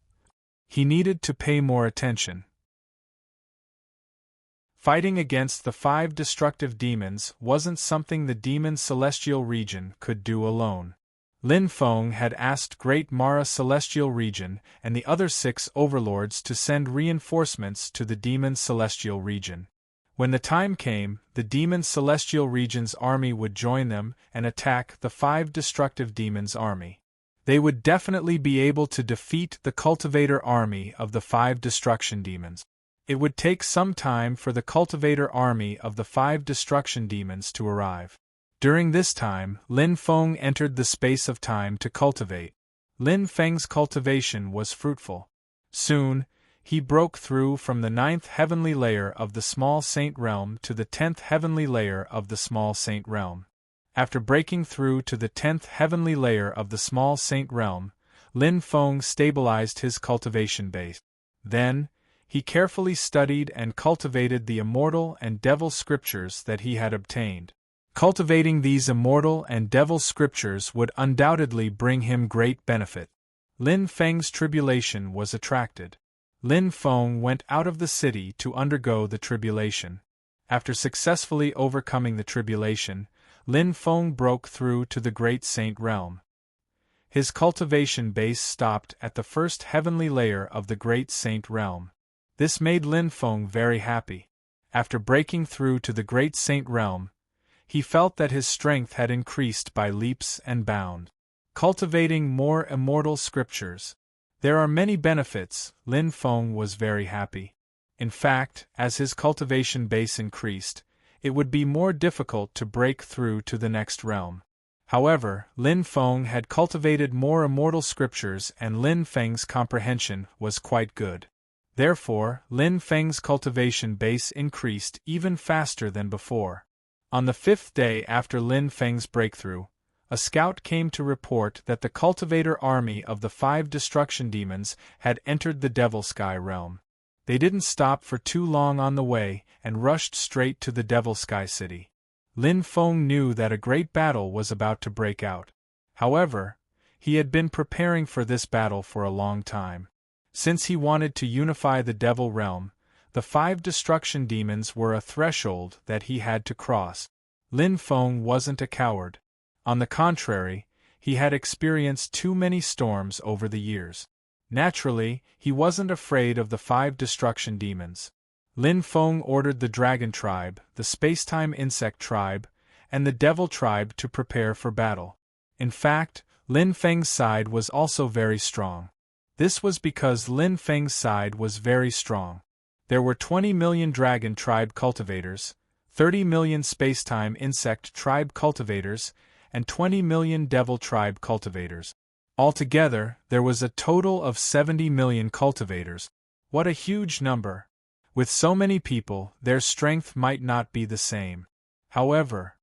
He needed to pay more attention. Fighting against the 5 destructive demons wasn't something the demon celestial region could do alone. Lin Feng had asked Great Mara Celestial Region and the other 6 overlords to send reinforcements to the demon celestial region. When the time came, the demon celestial region's army would join them and attack the 5 destructive demons' army. They would definitely be able to defeat the cultivator army of the 5 destruction demons. It would take some time for the cultivator army of the 5 destruction demons to arrive. During this time, Lin Feng entered the space of time to cultivate. Lin Feng's cultivation was fruitful. Soon, he broke through from the 9th heavenly layer of the small saint realm to the 10th heavenly layer of the small saint realm. After breaking through to the 10th heavenly layer of the small saint realm, Lin Feng stabilized his cultivation base. Then, he carefully studied and cultivated the immortal and devil scriptures that he had obtained. Cultivating these immortal and devil scriptures would undoubtedly bring him great benefit. Lin Feng's tribulation was attracted. Lin Feng went out of the city to undergo the tribulation. After successfully overcoming the tribulation, Lin Feng broke through to the Great Saint Realm. His cultivation base stopped at the 1st heavenly layer of the Great Saint Realm. This made Lin Feng very happy. After breaking through to the Great Saint Realm, he felt that his strength had increased by leaps and bounds. Cultivating more immortal scriptures. There are many benefits. Lin Feng was very happy. In fact, as his cultivation base increased, it would be more difficult to break through to the next realm. However, Lin Feng had cultivated more immortal scriptures and Lin Feng's comprehension was quite good. Therefore, Lin Feng's cultivation base increased even faster than before. On the 5th day after Lin Feng's breakthrough, a scout came to report that the cultivator army of the 5 destruction demons had entered the Devil Sky realm. They didn't stop for too long on the way and rushed straight to the Devil Sky city. Lin Feng knew that a great battle was about to break out. However, he had been preparing for this battle for a long time. Since he wanted to unify the Devil realm, the 5 destruction demons were a threshold that he had to cross. Lin Feng wasn't a coward. On the contrary, he had experienced too many storms over the years. Naturally, he wasn't afraid of the 5 destruction demons. Lin Feng ordered the Dragon Tribe, the Spacetime Insect Tribe, and the Devil Tribe to prepare for battle. In fact, Lin Feng's side was also very strong. This was because Lin Feng's side was very strong. There were 20 million Dragon Tribe cultivators, 30 million Spacetime Insect Tribe cultivators, and 20 million Devil Tribe cultivators. Altogether, there was a total of 70 million cultivators. What a huge number! With so many people, their strength might not be the same. However,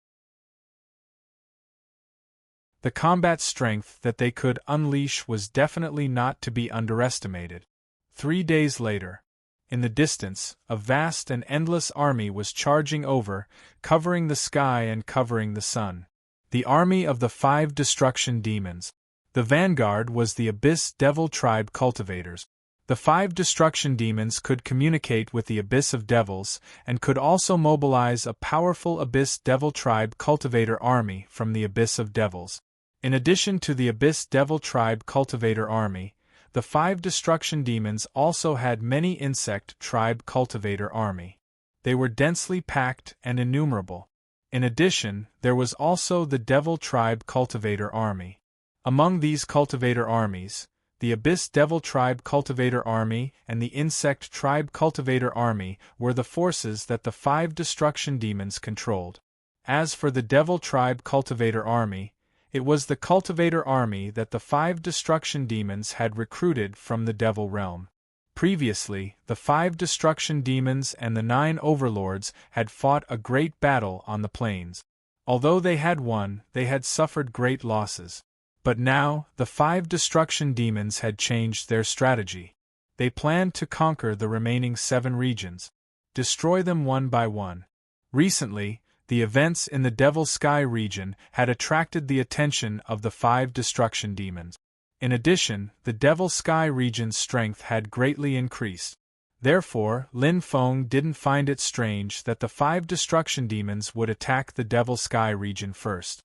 the combat strength that they could unleash was definitely not to be underestimated. 3 days later, in the distance, a vast and endless army was charging over, covering the sky and covering the sun. The army of the 5 destruction demons. The vanguard was the Abyss Devil Tribe cultivators. The 5 destruction demons could communicate with the Abyss of Devils and could also mobilize a powerful Abyss Devil Tribe cultivator army from the Abyss of Devils. In addition to the Abyss Devil Tribe cultivator army, the 5 destruction demons also had many Insect Tribe cultivator army. They were densely packed and innumerable. In addition, there was also the Devil Tribe cultivator army. Among these cultivator armies, the Abyss Devil Tribe cultivator army and the Insect Tribe cultivator army were the forces that the 5 destruction demons controlled. As for the Devil Tribe cultivator army, it was the cultivator army that the 5 destruction demons had recruited from the Devil realm. Previously, the 5 destruction demons and the 9 overlords had fought a great battle on the plains. Although they had won, they had suffered great losses. But now, the 5 destruction demons had changed their strategy. They planned to conquer the remaining 7 regions, destroy them one by one. Recently, the events in the Devil's Sky region had attracted the attention of the 5 destruction demons. In addition, the Devil's Sky region's strength had greatly increased. Therefore, Lin Feng didn't find it strange that the 5 destruction demons would attack the Devil's Sky region first.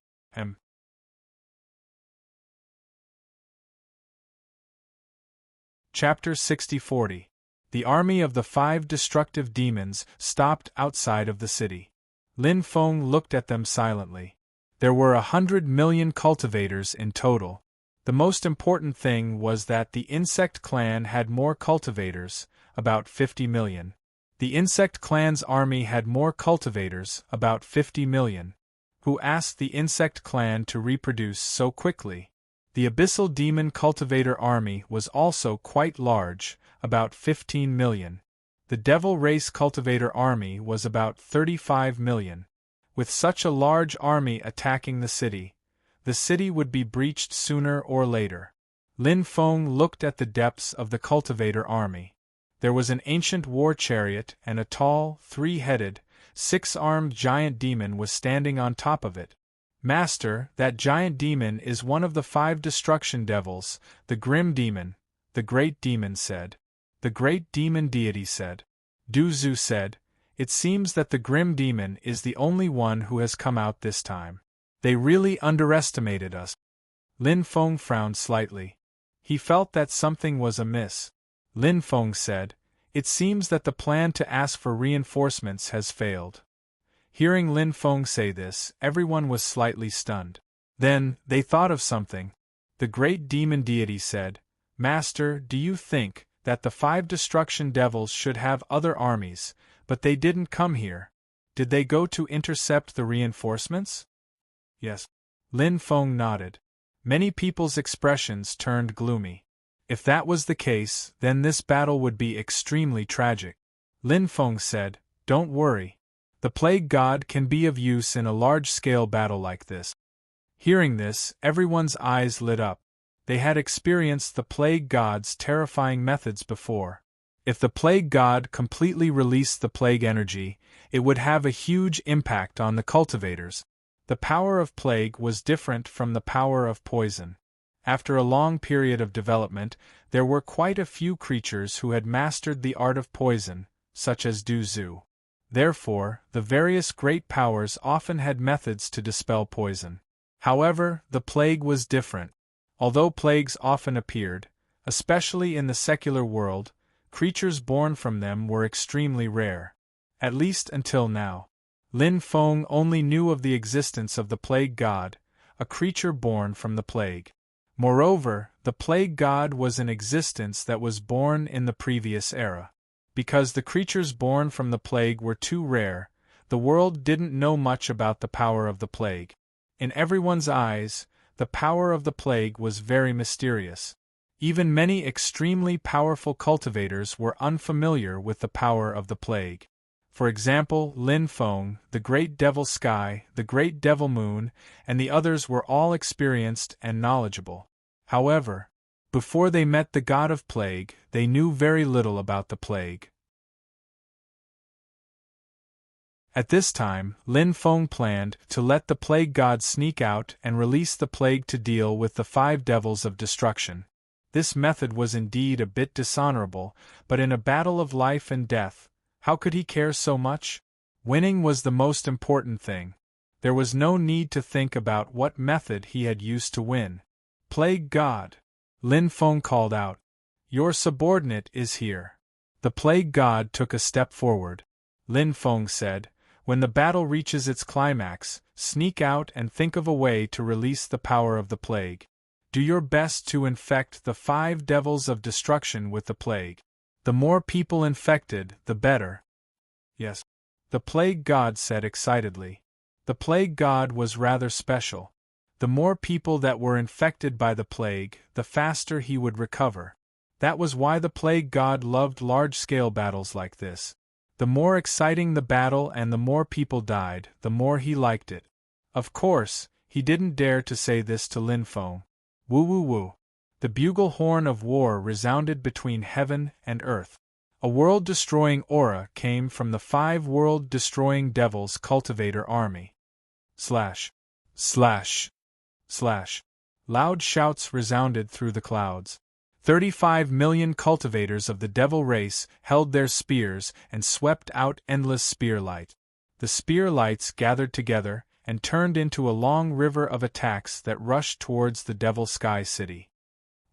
Chapter 60-40. The army of the 5 destructive demons stopped outside of the city. Lin Feng looked at them silently. There were 100 million cultivators in total. The most important thing was that the insect clan had more cultivators, about 50 million. The insect clan's army had more cultivators, about 50 million. Who asked the insect clan to reproduce so quickly? The abyssal demon cultivator army was also quite large, about 15 million. The devil race cultivator army was about 35 million. With such a large army attacking the city would be breached sooner or later. Lin Feng looked at the depths of the cultivator army. There was an ancient war chariot and a tall, 3-headed, 6-armed giant demon was standing on top of it. Master, that giant demon is one of the 5 destruction devils, the grim demon, the great demon said. The great demon deity said. Du Zhu said, it seems that the grim demon is the only one who has come out this time. They really underestimated us. Lin Feng frowned slightly. He felt that something was amiss. Lin Feng said, it seems that the plan to ask for reinforcements has failed. Hearing Lin Feng say this, everyone was slightly stunned. Then, they thought of something. The great demon deity said, Master, do you think that the 5 destruction devils should have other armies, but they didn't come here? Did they go to intercept the reinforcements? Yes. Lin Feng nodded. Many people's expressions turned gloomy. If that was the case, then this battle would be extremely tragic. Lin Feng said, don't worry. The plague god can be of use in a large-scale battle like this. Hearing this, everyone's eyes lit up. They had experienced the plague god's terrifying methods before. If the plague god completely released the plague energy, it would have a huge impact on the cultivators. The power of plague was different from the power of poison. After a long period of development, there were quite a few creatures who had mastered the art of poison, such as Du Zhu. Therefore, the various great powers often had methods to dispel poison. However, the plague was different. Although plagues often appeared, especially in the secular world, creatures born from them were extremely rare. At least until now. Lin Feng only knew of the existence of the plague god, a creature born from the plague. Moreover, the plague god was an existence that was born in the previous era. Because the creatures born from the plague were too rare, the world didn't know much about the power of the plague. In everyone's eyes, the power of the plague was very mysterious. Even many extremely powerful cultivators were unfamiliar with the power of the plague. For example, Lin Feng, the Great Devil Sky, the Great Devil Moon, and the others were all experienced and knowledgeable. However, before they met the god of plague, they knew very little about the plague. At this time, Lin Feng planned to let the plague god sneak out and release the plague to deal with the 5 devils of destruction. This method was indeed a bit dishonorable, but in a battle of life and death, how could he care so much? Winning was the most important thing. There was no need to think about what method he had used to win. Plague god! Lin Feng called out. Your subordinate is here. The plague god took a step forward. Lin Feng said, when the battle reaches its climax, sneak out and think of a way to release the power of the plague. Do your best to infect the 5 devils of destruction with the plague. The more people infected, the better. Yes. The plague god said excitedly. The plague god was rather special. The more people that were infected by the plague, the faster he would recover. That was why the plague god loved large-scale battles like this. The more exciting the battle and the more people died, the more he liked it. Of course, he didn't dare to say this to Lin Feng. Woo woo woo. The bugle horn of war resounded between heaven and earth. A world-destroying aura came from the 5 world-destroying devils cultivator army. Slash. Slash. Slash. Loud shouts resounded through the clouds. 35 million cultivators of the devil race held their spears and swept out endless spear light. The spear lights gathered together and turned into a long river of attacks that rushed towards the Devil Sky City.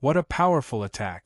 What a powerful attack!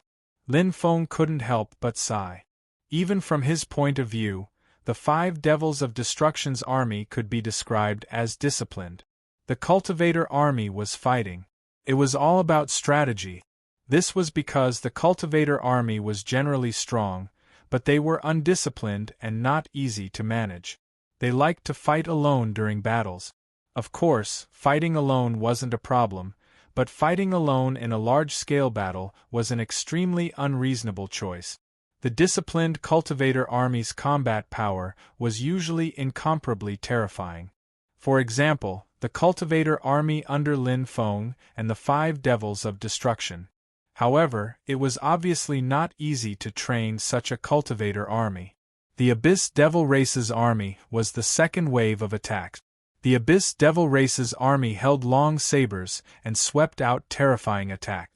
Lin Feng couldn't help but sigh. Even from his point of view, the 5 Devils of Destruction's army could be described as disciplined. The Cultivator army was fighting. It was all about strategy. This was because the Cultivator army was generally strong, but they were undisciplined and not easy to manage. They liked to fight alone during battles. Of course, fighting alone wasn't a problem, but fighting alone in a large-scale battle was an extremely unreasonable choice. The disciplined Cultivator army's combat power was usually incomparably terrifying. For example, the Cultivator army under Lin Feng and the 5 Devils of Destruction. However, it was obviously not easy to train such a Cultivator army. The Abyss Devil Race's army was the second wave of attacks. The Abyss Devil Race's army held long sabers and swept out terrifying attacks.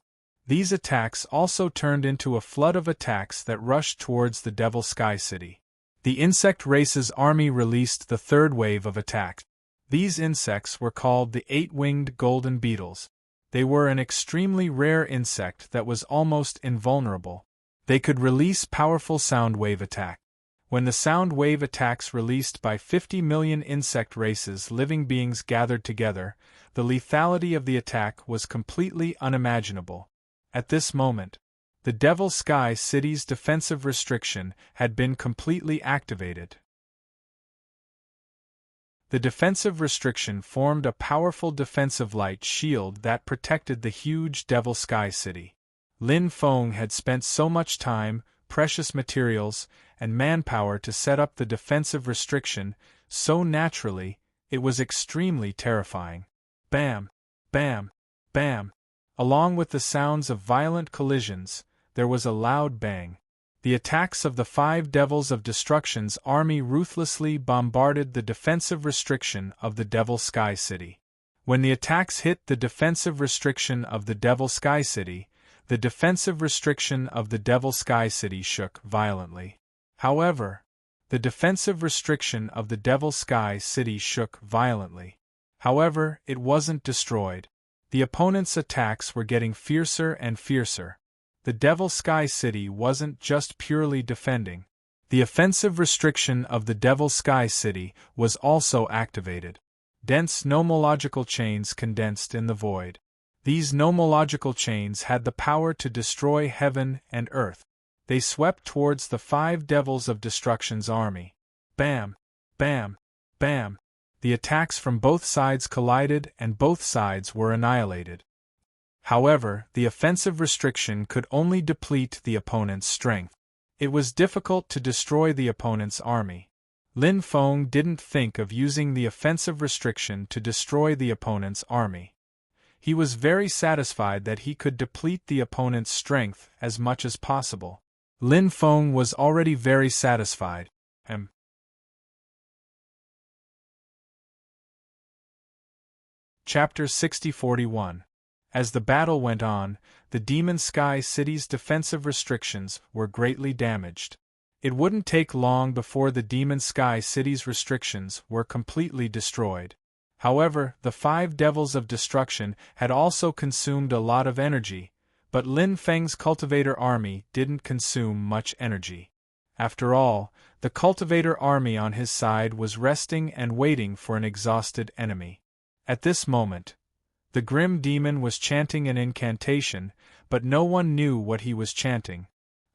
These attacks also turned into a flood of attacks that rushed towards the Devil Sky City. The Insect Race's army released the third wave of attacks. These insects were called the 8-winged golden beetles. They were an extremely rare insect that was almost invulnerable. They could release powerful sound wave attacks. When the sound wave attacks released by 50 million insect races living beings gathered together, the lethality of the attack was completely unimaginable. At this moment, the Devil Sky City's defensive restriction had been completely activated. The defensive restriction formed a powerful defensive light shield that protected the huge Devil Sky City. Lin Feng had spent so much time, precious materials, and manpower to set up the defensive restriction, so naturally, it was extremely terrifying. Bam! Bam! Bam! Along with the sounds of violent collisions, there was a loud bang. The attacks of the 5 Devils of Destruction's army ruthlessly bombarded the defensive restriction of the Devil Sky City. When the attacks hit the defensive restriction of the Devil Sky City, the defensive restriction of the Devil Sky City shook violently. However, the defensive restriction of the Devil Sky City shook violently. However, it wasn't destroyed. The opponent's attacks were getting fiercer and fiercer. The Devil Sky City wasn't just purely defending. The offensive restriction of the Devil Sky City was also activated. Dense nomological chains condensed in the void. These nomological chains had the power to destroy heaven and earth. They swept towards the 5 Devils of Destruction's army. Bam! Bam! Bam! The attacks from both sides collided and both sides were annihilated. However, the offensive restriction could only deplete the opponent's strength. It was difficult to destroy the opponent's army. Lin Feng didn't think of using the offensive restriction to destroy the opponent's army. He was very satisfied that he could deplete the opponent's strength as much as possible. Lin Feng was already very satisfied. Chapter 6041. As the battle went on, the Demon Sky City's defensive restrictions were greatly damaged. It wouldn't take long before the Demon Sky City's restrictions were completely destroyed. However, the 5 Devils of Destruction had also consumed a lot of energy, but Lin Feng's Cultivator army didn't consume much energy. After all, the Cultivator army on his side was resting and waiting for an exhausted enemy. At this moment, the grim demon was chanting an incantation, but no one knew what he was chanting.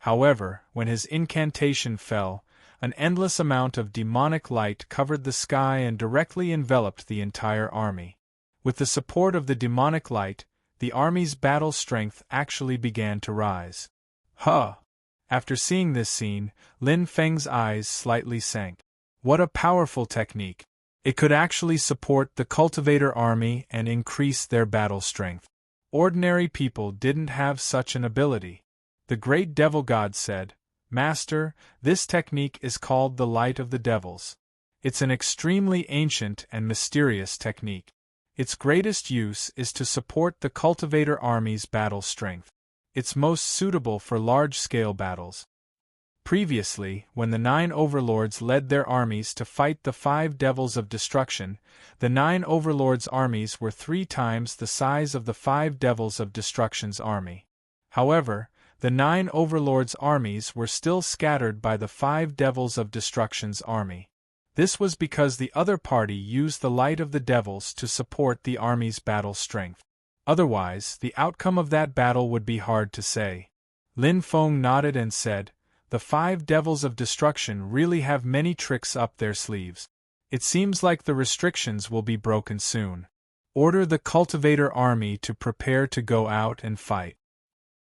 However, when his incantation fell, an endless amount of demonic light covered the sky and directly enveloped the entire army. With the support of the demonic light, the army's battle strength actually began to rise. Huh! After seeing this scene, Lin Feng's eyes slightly sank. What a powerful technique! It could actually support the Cultivator army and increase their battle strength. Ordinary people didn't have such an ability. The great devil god said, "Master, this technique is called the Light of the Devils. It's an extremely ancient and mysterious technique. Its greatest use is to support the cultivator army's battle strength. It's most suitable for large-scale battles." Previously, when the 9 overlords led their armies to fight the 5 devils of destruction, the 9 overlords' armies were 3 times the size of the 5 devils of destruction's army. However, the 9 overlords' armies were still scattered by the 5 devils of destruction's army. This was because the other party used the light of the devils to support the army's battle strength. Otherwise, the outcome of that battle would be hard to say. Lin Feng nodded and said, "The 5 devils of destruction really have many tricks up their sleeves. It seems like the restrictions will be broken soon. Order the cultivator army to prepare to go out and fight."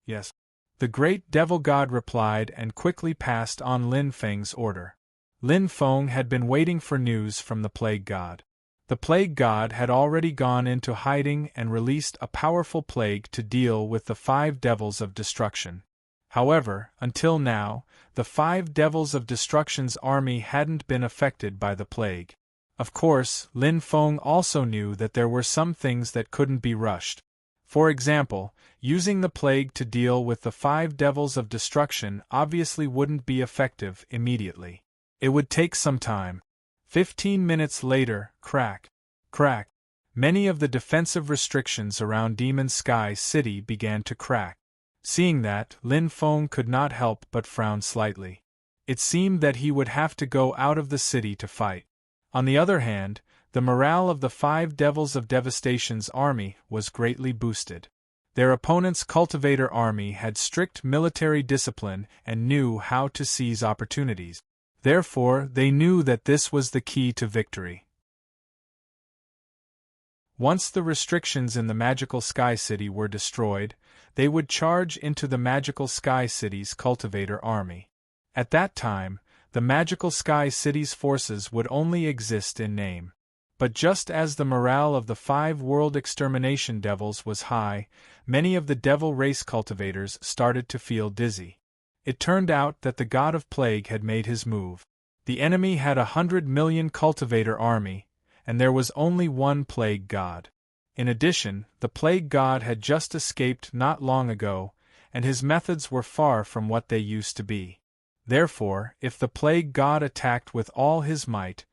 "Yes." The great devil god replied and quickly passed on Lin Feng's order. Lin Feng had been waiting for news from the plague god. The plague god had already gone into hiding and released a powerful plague to deal with the 5 devils of destruction. However, until now, the 5 devils of destruction's army hadn't been affected by the plague. Of course, Lin Feng also knew that there were some things that couldn't be rushed. For example, using the plague to deal with the 5 devils of destruction obviously wouldn't be effective immediately. It would take some time. 15 minutes later, crack, crack. Many of the defensive restrictions around Demon Sky City began to crack. Seeing that, Lin Feng could not help but frown slightly. It seemed that he would have to go out of the city to fight. On the other hand, the morale of the 5 Devils of Devastation's army was greatly boosted. Their opponent's cultivator army had strict military discipline and knew how to seize opportunities. Therefore, they knew that this was the key to victory. Once the restrictions in the Magical Sky City were destroyed, they would charge into the Magical Sky City's cultivator army. At that time, the Magical Sky City's forces would only exist in name. But just as the morale of the 5 world extermination devils was high, many of the devil race cultivators started to feel dizzy. It turned out that the god of plague had made his move. The enemy had 100 million cultivator army, and there was only one plague god. In addition, the plague god had just escaped not long ago, and his methods were far from what they used to be. Therefore, if the plague god attacked with all his might,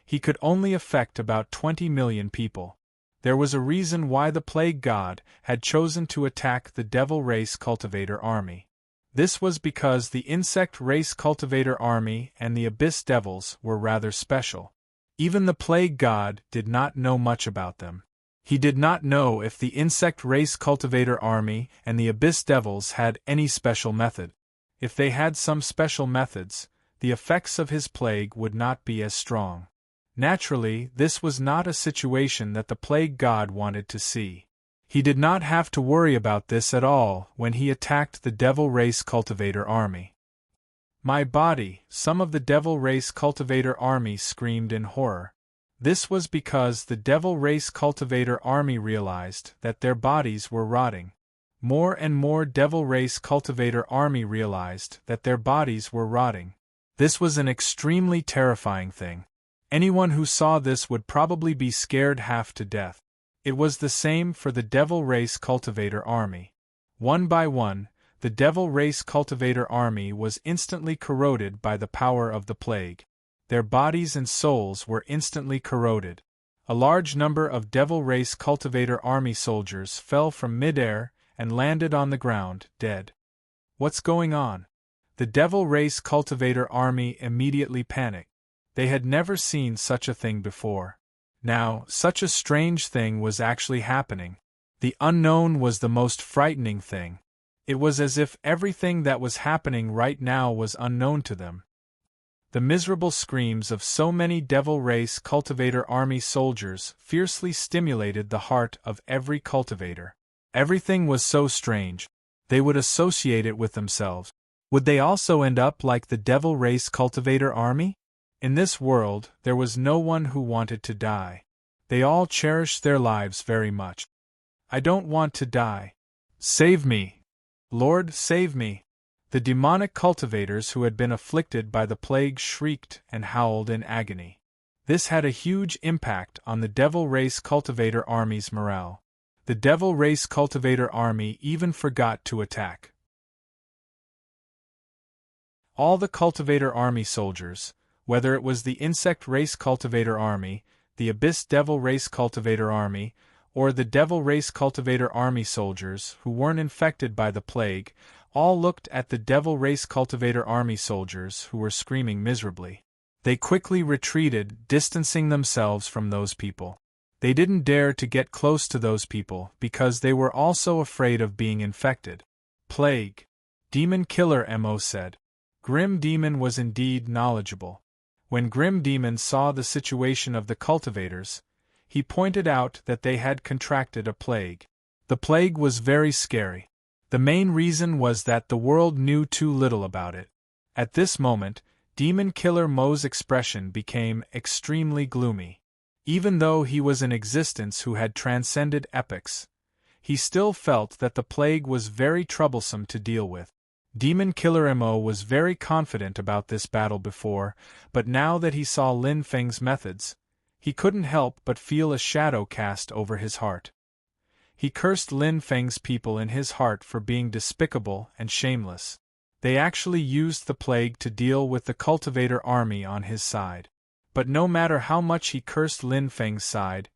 he could only affect about 20 million people. There was a reason why the plague god had chosen to attack the devil race cultivator army. This was because the insect race cultivator army and the abyss devils were rather special. Even the plague god did not know much about them. He did not know if the insect race cultivator army and the abyss devils had any special method. If they had some special methods, the effects of his plague would not be as strong. Naturally, this was not a situation that the plague god wanted to see. He did not have to worry about this at all when he attacked the devil race cultivator army. "My body!" Some of the devil race cultivator army screamed in horror. This was because the devil race cultivator army realized that their bodies were rotting. More and more devil race cultivator army realized that their bodies were rotting. This was an extremely terrifying thing. Anyone who saw this would probably be scared half to death. It was the same for the devil race cultivator army. One by one, the devil race cultivator army was instantly corroded by the power of the plague. Their bodies and souls were instantly corroded. A large number of devil race cultivator army soldiers fell from midair and landed on the ground, dead. What's going on? The devil race cultivator army immediately panicked. They had never seen such a thing before. Now, such a strange thing was actually happening. The unknown was the most frightening thing. It was as if everything that was happening right now was unknown to them. The miserable screams of so many devil race cultivator army soldiers fiercely stimulated the heart of every cultivator. Everything was so strange. They would associate it with themselves. Would they also end up like the devil race cultivator army? In this world, there was no one who wanted to die. They all cherished their lives very much. I don't want to die. Save me! Lord, save me! The demonic cultivators who had been afflicted by the plague shrieked and howled in agony. This had a huge impact on the Devil Race Cultivator Army's morale. The Devil Race Cultivator Army even forgot to attack. All the Cultivator Army soldiers, whether it was the Insect Race Cultivator Army, the Abyss Devil Race Cultivator Army, or the Devil Race Cultivator Army soldiers who weren't infected by the plague, all looked at the Devil Race Cultivator Army soldiers who were screaming miserably. They quickly retreated, distancing themselves from those people. They didn't dare to get close to those people because they were also afraid of being infected. Plague. Demon Killer Mo said. Grim Demon was indeed knowledgeable. When Grim Demon saw the situation of the cultivators, he pointed out that they had contracted a plague. The plague was very scary. The main reason was that the world knew too little about it. At this moment, Demon Killer Mo's expression became extremely gloomy. Even though he was an existence who had transcended epochs, he still felt that the plague was very troublesome to deal with. Demon Killer Mo was very confident about this battle before, but now that he saw Lin Feng's methods, he couldn't help but feel a shadow cast over his heart. He cursed Lin Feng's people in his heart for being despicable and shameless. They actually used the plague to deal with the cultivator army on his side. But no matter how much he cursed Lin Feng's side,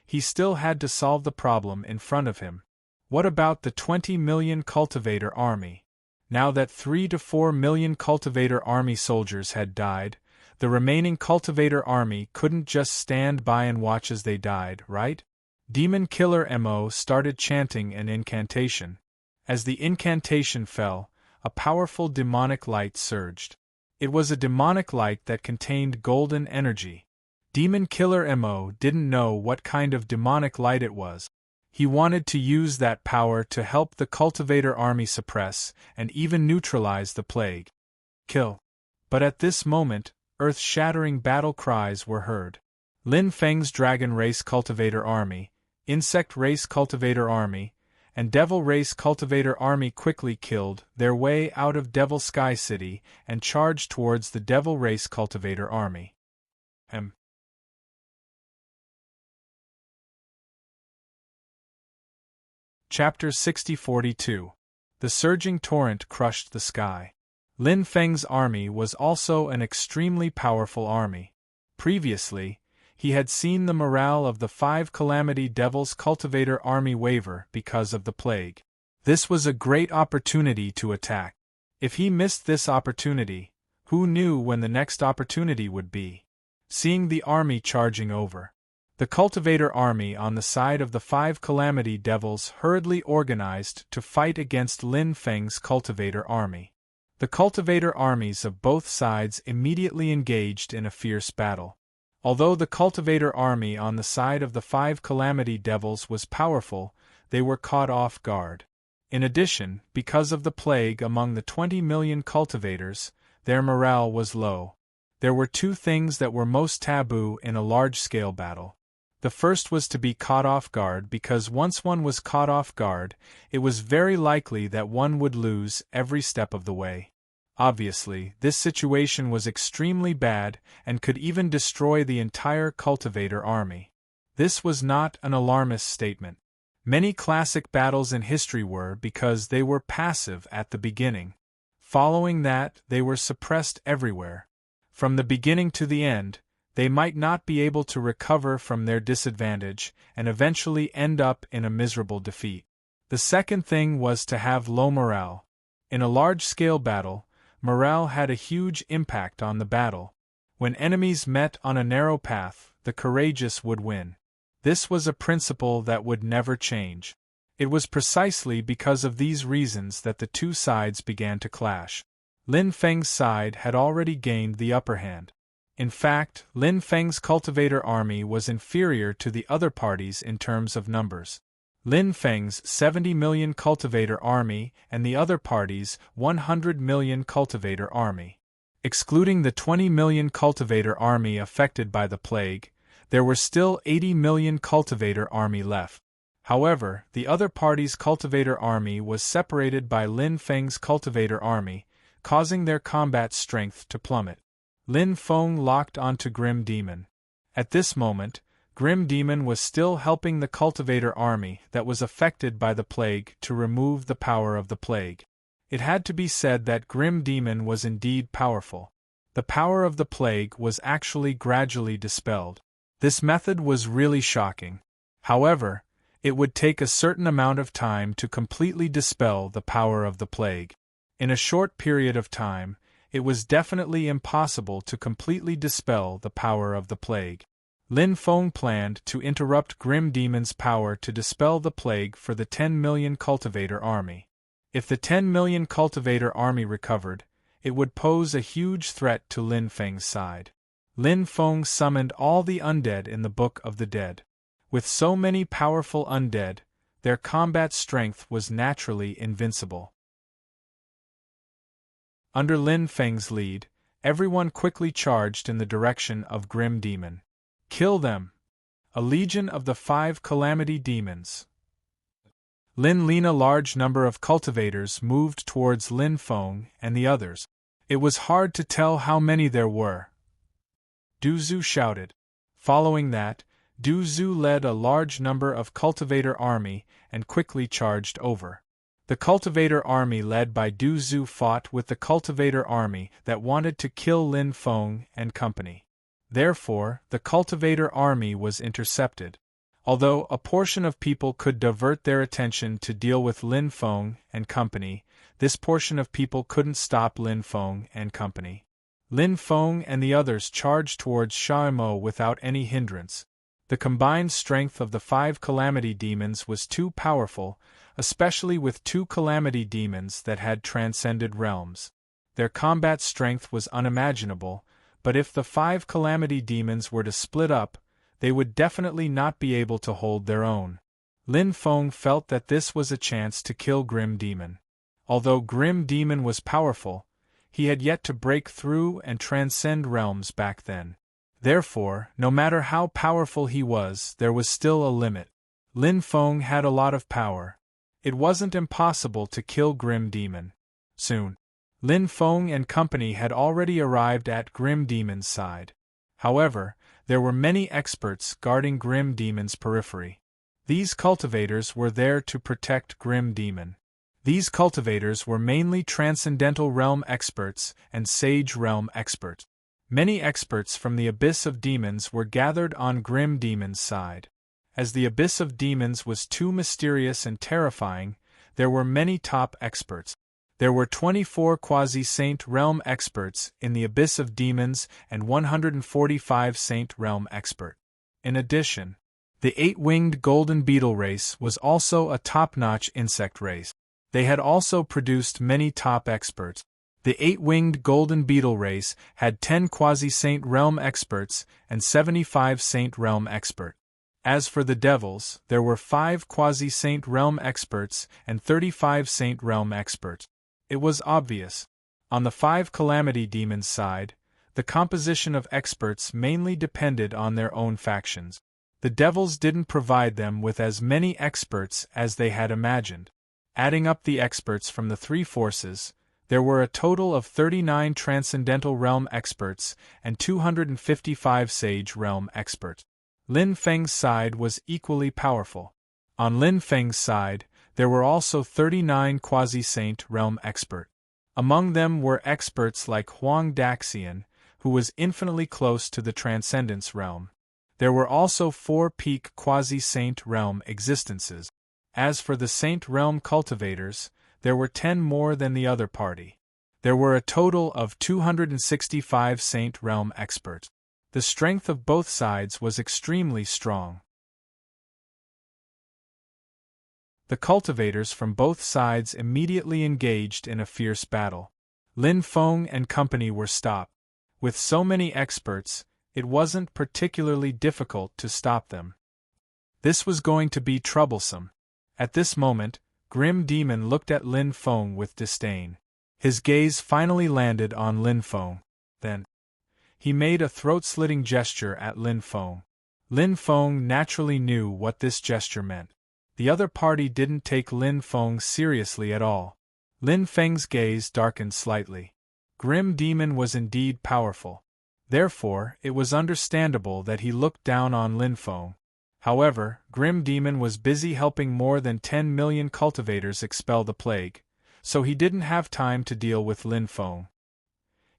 he still had to solve the problem in front of him. What about the 20 million cultivator army? Now that 3 to 4 million cultivator army soldiers had died, the remaining cultivator army couldn't just stand by and watch as they died, right? Demon Killer Mo started chanting an incantation. As the incantation fell, a powerful demonic light surged. It was a demonic light that contained golden energy. Demon Killer Mo didn't know what kind of demonic light it was. He wanted to use that power to help the cultivator army suppress and even neutralize the plague. Kill. But at this moment, earth-shattering battle cries were heard. Lin Feng's Dragon Race Cultivator Army, Insect Race Cultivator Army, and Devil Race Cultivator Army quickly killed their way out of Devil Sky City and charged towards the Devil Race Cultivator Army. Chapter 6042. The surging torrent crushed the sky. Lin Feng's army was also an extremely powerful army. Previously, he had seen the morale of the 5 Calamity Devils Cultivator Army waver because of the plague. This was a great opportunity to attack. If he missed this opportunity, who knew when the next opportunity would be? Seeing the army charging over, the Cultivator Army on the side of the 5 Calamity Devils hurriedly organized to fight against Lin Feng's Cultivator Army. The Cultivator armies of both sides immediately engaged in a fierce battle. Although the Cultivator Army on the side of the 5 Calamity Devils was powerful, they were caught off guard. In addition, because of the plague among the 20 million cultivators, their morale was low. There were 2 things that were most taboo in a large-scale battle. The first was to be caught off guard because once one was caught off guard, it was very likely that one would lose every step of the way. Obviously, this situation was extremely bad and could even destroy the entire cultivator army. This was not an alarmist statement. Many classic battles in history were because they were passive at the beginning. Following that, they were suppressed everywhere. From the beginning to the end, they might not be able to recover from their disadvantage and eventually end up in a miserable defeat. The second thing was to have low morale. In a large-scale battle, morale had a huge impact on the battle. When enemies met on a narrow path, the courageous would win. This was a principle that would never change. It was precisely because of these reasons that the 2 sides began to clash. Lin Feng's side had already gained the upper hand. In fact, Lin Feng's cultivator army was inferior to the other parties in terms of numbers. Lin Feng's 70 million cultivator army and the other party's 100 million cultivator army. Excluding the 20 million cultivator army affected by the plague, there were still 80 million cultivator army left. However, the other party's cultivator army was separated by Lin Feng's cultivator army, causing their combat strength to plummet. Lin Feng locked onto Grim Demon. At this moment, Grim Demon was still helping the cultivator army that was affected by the plague to remove the power of the plague. It had to be said that Grim Demon was indeed powerful. The power of the plague was actually gradually dispelled. This method was really shocking. However, it would take a certain amount of time to completely dispel the power of the plague. In a short period of time, it was definitely impossible to completely dispel the power of the plague. Lin Feng planned to interrupt Grim Demon's power to dispel the plague for the 10 million cultivator army. If the 10 million cultivator army recovered, it would pose a huge threat to Lin Feng's side. Lin Feng summoned all the undead in the Book of the Dead. With so many powerful undead, their combat strength was naturally invincible. Under Lin Feng's lead, everyone quickly charged in the direction of Grim Demon. Kill them! A legion of the 5 calamity demons. Lin a large number of cultivators moved towards Lin Feng and the others. It was hard to tell how many there were. Du Zhu shouted. Following that, Du Zhu led a large number of cultivator army and quickly charged over. The cultivator army led by Du Zhu fought with the cultivator army that wanted to kill Lin Feng and company. Therefore, the cultivator army was intercepted. Although a portion of people could divert their attention to deal with Lin Feng and company, this portion of people couldn't stop Lin Feng and company. Lin Feng and the others charged towards Xiaomo without any hindrance. The combined strength of the 5 calamity demons was too powerful, especially with 2 calamity demons that had transcended realms. Their combat strength was unimaginable, but if the 5 calamity demons were to split up, they would definitely not be able to hold their own. Lin Feng felt that this was a chance to kill Grim Demon. Although Grim Demon was powerful, he had yet to break through and transcend realms back then. Therefore, no matter how powerful he was, there was still a limit. Lin Feng had a lot of power. It wasn't impossible to kill Grim Demon. Soon, Lin Feng and company had already arrived at Grim Demon's side. However, there were many experts guarding Grim Demon's periphery. These cultivators were there to protect Grim Demon. These cultivators were mainly Transcendental Realm experts and Sage Realm experts. Many experts from the Abyss of Demons were gathered on Grim Demon's side. As the Abyss of Demons was too mysterious and terrifying, there were many top experts. There were 24 Quasi-Saint Realm experts in the Abyss of Demons and 145 Saint Realm experts. In addition, the 8-winged golden beetle race was also a top-notch insect race. They had also produced many top experts. The 8-winged golden beetle race had 10 Quasi-Saint Realm experts and 75 Saint Realm experts. As for the devils, there were 5 Quasi-Saint Realm experts and 35 Saint Realm experts. It was obvious. On the 5 calamity demons side, the composition of experts mainly depended on their own factions. The devils didn't provide them with as many experts as they had imagined. Adding up the experts from the 3 forces, there were a total of 39 Transcendental Realm experts and 255 Sage Realm experts. Lin Feng's side was equally powerful. On Lin Feng's side, there were also 39 Quasi-Saint Realm experts. Among them were experts like Huang Daxian, who was infinitely close to the Transcendence Realm. There were also 4 peak Quasi-Saint Realm existences. As for the Saint Realm cultivators, there were 10 more than the other party. There were a total of 265 Saint Realm experts. The strength of both sides was extremely strong. The cultivators from both sides immediately engaged in a fierce battle. Lin Feng and company were stopped. With so many experts, it wasn't particularly difficult to stop them. This was going to be troublesome. At this moment, Grim Demon looked at Lin Feng with disdain. His gaze finally landed on Lin Feng. Then, he made a throat-slitting gesture at Lin Feng. Lin Feng naturally knew what this gesture meant. The other party didn't take Lin Feng seriously at all. Lin Feng's gaze darkened slightly. Grim Demon was indeed powerful. Therefore, it was understandable that he looked down on Lin Feng. However, Grim Demon was busy helping more than 10 million cultivators expel the plague, so he didn't have time to deal with Lin Feng.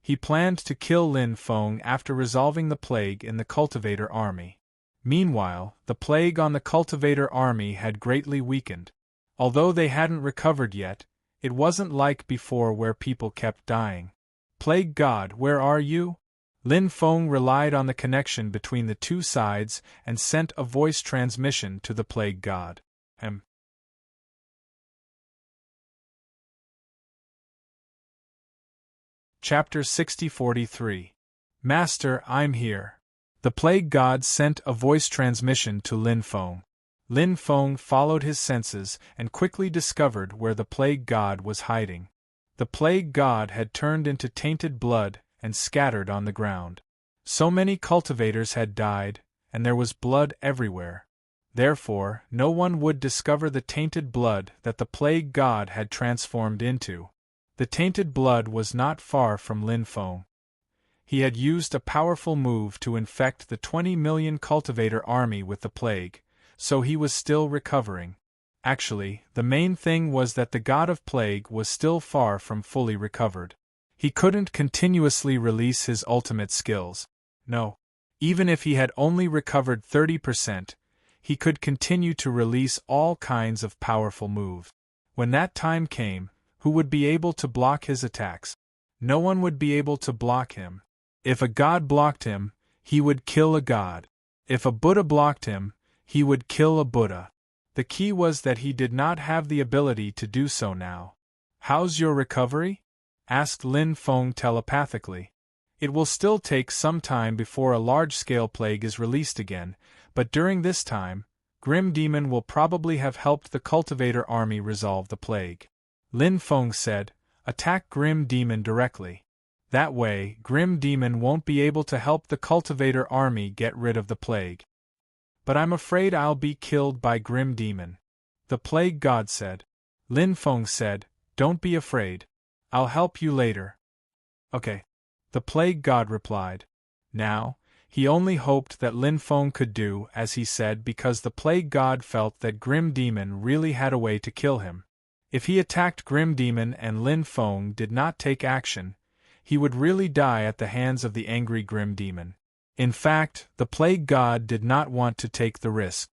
He planned to kill Lin Feng after resolving the plague in the cultivator army. Meanwhile, the plague on the cultivator army had greatly weakened. Although they hadn't recovered yet, it wasn't like before where people kept dying. Plague God, where are you? Lin Feng relied on the connection between the two sides and sent a voice transmission to the Plague God. Chapter 6043. Master, I'm here. The Plague God sent a voice transmission to Lin Feng. Lin Feng followed his senses and quickly discovered where the Plague God was hiding. The Plague God had turned into tainted blood and scattered on the ground. So many cultivators had died, and there was blood everywhere. Therefore, no one would discover the tainted blood that the Plague God had transformed into. The tainted blood was not far from Lin Feng. He had used a powerful move to infect the 20 million cultivator army with the plague, so he was still recovering. Actually, the main thing was that the god of plague was still far from fully recovered. He couldn't continuously release his ultimate skills. No. Even if he had only recovered 30%, he could continue to release all kinds of powerful moves. When that time came, who would be able to block his attacks? No one would be able to block him. If a god blocked him, he would kill a god. If a Buddha blocked him, he would kill a Buddha. The key was that he did not have the ability to do so now. How's your recovery? Asked Lin Feng telepathically. It will still take some time before a large-scale plague is released again, but during this time, Grim Demon will probably have helped the cultivator army resolve the plague. Lin Feng said, attack Grim Demon directly. That way, Grim Demon won't be able to help the cultivator army get rid of the plague. But I'm afraid I'll be killed by Grim Demon. The Plague God said. Lin Feng said, don't be afraid. I'll help you later. Okay. The Plague God replied. Now, he only hoped that Lin Feng could do as he said because the Plague God felt that Grim Demon really had a way to kill him. If he attacked Grim Demon and Lin Feng did not take action, he would really die at the hands of the angry Grim Demon. In fact, the Plague God did not want to take the risk.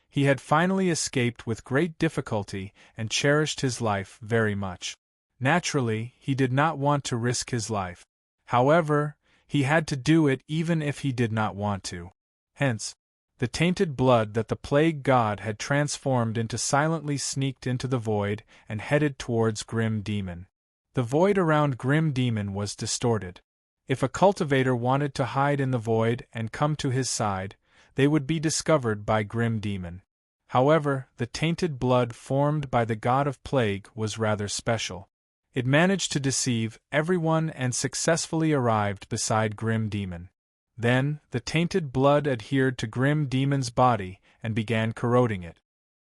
He had finally escaped with great difficulty and cherished his life very much. Naturally, he did not want to risk his life. However, he had to do it even if he did not want to. Hence, the tainted blood that the Plague God had transformed into silently sneaked into the void and headed towards Grim Demon. The void around Grim Demon was distorted. If a cultivator wanted to hide in the void and come to his side, they would be discovered by Grim Demon. However, the tainted blood formed by the god of plague was rather special. It managed to deceive everyone and successfully arrived beside Grim Demon. Then, the tainted blood adhered to Grim Demon's body and began corroding it.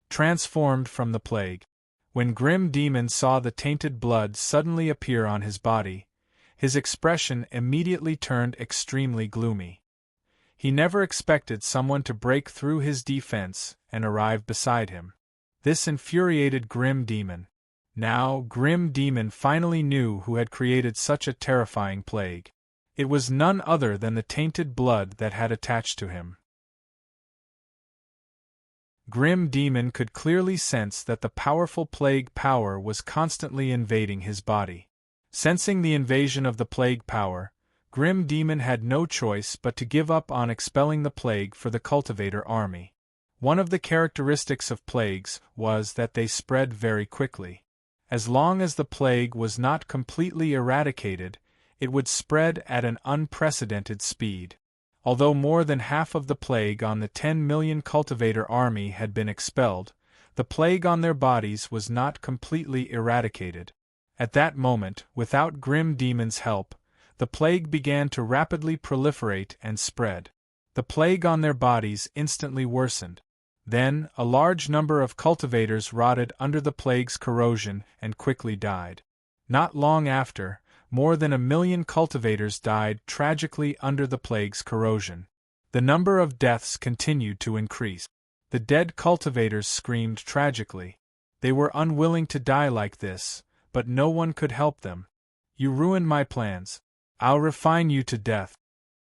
Transformed from the plague. When Grim Demon saw the tainted blood suddenly appear on his body, his expression immediately turned extremely gloomy. He never expected someone to break through his defense and arrive beside him. This infuriated Grim Demon. Now, Grim Demon finally knew who had created such a terrifying plague. It was none other than the tainted blood that had attached to him. Grim Demon could clearly sense that the powerful plague power was constantly invading his body. Sensing the invasion of the plague power, Grim Demon had no choice but to give up on expelling the plague for the cultivator army. One of the characteristics of plagues was that they spread very quickly. As long as the plague was not completely eradicated, it would spread at an unprecedented speed. Although more than half of the plague on the 10 million cultivator army had been expelled, the plague on their bodies was not completely eradicated. At that moment, without Grim Demon's help, the plague began to rapidly proliferate and spread. The plague on their bodies instantly worsened. Then, a large number of cultivators rotted under the plague's corrosion and quickly died. Not long after, more than 1,000,000 cultivators died tragically under the plague's corrosion. The number of deaths continued to increase. The dead cultivators screamed tragically. They were unwilling to die like this, but no one could help them. "You ruined my plans. I'll refine you to death."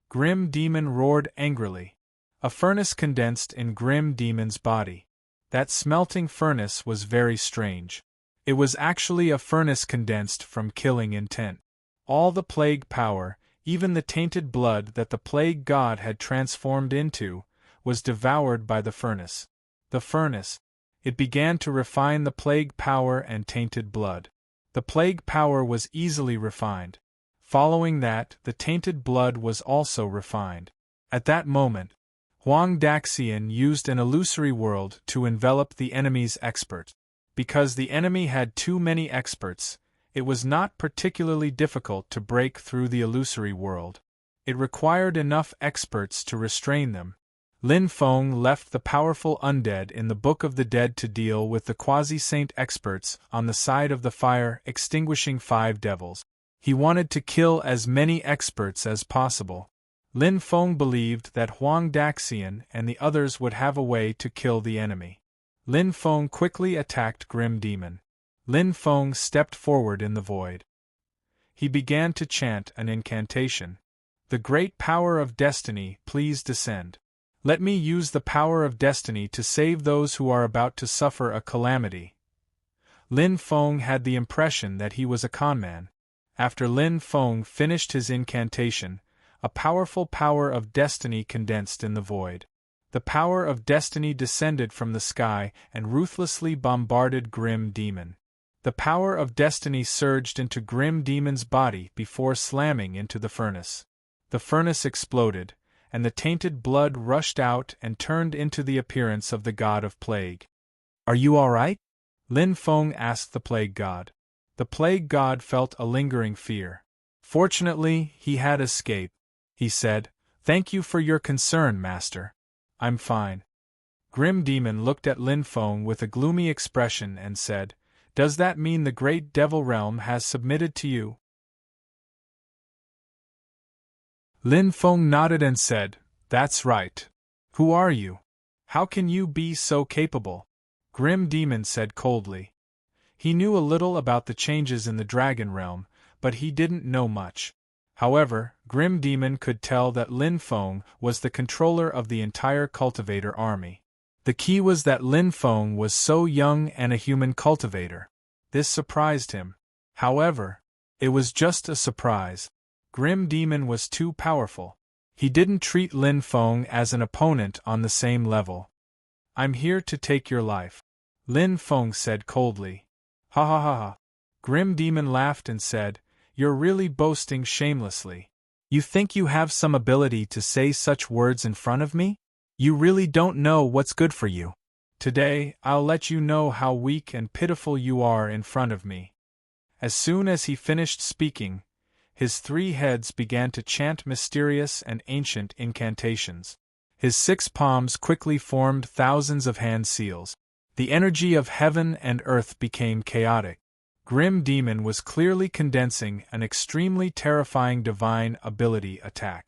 Grim Demon roared angrily. A furnace condensed in Grim Demon's body. That smelting furnace was very strange. It was actually a furnace condensed from killing intent. All the plague power, even the tainted blood that the plague god had transformed into, was devoured by the furnace. The furnace. It began to refine the plague power and tainted blood. The plague power was easily refined. Following that, the tainted blood was also refined. At that moment, Huang Daxian used an illusory world to envelop the enemy's expert. Because the enemy had too many experts, it was not particularly difficult to break through the illusory world. It required enough experts to restrain them. Lin Feng left the powerful undead in the Book of the Dead to deal with the quasi-saint experts on the side of the fire extinguishing 5 devils. He wanted to kill as many experts as possible. Lin Feng believed that Huang Daxian and the others would have a way to kill the enemy. Lin Feng quickly attacked Grim Demon. Lin Feng stepped forward in the void. He began to chant an incantation. "The great power of destiny, please descend. Let me use the power of destiny to save those who are about to suffer a calamity." Lin Feng had the impression that he was a conman. After Lin Feng finished his incantation, a powerful power of destiny condensed in the void. The power of destiny descended from the sky and ruthlessly bombarded Grim Demon. The power of destiny surged into Grim Demon's body before slamming into the furnace. The furnace exploded, and the tainted blood rushed out and turned into the appearance of the god of plague. "Are you all right?" Lin Feng asked the plague god. The plague god felt a lingering fear. Fortunately, he had escaped. He said, "Thank you for your concern, master. I'm fine." Grim Demon looked at Lin Feng with a gloomy expression and said, "Does that mean the great devil realm has submitted to you?" Lin Feng nodded and said, "That's right. Who are you? How can you be so capable?" Grim Demon said coldly. He knew a little about the changes in the dragon realm, but he didn't know much. However, Grim Demon could tell that Lin Feng was the controller of the entire cultivator army. The key was that Lin Feng was so young and a human cultivator. This surprised him. However, it was just a surprise. Grim Demon was too powerful. He didn't treat Lin Feng as an opponent on the same level. "I'm here to take your life," Lin Feng said coldly. "Ha ha ha ha." Grim Demon laughed and said, "You're really boasting shamelessly. You think you have some ability to say such words in front of me? You really don't know what's good for you. Today, I'll let you know how weak and pitiful you are in front of me." As soon as he finished speaking, his 3 heads began to chant mysterious and ancient incantations. His 6 palms quickly formed thousands of hand seals. The energy of heaven and earth became chaotic. Grim Demon was clearly condensing an extremely terrifying divine ability attack.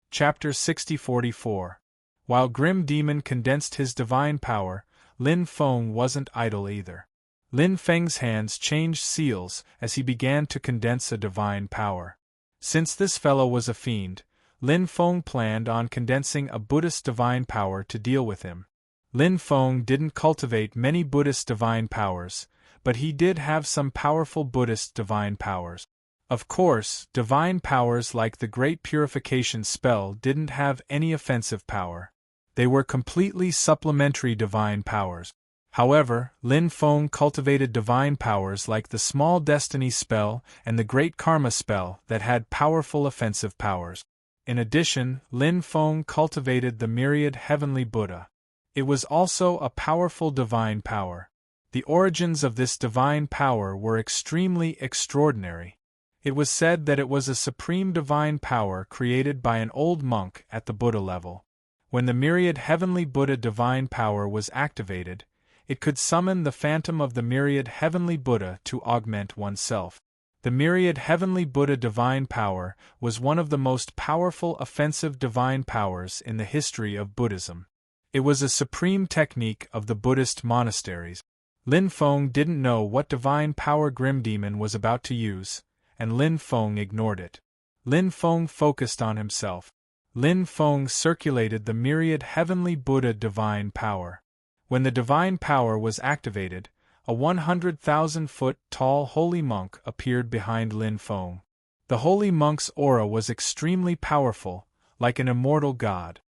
Chapter 6044. While Grim Demon condensed his divine power, Lin Feng wasn't idle either. Lin Feng's hands changed seals as he began to condense a divine power. Since this fellow was a fiend, Lin Feng planned on condensing a Buddhist divine power to deal with him. Lin Feng didn't cultivate many Buddhist divine powers, but he did have some powerful Buddhist divine powers. Of course, divine powers like the Great Purification spell didn't have any offensive power. They were completely supplementary divine powers. However, Lin Feng cultivated divine powers like the Small Destiny spell and the Great Karma spell that had powerful offensive powers. In addition, Lin Feng cultivated the Myriad Heavenly Buddha. It was also a powerful divine power. The origins of this divine power were extremely extraordinary. It was said that it was a supreme divine power created by an old monk at the Buddha level. When the myriad heavenly Buddha divine power was activated, it could summon the phantom of the myriad heavenly Buddha to augment oneself. The myriad heavenly Buddha divine power was one of the most powerful offensive divine powers in the history of Buddhism. It was a supreme technique of the Buddhist monasteries. Lin Feng didn't know what divine power Grim Demon was about to use, and Lin Feng ignored it. Lin Feng focused on himself. Lin Feng circulated the myriad heavenly Buddha divine power. When the divine power was activated, a 100,000-foot tall holy monk appeared behind Lin Feng. The holy monk's aura was extremely powerful, like an immortal god.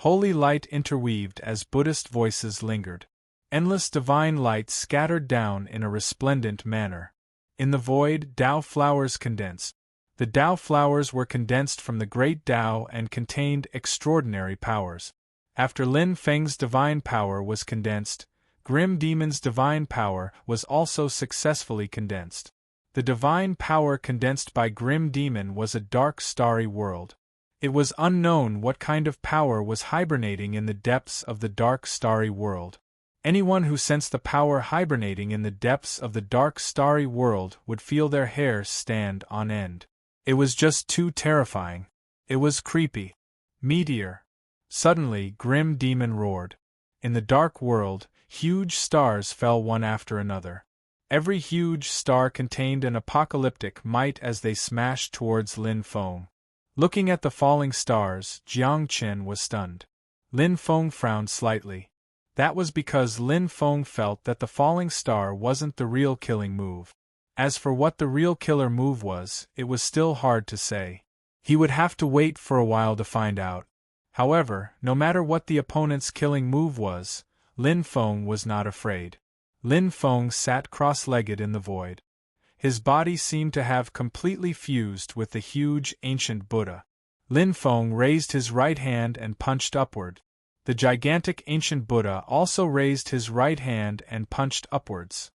Holy light interweaved as Buddhist voices lingered. Endless divine light scattered down in a resplendent manner. In the void, Tao flowers condensed. The Tao flowers were condensed from the great Tao and contained extraordinary powers. After Lin Feng's divine power was condensed, Grim Demon's divine power was also successfully condensed. The divine power condensed by Grim Demon was a dark starry world. It was unknown what kind of power was hibernating in the depths of the dark starry world. Anyone who sensed the power hibernating in the depths of the dark starry world would feel their hair stand on end. It was just too terrifying. It was creepy. Meteor. Suddenly, Grim Demon roared. In the dark world, huge stars fell one after another. Every huge star contained an apocalyptic might as they smashed towards Lin Feng. Looking at the falling stars, Jiang Qin was stunned. Lin Feng frowned slightly. That was because Lin Feng felt that the falling star wasn't the real killing move. As for what the real killer move was, it was still hard to say. He would have to wait for a while to find out. However, no matter what the opponent's killing move was, Lin Feng was not afraid. Lin Feng sat cross-legged in the void. His body seemed to have completely fused with the huge ancient Buddha. Lin Feng raised his right hand and punched upward. The gigantic ancient Buddha also raised his right hand and punched upwards.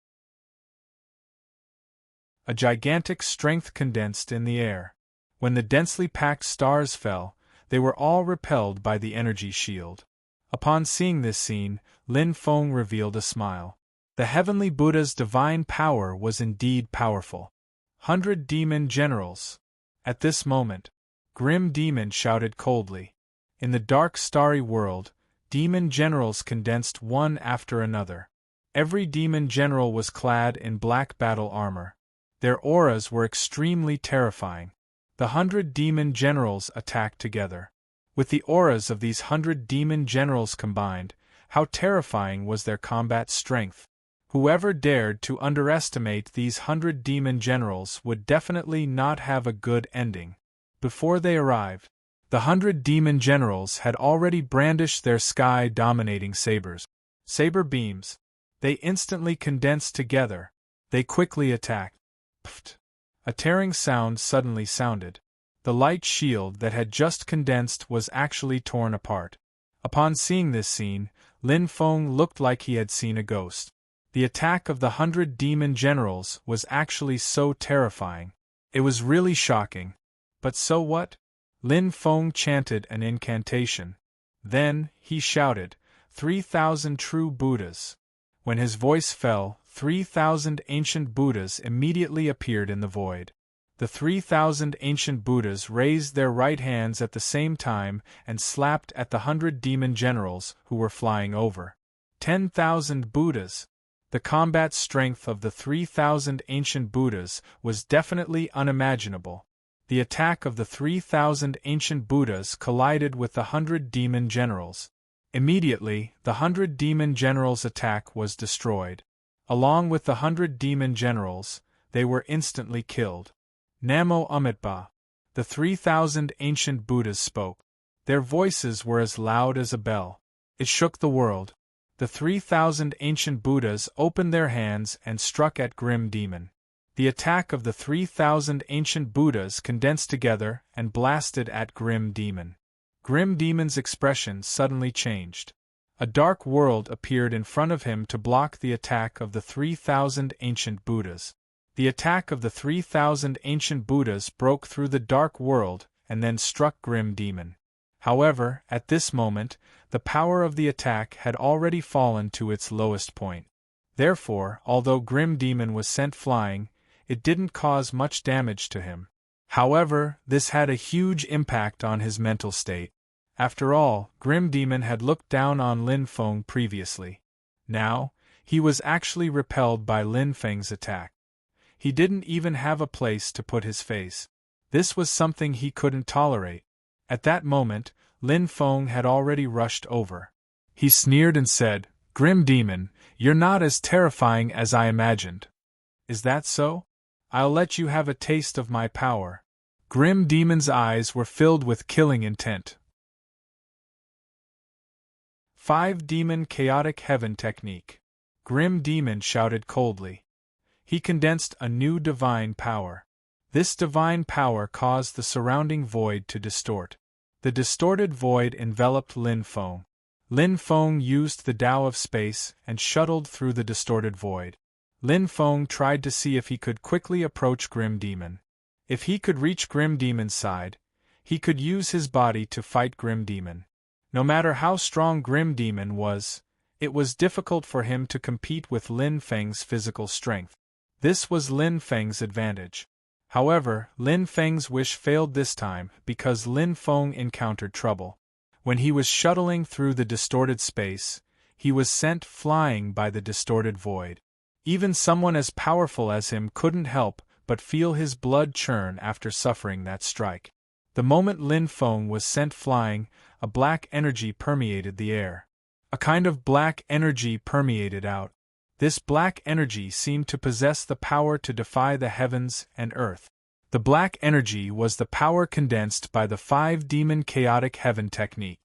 A gigantic strength condensed in the air. When the densely packed stars fell, they were all repelled by the energy shield. Upon seeing this scene, Lin Feng revealed a smile. The heavenly Buddha's divine power was indeed powerful. 100 demon generals. At this moment, Grim Demon shouted coldly. In the dark starry world, demon generals condensed one after another. Every demon general was clad in black battle armor. Their auras were extremely terrifying. The 100 demon generals attacked together. With the auras of these 100 demon generals combined, how terrifying was their combat strength. Whoever dared to underestimate these 100 demon generals would definitely not have a good ending. Before they arrived, the 100 demon generals had already brandished their sky-dominating sabers. Saber beams. They instantly condensed together. They quickly attacked. Pft! A tearing sound suddenly sounded. The light shield that had just condensed was actually torn apart. Upon seeing this scene, Lin Feng looked like he had seen a ghost. The attack of the 100 demon generals was actually so terrifying. It was really shocking. But so what? Lin Feng chanted an incantation. Then, he shouted, 3,000 true Buddhas. When his voice fell, 3,000 ancient Buddhas immediately appeared in the void. The 3,000 ancient Buddhas raised their right hands at the same time and slapped at the 100 demon generals who were flying over. 10,000 Buddhas. The combat strength of the 3,000 ancient Buddhas was definitely unimaginable. The attack of the 3,000 ancient Buddhas collided with the 100 demon generals. Immediately, the 100 demon generals' attack was destroyed. Along with the 100 demon generals, they were instantly killed. Namo Amitabha. The 3,000 ancient Buddhas spoke. Their voices were as loud as a bell. It shook the world. The 3,000 ancient Buddhas opened their hands and struck at Grim Demon. The attack of the 3,000 ancient Buddhas condensed together and blasted at Grim Demon. Grim Demon's expression suddenly changed. A dark world appeared in front of him to block the attack of the 3,000 ancient Buddhas. The attack of the 3,000 ancient Buddhas broke through the dark world and then struck Grim Demon. However, at this moment, the power of the attack had already fallen to its lowest point. Therefore, although Grim Demon was sent flying, it didn't cause much damage to him. However, this had a huge impact on his mental state. After all, Grim Demon had looked down on Lin Feng previously. Now, he was actually repelled by Lin Feng's attack. He didn't even have a place to put his face. This was something he couldn't tolerate. At that moment, Lin Feng had already rushed over. He sneered and said, "Grim Demon, you're not as terrifying as I imagined." "Is that so? I'll let you have a taste of my power." Grim Demon's eyes were filled with killing intent. 5 Demon Chaotic Heaven Technique. Grim Demon shouted coldly. He condensed a new divine power. This divine power caused the surrounding void to distort. The distorted void enveloped Lin Feng. Lin Feng used the Tao of space and shuttled through the distorted void. Lin Feng tried to see if he could quickly approach Grim Demon. If he could reach Grim Demon's side, he could use his body to fight Grim Demon. No matter how strong Grim Demon was, it was difficult for him to compete with Lin Feng's physical strength. This was Lin Feng's advantage. However, Lin Feng's wish failed this time because Lin Feng encountered trouble. When he was shuttling through the distorted space, he was sent flying by the distorted void. Even someone as powerful as him couldn't help but feel his blood churn after suffering that strike. The moment Lin Feng was sent flying, a black energy permeated the air. A kind of black energy permeated out. This black energy seemed to possess the power to defy the heavens and earth. The black energy was the power condensed by the 5 Demon Chaotic Heaven Technique.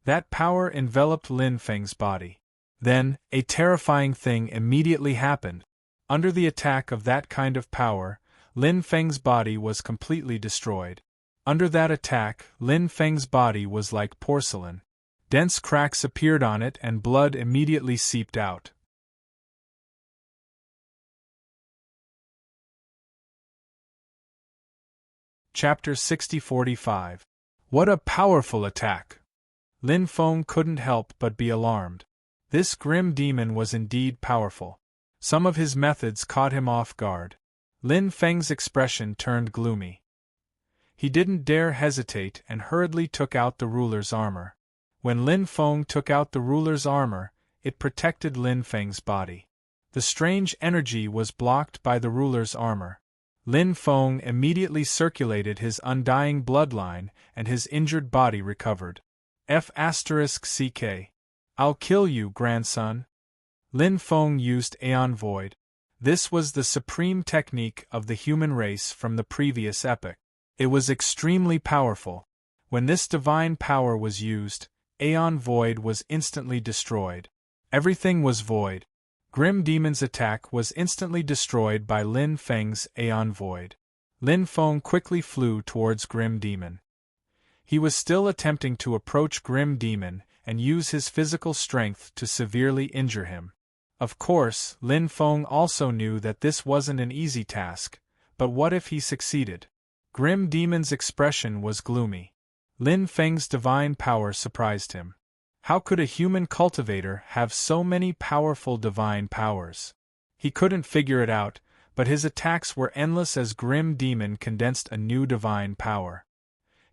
That power enveloped Lin Feng's body. Then, a terrifying thing immediately happened. Under the attack of that kind of power, Lin Feng's body was completely destroyed. Under that attack, Lin Feng's body was like porcelain. Dense cracks appeared on it and blood immediately seeped out. Chapter 6045. What a powerful attack! Lin Feng couldn't help but be alarmed. This Grim Demon was indeed powerful. Some of his methods caught him off guard. Lin Feng's expression turned gloomy. He didn't dare hesitate and hurriedly took out the ruler's armor. When Lin Feng took out the ruler's armor, it protected Lin Feng's body. The strange energy was blocked by the ruler's armor. Lin Feng immediately circulated his undying bloodline and his injured body recovered. F***ck. I'll kill you, grandson. Lin Feng used Aeon Void. This was the supreme technique of the human race from the previous epoch. It was extremely powerful. When this divine power was used, Aeon Void was instantly destroyed. Everything was void. Grim Demon's attack was instantly destroyed by Lin Feng's Aeon Void. Lin Feng quickly flew towards Grim Demon. He was still attempting to approach Grim Demon and use his physical strength to severely injure him. Of course, Lin Feng also knew that this wasn't an easy task, but what if he succeeded? Grim Demon's expression was gloomy. Lin Feng's divine power surprised him. How could a human cultivator have so many powerful divine powers? He couldn't figure it out, but his attacks were endless as Grim Demon condensed a new divine power.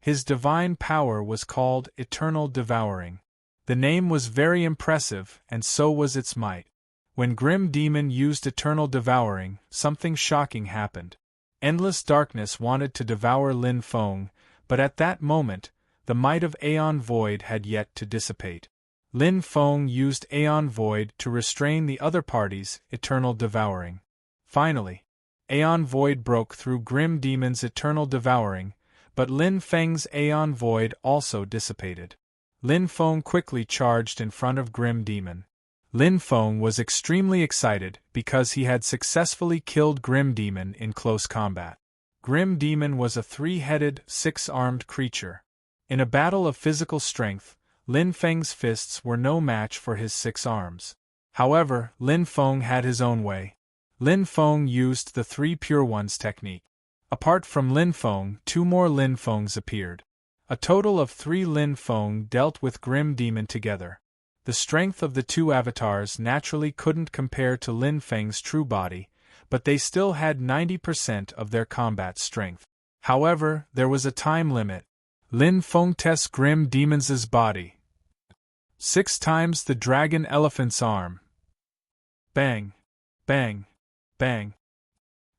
His divine power was called Eternal Devouring. The name was very impressive, and so was its might. When Grim Demon used Eternal Devouring, something shocking happened. Endless darkness wanted to devour Lin Feng, but at that moment, the might of Aeon Void had yet to dissipate. Lin Feng used Aeon Void to restrain the other party's Eternal Devouring. Finally, Aeon Void broke through Grim Demon's Eternal Devouring, but Lin Feng's Aeon Void also dissipated. Lin Feng quickly charged in front of Grim Demon. Lin Feng was extremely excited because he had successfully killed Grim Demon in close combat. Grim Demon was a 3-headed, 6-armed creature. In a battle of physical strength, Lin Feng's fists were no match for his 6 arms. However, Lin Feng had his own way. Lin Feng used the Three Pure Ones technique. Apart from Lin Feng, 2 more Lin Fengs appeared. A total of 3 Lin Feng dealt with Grim Demon together. The strength of the 2 avatars naturally couldn't compare to Lin Feng's true body, but they still had 90% of their combat strength. However, there was a time limit. Lin Feng tests Grim Demon's body. 6 times the dragon elephant's arm. Bang! Bang! Bang!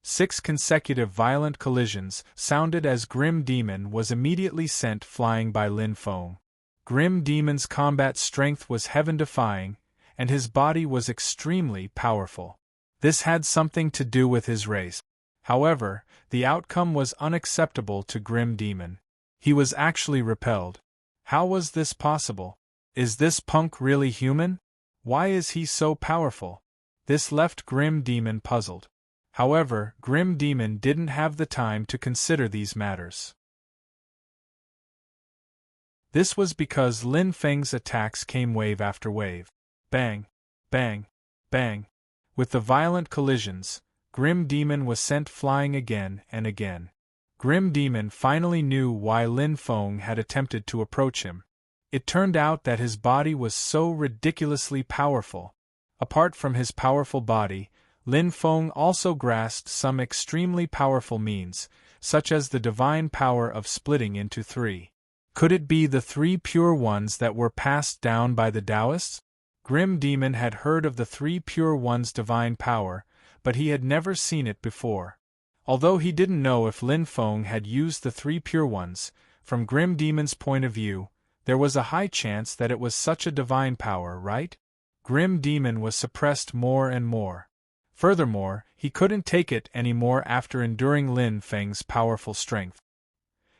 6 consecutive violent collisions sounded as Grim Demon was immediately sent flying by Lin Feng. Grim Demon's combat strength was heaven-defying, and his body was extremely powerful. This had something to do with his race. However, the outcome was unacceptable to Grim Demon. He was actually repelled. How was this possible? Is this punk really human? Why is he so powerful? This left Grim Demon puzzled. However, Grim Demon didn't have the time to consider these matters. This was because Lin Feng's attacks came wave after wave. Bang! Bang! Bang! With the violent collisions, Grim Demon was sent flying again and again. Grim Demon finally knew why Lin Feng had attempted to approach him. It turned out that his body was so ridiculously powerful. Apart from his powerful body, Lin Feng also grasped some extremely powerful means, such as the divine power of splitting into 3. Could it be the 3 pure ones that were passed down by the Taoists? Grim Demon had heard of the 3 pure ones' divine power, but he had never seen it before. Although he didn't know if Lin Feng had used the 3 pure ones, from Grim Demon's point of view, there was a high chance that it was such a divine power, right? Grim Demon was suppressed more and more. Furthermore, he couldn't take it anymore after enduring Lin Feng's powerful strength.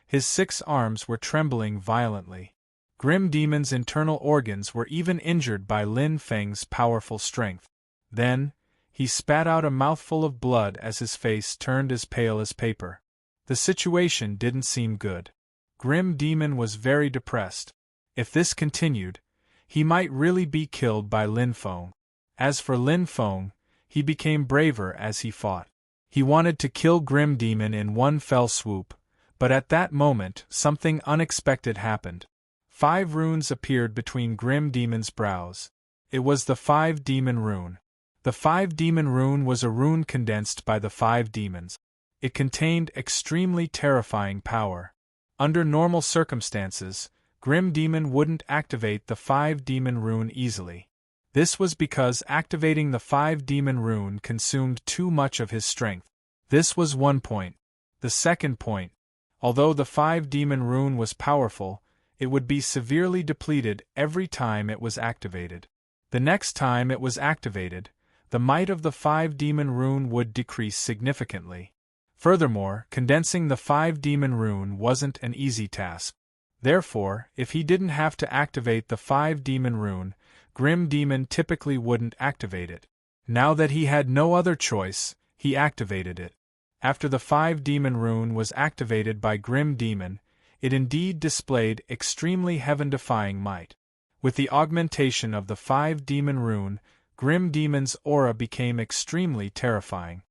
His 6 arms were trembling violently. Grim Demon's internal organs were even injured by Lin Feng's powerful strength. Then, he spat out a mouthful of blood as his face turned as pale as paper. The situation didn't seem good. Grim Demon was very depressed. If this continued, he might really be killed by Lin Feng. As for Lin Feng, he became braver as he fought. He wanted to kill Grim Demon in one fell swoop, but at that moment something unexpected happened. 5 runes appeared between Grim Demon's brows. It was the 5 Demon Rune. The 5 Demon Rune was a rune condensed by the 5 demons. It contained extremely terrifying power. Under normal circumstances, Grim Demon wouldn't activate the 5 Demon Rune easily. This was because activating the 5 Demon Rune consumed too much of his strength. This was one point. The second point, although the 5 Demon Rune was powerful, it would be severely depleted every time it was activated. The next time it was activated, the might of the 5 Demon Rune would decrease significantly. Furthermore, condensing the 5 Demon Rune wasn't an easy task. Therefore, if he didn't have to activate the 5 Demon Rune, Grim Demon typically wouldn't activate it. Now that he had no other choice, he activated it. After the 5 Demon Rune was activated by Grim Demon, it indeed displayed extremely heaven-defying might. With the augmentation of the 5 Demon Rune, Grim Demon's aura became extremely terrifying.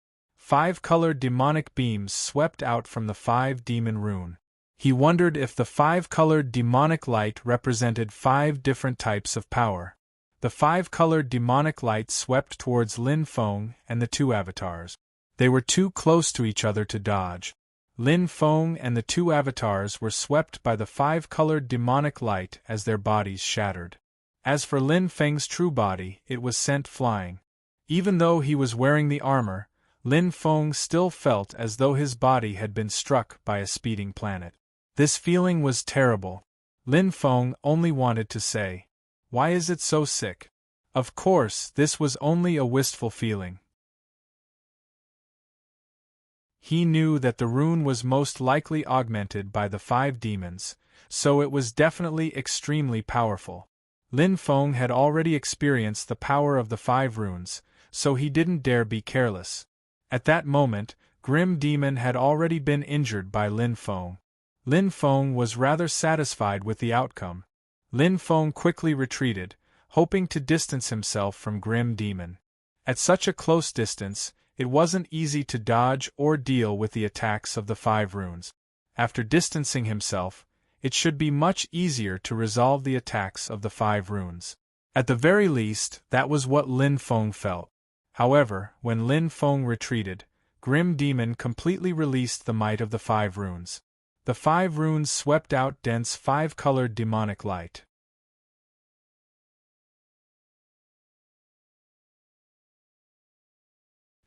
5-colored demonic beams swept out from the 5 Demon Rune. He wondered if the 5-colored demonic light represented 5 different types of power. The 5-colored demonic light swept towards Lin Feng and the 2 avatars. They were too close to each other to dodge. Lin Feng and the 2 avatars were swept by the 5-colored demonic light as their bodies shattered. As for Lin Feng's true body, it was sent flying. Even though he was wearing the armor, Lin Feng still felt as though his body had been struck by a speeding planet. This feeling was terrible. Lin Feng only wanted to say, "Why is it so sick?" Of course, this was only a wistful feeling. He knew that the rune was most likely augmented by the 5 demons, so it was definitely extremely powerful. Lin Feng had already experienced the power of the 5 runes, so he didn't dare be careless. At that moment, Grim Demon had already been injured by Lin Feng. Lin Feng was rather satisfied with the outcome. Lin Feng quickly retreated, hoping to distance himself from Grim Demon. At such a close distance, It wasn't easy to dodge or deal with the attacks of the 5 runes. After distancing himself, it should be much easier to resolve the attacks of the 5 runes. At the very least, that was what Lin Feng felt. However, when Lin Feng retreated, Grim Demon completely released the might of the 5 runes. The 5 runes swept out dense 5-colored demonic light.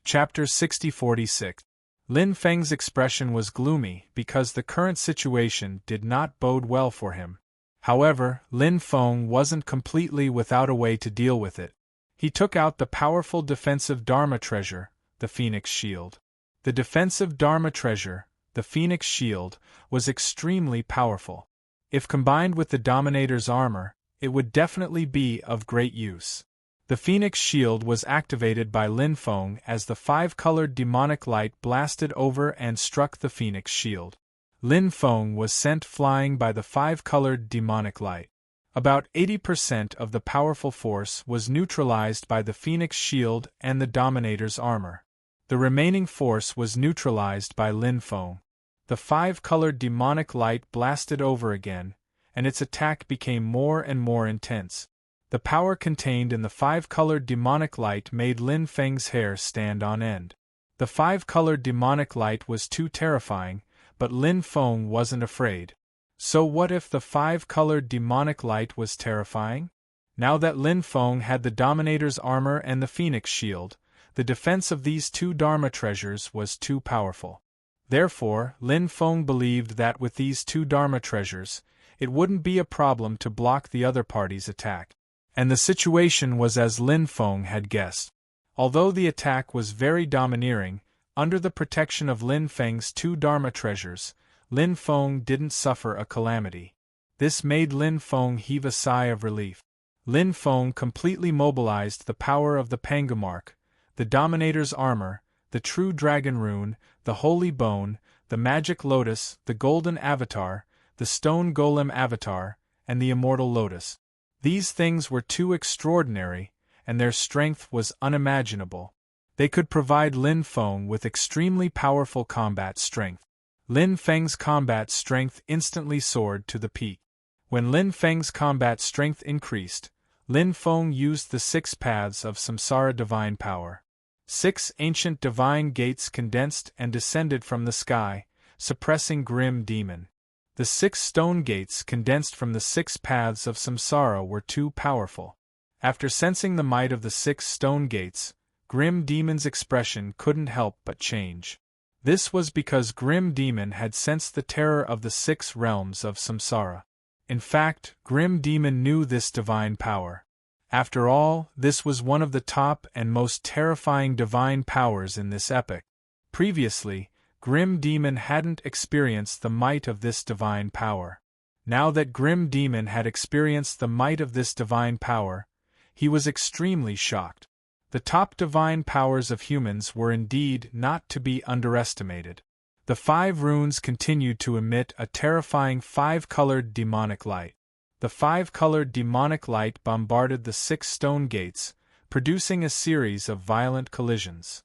Chapter 6046. Lin Feng's expression was gloomy because the current situation did not bode well for him. However, Lin Feng wasn't completely without a way to deal with it. He took out the powerful defensive Dharma treasure, the Phoenix Shield. The defensive Dharma treasure, the Phoenix Shield, was extremely powerful. If combined with the Dominator's armor, it would definitely be of great use. The Phoenix Shield was activated by Lin Feng as the 5-colored demonic light blasted over and struck the Phoenix Shield. Lin Feng was sent flying by the 5-colored demonic light. About 80% of the powerful force was neutralized by the Phoenix Shield and the Dominator's armor. The remaining force was neutralized by Lin Feng. The 5-colored demonic light blasted over again, and its attack became more and more intense. The power contained in the 5-colored demonic light made Lin Feng's hair stand on end. The 5-colored demonic light was too terrifying, but Lin Feng wasn't afraid. So what if the 5-colored demonic light was terrifying? Now that Lin Feng had the Dominator's armor and the Phoenix Shield, the defense of these 2 Dharma treasures was too powerful. Therefore, Lin Feng believed that with these 2 Dharma treasures, it wouldn't be a problem to block the other party's attack. And the situation was as Lin Feng had guessed. Although the attack was very domineering, under the protection of Lin Feng's 2 Dharma treasures, Lin Feng didn't suffer a calamity. This made Lin Feng heave a sigh of relief. Lin Feng completely mobilized the power of the Pangamark, the Dominator's armor, the True Dragon Rune, the Holy Bone, the Magic Lotus, the Golden Avatar, the Stone Golem Avatar, and the Immortal Lotus. These things were too extraordinary, and their strength was unimaginable. They could provide Lin Feng with extremely powerful combat strength. Lin Feng's combat strength instantly soared to the peak. When Lin Feng's combat strength increased, Lin Feng used the 6 paths of Samsara divine power. 6 ancient divine gates condensed and descended from the sky, suppressing Grim Demon. The 6 stone gates condensed from the 6 paths of Samsara were too powerful. After sensing the might of the 6 stone gates, Grim Demon's expression couldn't help but change. This was because Grim Demon had sensed the terror of the 6 realms of Samsara. In fact, Grim Demon knew this divine power. After all, this was one of the top and most terrifying divine powers in this epic. Previously, Grim Demon hadn't experienced the might of this divine power. Now that Grim Demon had experienced the might of this divine power, he was extremely shocked. The top divine powers of humans were indeed not to be underestimated. The 5 runes continued to emit a terrifying 5-colored demonic light. The 5-colored demonic light bombarded the 6 stone gates, producing a series of violent collisions.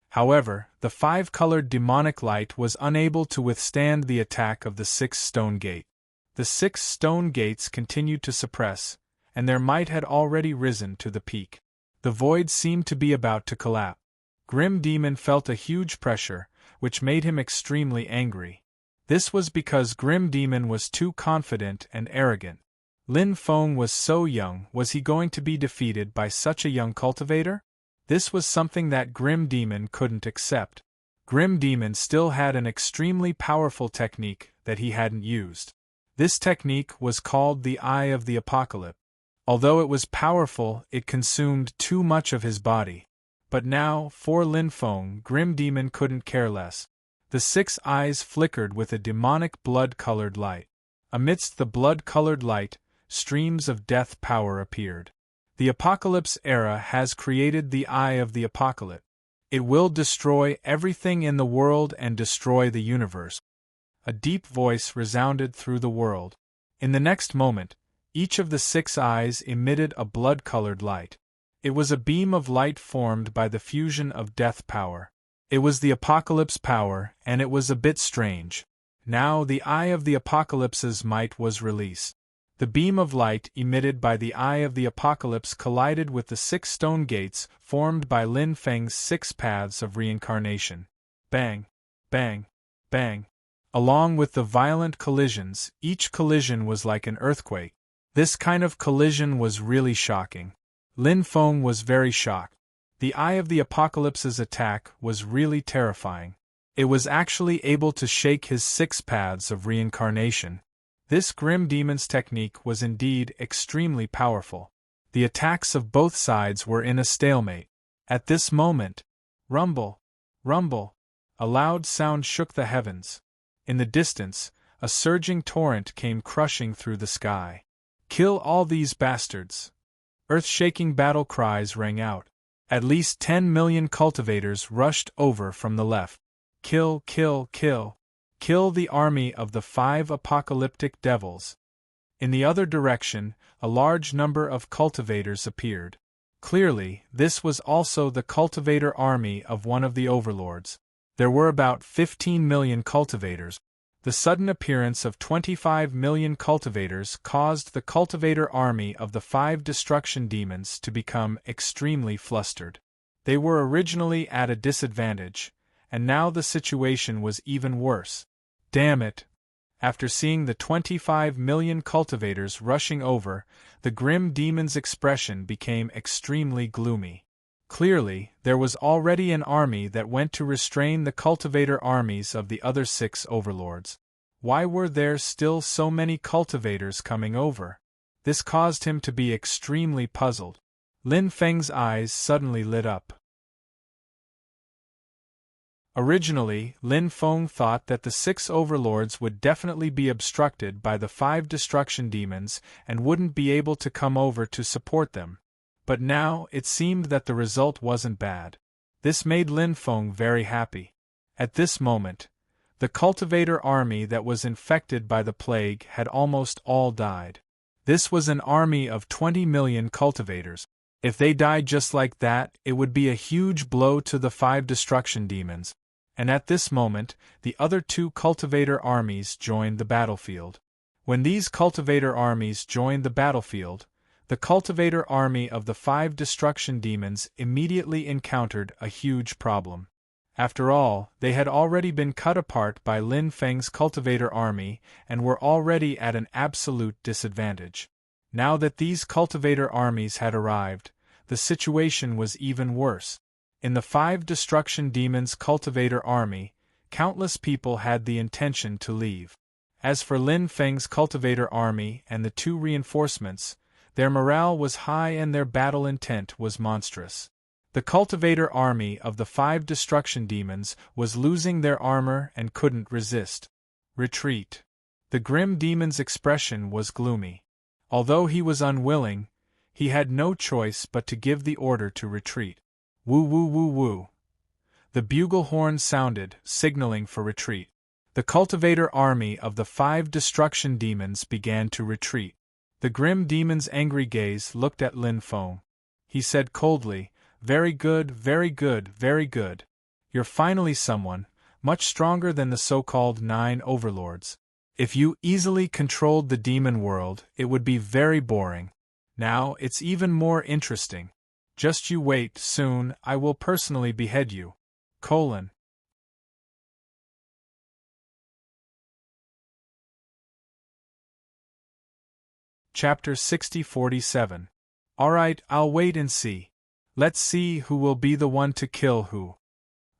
However, the 5-colored demonic light was unable to withstand the attack of the 6 stone gate. The 6 stone gates continued to suppress, and their might had already risen to the peak. The void seemed to be about to collapse. Grim Demon felt a huge pressure, which made him extremely angry. This was because Grim Demon was too confident and arrogant. Lin Feng was so young, was he going to be defeated by such a young cultivator? This was something that Grim Demon couldn't accept. Grim Demon still had an extremely powerful technique that he hadn't used. This technique was called the Eye of the Apocalypse. Although it was powerful, it consumed too much of his body. But now, for Lin Feng, Grim Demon couldn't care less. The 6 eyes flickered with a demonic blood-colored light. Amidst the blood-colored light, streams of death power appeared. The Apocalypse era has created the Eye of the Apocalypse. It will destroy everything in the world and destroy the universe. A deep voice resounded through the world. In the next moment, each of the 6 eyes emitted a blood-colored light. It was a beam of light formed by the fusion of death power. It was the apocalypse power, and it was a bit strange. Now the eye of the apocalypse's might was released. The beam of light emitted by the eye of the apocalypse collided with the 6 stone gates formed by Lin Feng's 6 paths of reincarnation. Bang! Bang! Bang! Along with the violent collisions, each collision was like an earthquake. This kind of collision was really shocking. Lin Feng was very shocked. The eye of the apocalypse's attack was really terrifying. It was actually able to shake his 6 paths of reincarnation. This grim demon's technique was indeed extremely powerful. The attacks of both sides were in a stalemate. At this moment, rumble, rumble, a loud sound shook the heavens. In the distance, a surging torrent came crushing through the sky. Kill all these bastards! Earth-shaking battle cries rang out. At least 10 million cultivators rushed over from the left. Kill, kill, kill! Kill the army of the 5 apocalyptic devils. In the other direction, a large number of cultivators appeared. Clearly, this was also the cultivator army of one of the overlords. There were about 15 million cultivators. The sudden appearance of 25 million cultivators caused the cultivator army of the 5 destruction demons to become extremely flustered. They were originally at a disadvantage, and now the situation was even worse. Damn it! After seeing the 25 million cultivators rushing over, the grim demon's expression became extremely gloomy. Clearly, there was already an army that went to restrain the cultivator armies of the other 6 overlords. Why were there still so many cultivators coming over? This caused him to be extremely puzzled. Lin Feng's eyes suddenly lit up. Originally, Lin Feng thought that the 6 overlords would definitely be obstructed by the 5 destruction demons and wouldn't be able to come over to support them. But now, it seemed that the result wasn't bad. This made Lin Feng very happy. At this moment, the cultivator army that was infected by the plague had almost all died. This was an army of 20 million cultivators. If they died just like that, it would be a huge blow to the 5 destruction demons. And at this moment, the other 2 cultivator armies joined the battlefield. When these cultivator armies joined the battlefield, the cultivator army of the 5 destruction demons immediately encountered a huge problem. After all, they had already been cut apart by Lin Feng's cultivator army and were already at an absolute disadvantage. Now that these cultivator armies had arrived, the situation was even worse. In the 5 destruction demons' cultivator army, countless people had the intention to leave. As for Lin Feng's cultivator army and the 2 reinforcements, their morale was high and their battle intent was monstrous. The cultivator army of the 5 destruction demons was losing their armor and couldn't resist. Retreat. The grim demon's expression was gloomy. Although he was unwilling, he had no choice but to give the order to retreat. Woo woo woo woo. The bugle horn sounded, signaling for retreat. The cultivator army of the 5 destruction demons began to retreat. The grim demon's angry gaze looked at Lin Feng. He said coldly, very good, very good, very good. You're finally someone, much stronger than the so-called 9 overlords. If you easily controlled the demon world, it would be very boring. Now it's even more interesting. Just you wait, soon I will personally behead you. Chapter 6047. Alright, I'll wait and see. Let's see who will be the one to kill who.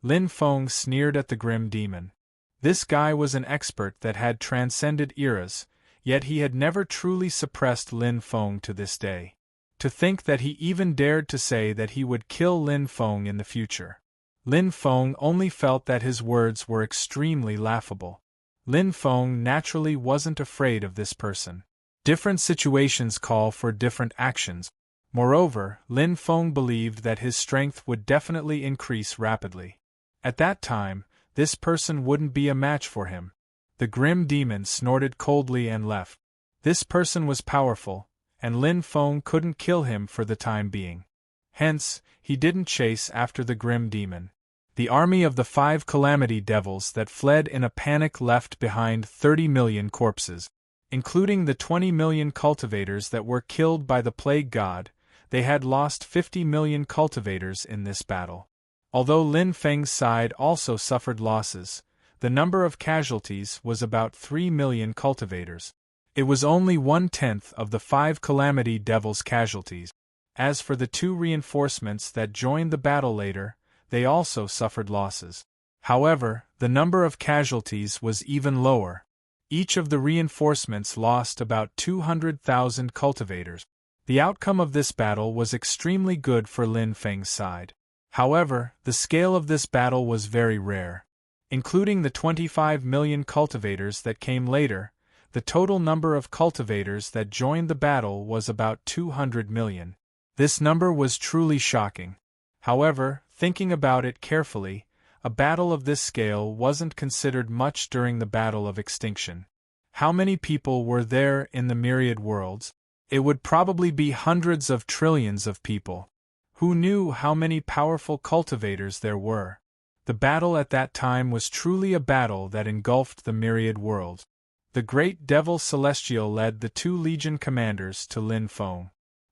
Lin Feng sneered at the grim demon. This guy was an expert that had transcended eras, yet he had never truly suppressed Lin Feng to this day. To think that he even dared to say that he would kill Lin Feng in the future. Lin Feng only felt that his words were extremely laughable. Lin Feng naturally wasn't afraid of this person. Different situations call for different actions. Moreover, Lin Feng believed that his strength would definitely increase rapidly. At that time, this person wouldn't be a match for him. The grim demon snorted coldly and left. This person was powerful, and Lin Feng couldn't kill him for the time being. Hence, he didn't chase after the grim demon. The army of the 5 calamity devils that fled in a panic left behind 30 million corpses. Including the 20 million cultivators that were killed by the plague god, they had lost 50 million cultivators in this battle. Although Lin Feng's side also suffered losses, the number of casualties was about 3 million cultivators. It was only 1/10 of the 5 calamity devils' casualties. As for the 2 reinforcements that joined the battle later, they also suffered losses. However, the number of casualties was even lower. Each of the reinforcements lost about 200,000 cultivators. The outcome of this battle was extremely good for Lin Feng's side. However, the scale of this battle was very rare. Including the 25 million cultivators that came later, the total number of cultivators that joined the battle was about 200 million. This number was truly shocking. However, thinking about it carefully, a battle of this scale wasn't considered much during the Battle of Extinction. How many people were there in the myriad worlds? It would probably be hundreds of trillions of people. Who knew how many powerful cultivators there were? The battle at that time was truly a battle that engulfed the myriad worlds. The great devil Celestial led the 2 legion commanders to Lin Feng.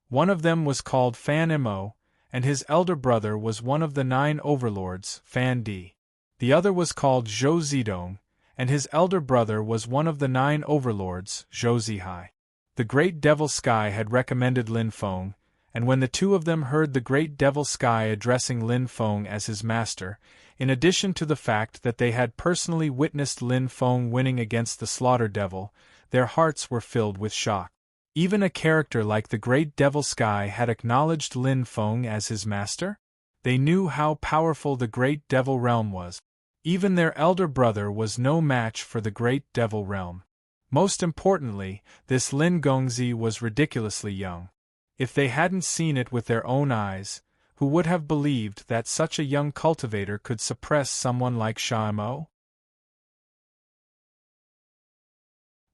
One of them was called Fan Mo, and his elder brother was one of the 9 overlords, Fan Di. The other was called Zhou Zidong, and his elder brother was one of the 9 overlords, Zhou Zihai. The great devil Sky had recommended Lin Feng, and when the 2 of them heard the great devil Sky addressing Lin Feng as his master, in addition to the fact that they had personally witnessed Lin Feng winning against the Slaughter Devil, their hearts were filled with shock. Even a character like the great devil Sky had acknowledged Lin Feng as his master? They knew how powerful the great devil realm was. Even their elder brother was no match for the great devil realm. Most importantly, this Lin Gongzi was ridiculously young. If they hadn't seen it with their own eyes, who would have believed that such a young cultivator could suppress someone like Sha Mo?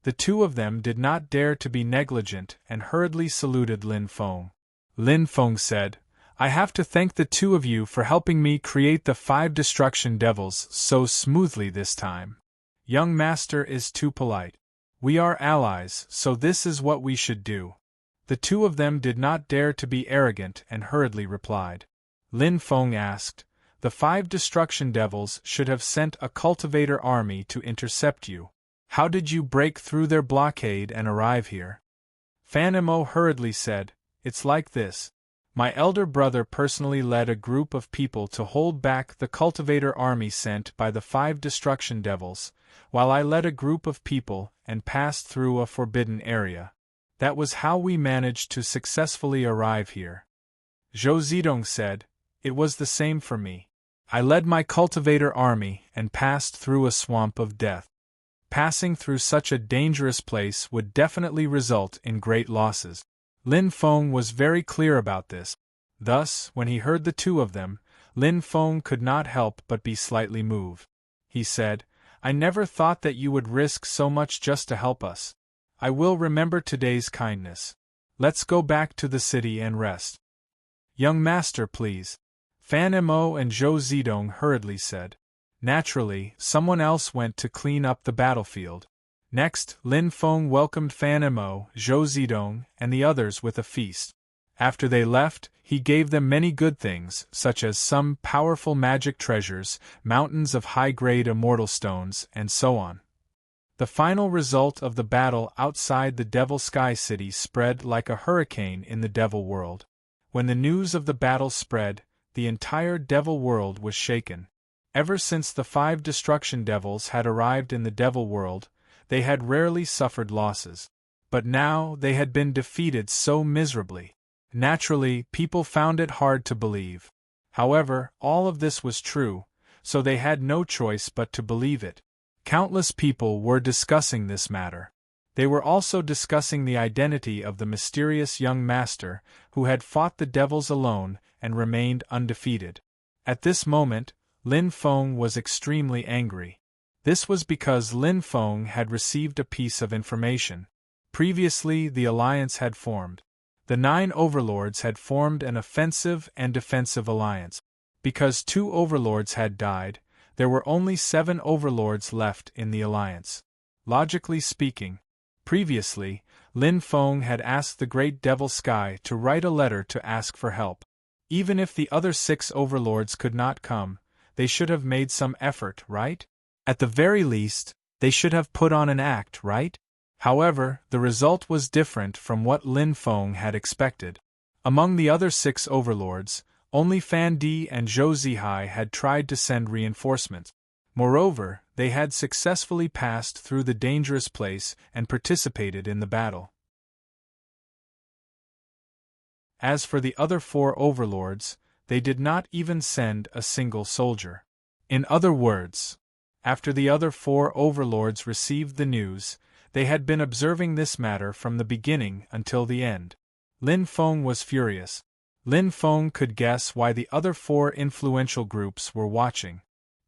The 2 of them did not dare to be negligent and hurriedly saluted Lin Feng. Lin Feng said, "I have to thank the 2 of you for helping me create the 5 destruction devils so smoothly this time. Young master is too polite. We are allies, so this is what we should do." The 2 of them did not dare to be arrogant and hurriedly replied. Lin Feng asked, "The 5 destruction devils should have sent a cultivator army to intercept you. How did you break through their blockade and arrive here?" Fan Mo hurriedly said, "It's like this. My elder brother personally led a group of people to hold back the cultivator army sent by the 5 destruction devils, while I led a group of people and passed through a forbidden area. That was how we managed to successfully arrive here." Zhou Zidong said, "It was the same for me. I led my cultivator army and passed through a swamp of death. Passing through such a dangerous place would definitely result in great losses." Lin Feng was very clear about this. Thus, when he heard the 2 of them, Lin Feng could not help but be slightly moved. He said, "I never thought that you would risk so much just to help us. I will remember today's kindness. Let's go back to the city and rest." "Young master, please," Fan Mo and Zhou Zidong hurriedly said. Naturally, someone else went to clean up the battlefield. Next, Lin Feng welcomed Fan Mo, Zhou Zidong, and the others with a feast. After they left, he gave them many good things, such as some powerful magic treasures, mountains of high-grade immortal stones, and so on. The final result of the battle outside the Devil Sky City spread like a hurricane in the Devil World. When the news of the battle spread, the entire Devil World was shaken. Ever since the 5 destruction devils had arrived in the Devil World, they had rarely suffered losses. But now they had been defeated so miserably. Naturally, people found it hard to believe. However, all of this was true, so they had no choice but to believe it. Countless people were discussing this matter. They were also discussing the identity of the mysterious young master who had fought the devils alone and remained undefeated. At this moment, Lin Feng was extremely angry. This was because Lin Feng had received a piece of information. Previously, the alliance had formed. The 9 overlords had formed an offensive and defensive alliance. Because 2 overlords had died, there were only 7 overlords left in the alliance. Logically speaking, previously, Lin Feng had asked the Great Devil Sky to write a letter to ask for help. Even if the other 6 overlords could not come, they should have made some effort, right? At the very least, they should have put on an act, right? However, the result was different from what Lin Feng had expected. Among the other 6 overlords, only Fan Di and Zhou Zihai had tried to send reinforcements. Moreover, they had successfully passed through the dangerous place and participated in the battle. As for the other 4 overlords, they did not even send a single soldier. In other words, after the other 4 overlords received the news, they had been observing this matter from the beginning until the end. Lin Feng was furious. Lin Feng could guess why the other 4 influential groups were watching.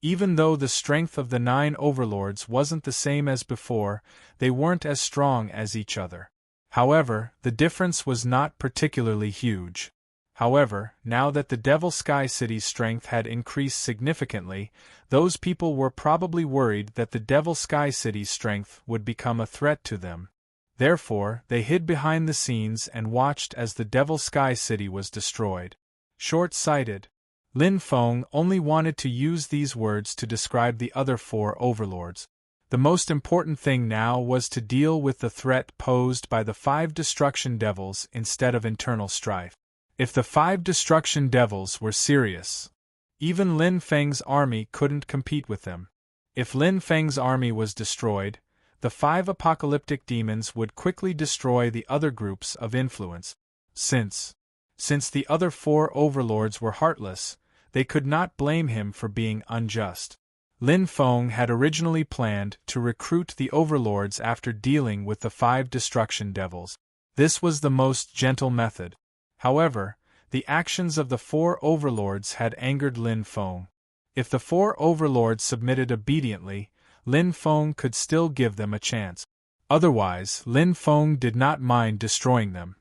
Even though the strength of the 9 overlords wasn't the same as before, they weren't as strong as each other. However, the difference was not particularly huge. However, now that the Devil Sky City's strength had increased significantly, those people were probably worried that the Devil Sky City's strength would become a threat to them. Therefore, they hid behind the scenes and watched as the Devil Sky City was destroyed. Short-sighted, Lin Feng only wanted to use these words to describe the other 4 overlords. The most important thing now was to deal with the threat posed by the 5 destruction devils instead of internal strife. If the 5 destruction devils were serious, even Lin Feng's army couldn't compete with them. If Lin Feng's army was destroyed, the 5 apocalyptic demons would quickly destroy the other groups of influence. Since the other 4 overlords were heartless, they could not blame him for being unjust. Lin Feng had originally planned to recruit the overlords after dealing with the 5 destruction devils. This was the most gentle method. However, the actions of the 4 overlords had angered Lin Feng. If the 4 overlords submitted obediently, Lin Feng could still give them a chance. Otherwise, Lin Feng did not mind destroying them.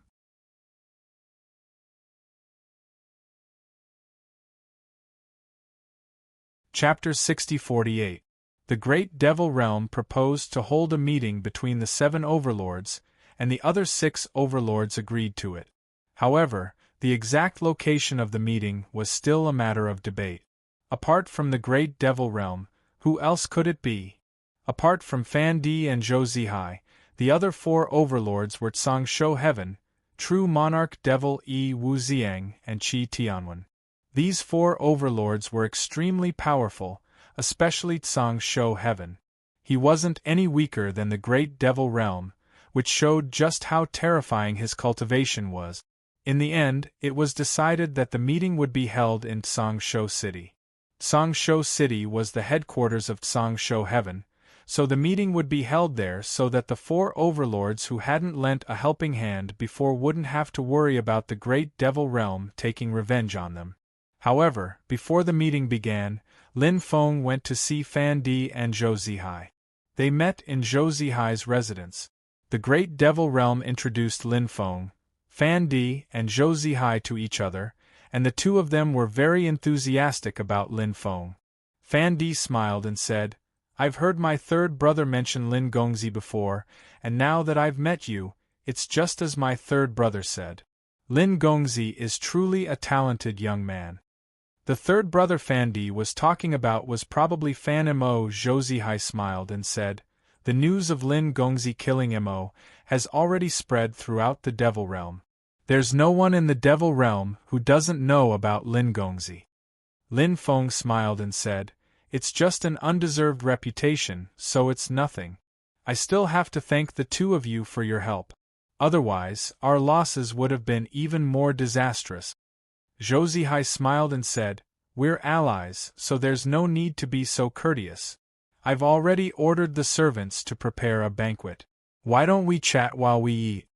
Chapter 60-48. The Great Devil Realm proposed to hold a meeting between the 7 overlords, and the other 6 overlords agreed to it. However, the exact location of the meeting was still a matter of debate. Apart from the Great Devil Realm, who else could it be? Apart from Fan Di and Zhou Zihai, the other 4 overlords were Tsang-Shou Heaven, True Monarch Devil Yi Wu Ziang and Qi Tianwen. These 4 overlords were extremely powerful, especially Tsang-Shou Heaven. He wasn't any weaker than the Great Devil Realm, which showed just how terrifying his cultivation was. In the end, it was decided that the meeting would be held in Tsang-Shou City. Tsang-Shou City was the headquarters of Tsang-Shou Heaven, so the meeting would be held there so that the 4 overlords who hadn't lent a helping hand before wouldn't have to worry about the Great Devil Realm taking revenge on them. However, before the meeting began, Lin Feng went to see Fan Di and Zhou Zihai. They met in Zhou Zihai's residence. The Great Devil Realm introduced Lin Feng, Fan Di, and Zhou Zihai to each other, and the 2 of them were very enthusiastic about Lin Feng. Fan Di smiled and said, "I've heard my 3rd brother mention Lin Gongzi before, and now that I've met you, it's just as my 3rd brother said. Lin Gongzi is truly a talented young man." The 3rd brother Fan Di was talking about was probably Fan Mo. Zhou Zihai smiled and said, "The news of Lin Gongzi killing Mo has already spread throughout the Devil Realm. There's no one in the Devil Realm who doesn't know about Lin Gongzi." Lin Feng smiled and said, "It's just an undeserved reputation, so it's nothing. I still have to thank the 2 of you for your help. Otherwise, our losses would have been even more disastrous." Zhou Zihai smiled and said, "We're allies, so there's no need to be so courteous. I've already ordered the servants to prepare a banquet. Why don't we chat while we eat?"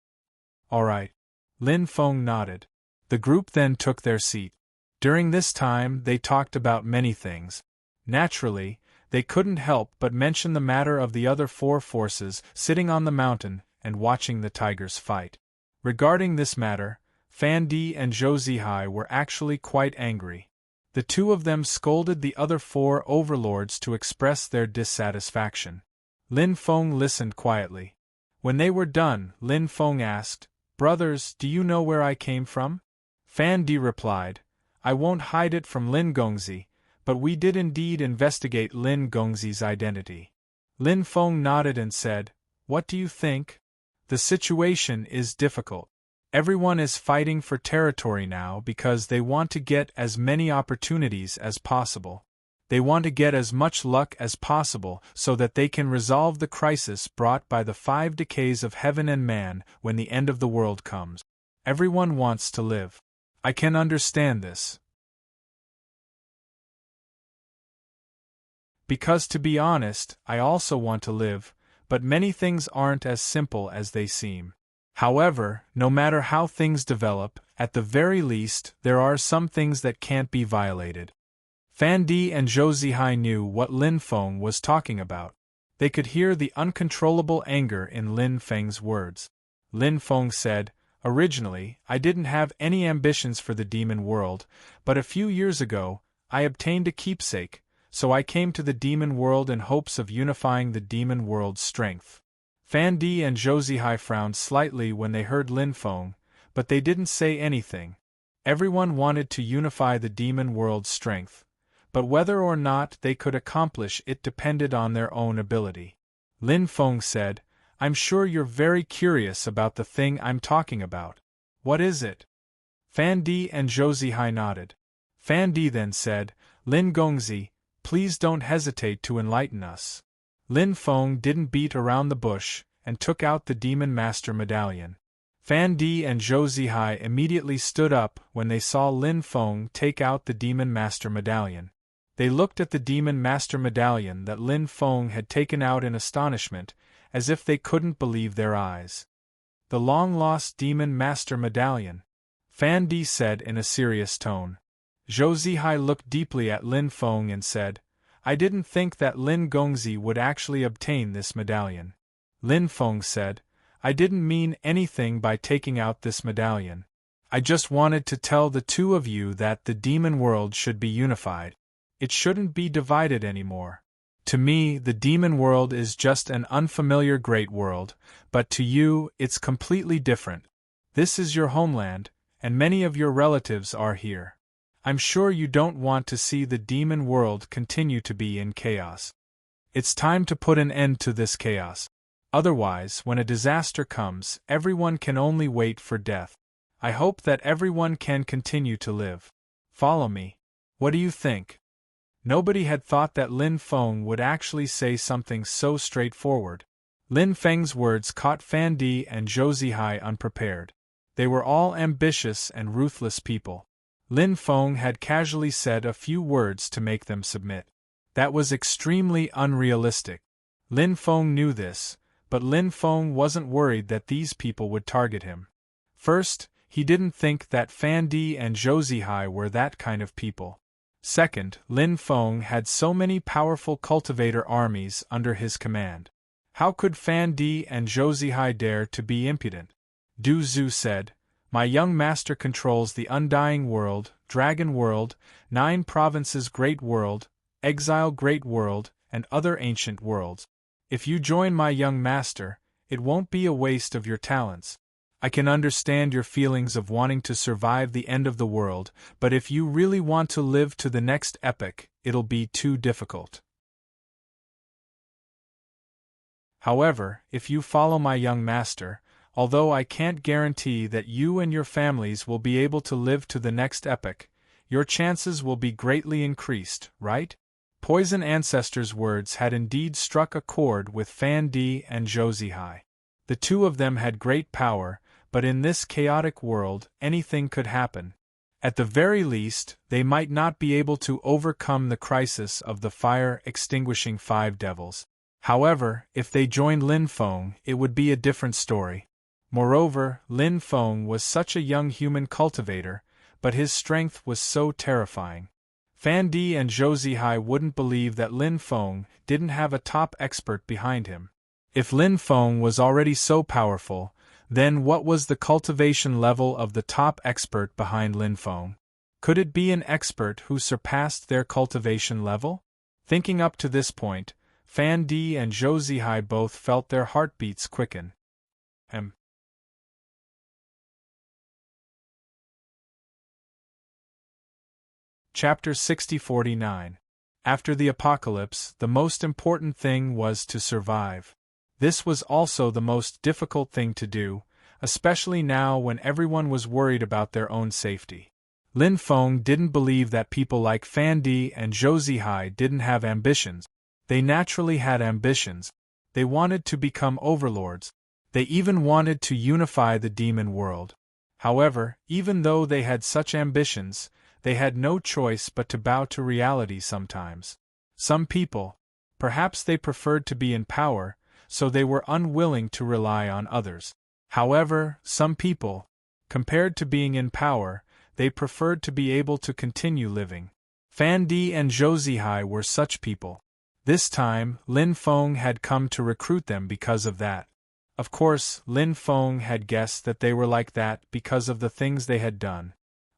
"All right." Lin Feng nodded. The group then took their seat. During this time they talked about many things. Naturally, they couldn't help but mention the matter of the other 4 forces sitting on the mountain and watching the tigers fight. Regarding this matter, Fan Di and Zhou Zihai were actually quite angry. The two of them scolded the other four overlords to express their dissatisfaction. Lin Feng listened quietly. When they were done, Lin Feng asked, "Brothers, do you know where I came from?" Fan Di replied, "I won't hide it from Lin Gongzi, but we did indeed investigate Lin Gongzi's identity." Lin Feng nodded and said, "What do you think? The situation is difficult. Everyone is fighting for territory now because they want to get as many opportunities as possible. They want to get as much luck as possible so that they can resolve the crisis brought by the 5 decays of heaven and man when the end of the world comes. Everyone wants to live. I can understand this. Because to be honest, I also want to live, but many things aren't as simple as they seem. However, no matter how things develop, at the very least, there are some things that can't be violated." Fan Di and Zhou Zihai knew what Lin Feng was talking about. They could hear the uncontrollable anger in Lin Feng's words. Lin Feng said, "Originally, I didn't have any ambitions for the demon world, but a few years ago, I obtained a keepsake, so I came to the demon world in hopes of unifying the demon world's strength." Fan Di and Zhou Zihai frowned slightly when they heard Lin Feng, but they didn't say anything. Everyone wanted to unify the demon world's strength, but whether or not they could accomplish it depended on their own ability. Lin Feng said, "I'm sure you're very curious about the thing I'm talking about. What is it?" Fan Di and Zhou Zihai nodded. Fan Di then said, "Lin Gongzi, please don't hesitate to enlighten us." Lin Feng didn't beat around the bush, and took out the Demon Master Medallion. Fan Di and Zhou Zihai immediately stood up when they saw Lin Feng take out the Demon Master Medallion. They looked at the Demon Master Medallion that Lin Feng had taken out in astonishment, as if they couldn't believe their eyes. "The long-lost Demon Master Medallion," Fan Di said in a serious tone. Zhou Zihai looked deeply at Lin Feng and said, "I didn't think that Lin Gongzi would actually obtain this medallion." Lin Feng said, "I didn't mean anything by taking out this medallion. I just wanted to tell the two of you that the demon world should be unified. It shouldn't be divided anymore. To me, the demon world is just an unfamiliar great world, but to you, it's completely different. This is your homeland, and many of your relatives are here. I'm sure you don't want to see the demon world continue to be in chaos. It's time to put an end to this chaos. Otherwise, when a disaster comes, everyone can only wait for death. I hope that everyone can continue to live. Follow me. What do you think?" Nobody had thought that Lin Feng would actually say something so straightforward. Lin Feng's words caught Fan Di and Zhou Zihai unprepared. They were all ambitious and ruthless people. Lin Feng had casually said a few words to make them submit. That was extremely unrealistic. Lin Feng knew this, but Lin Feng wasn't worried that these people would target him. First, he didn't think that Fan Di and Zhou Zihai were that kind of people. Second, Lin Feng had so many powerful cultivator armies under his command. How could Fan Di and Zhou Zihai dare to be impudent? Du Zhu said, "My young master controls the Undying World, Dragon World, 9 Provinces Great World, Exile Great World, and other ancient worlds. If you join my young master, it won't be a waste of your talents. I can understand your feelings of wanting to survive the end of the world, but if you really want to live to the next epoch, it'll be too difficult. However, if you follow my young master, although I can't guarantee that you and your families will be able to live to the next epoch, your chances will be greatly increased, right?" Poison Ancestor's words had indeed struck a chord with Fan Di and Zhou Zihai. The two of them had great power, but in this chaotic world, anything could happen. At the very least, they might not be able to overcome the crisis of the fire-extinguishing 5 devils. However, if they joined Lin Feng, it would be a different story. Moreover, Lin Feng was such a young human cultivator, but his strength was so terrifying. Fan Di and Zhou Zihai wouldn't believe that Lin Feng didn't have a top expert behind him. If Lin Feng was already so powerful, Then what was the cultivation level of the top expert behind Lin Feng? Could it be an expert who surpassed their cultivation level? Thinking up to this point, Fan Di and Zhou Zihai both felt their heartbeats quicken. Chapter 60-49. After the apocalypse, the most important thing was to survive. This was also the most difficult thing to do, especially now when everyone was worried about their own safety. Lin Feng didn't believe that people like Fan Di and Zhou Zihai didn't have ambitions. They naturally had ambitions. They wanted to become overlords. They even wanted to unify the demon world. However, even though they had such ambitions, they had no choice but to bow to reality sometimes. Some people, perhaps they preferred to be in power, so they were unwilling to rely on others. However, some people, compared to being in power, they preferred to be able to continue living. Fan Di and Zhou Zihai were such people. This time, Lin Feng had come to recruit them because of that. Of course, Lin Feng had guessed that they were like that because of the things they had done.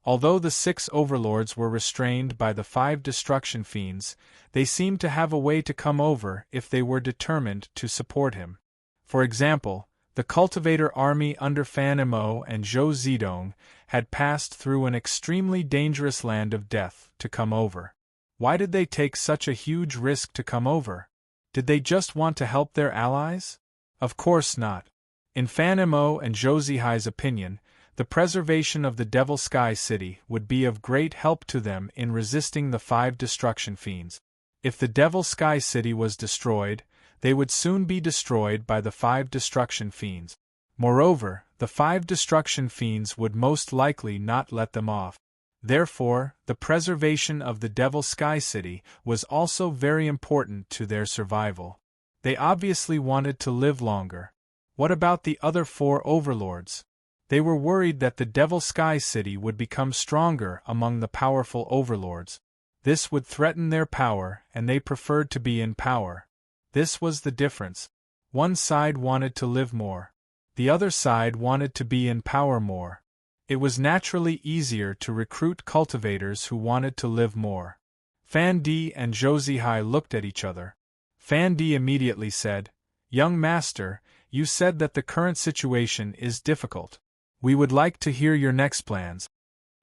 Although the 6 overlords were restrained by the 5 destruction fiends, they seemed to have a way to come over if they were determined to support him. For example, the cultivator army under Fan Mo and Zhou Zidong had passed through an extremely dangerous land of death to come over. Why did they take such a huge risk to come over? Did they just want to help their allies? Of course not. In Fan Mo and Zhou Zihai's opinion, the preservation of the Devil Sky City would be of great help to them in resisting the 5 destruction fiends. If the Devil Sky City was destroyed, they would soon be destroyed by the 5 destruction fiends. Moreover, the 5 destruction fiends would most likely not let them off. Therefore, the preservation of the Devil Sky City was also very important to their survival. They obviously wanted to live longer. What about the other 4 overlords? They were worried that the Devil Sky City would become stronger among the powerful overlords. This would threaten their power, and they preferred to be in power. This was the difference. One side wanted to live more. The other side wanted to be in power more. It was naturally easier to recruit cultivators who wanted to live more. Fan Di and Zhou Zihai looked at each other. Fan Di immediately said, "Young master, you said that the current situation is difficult. We would like to hear your next plans."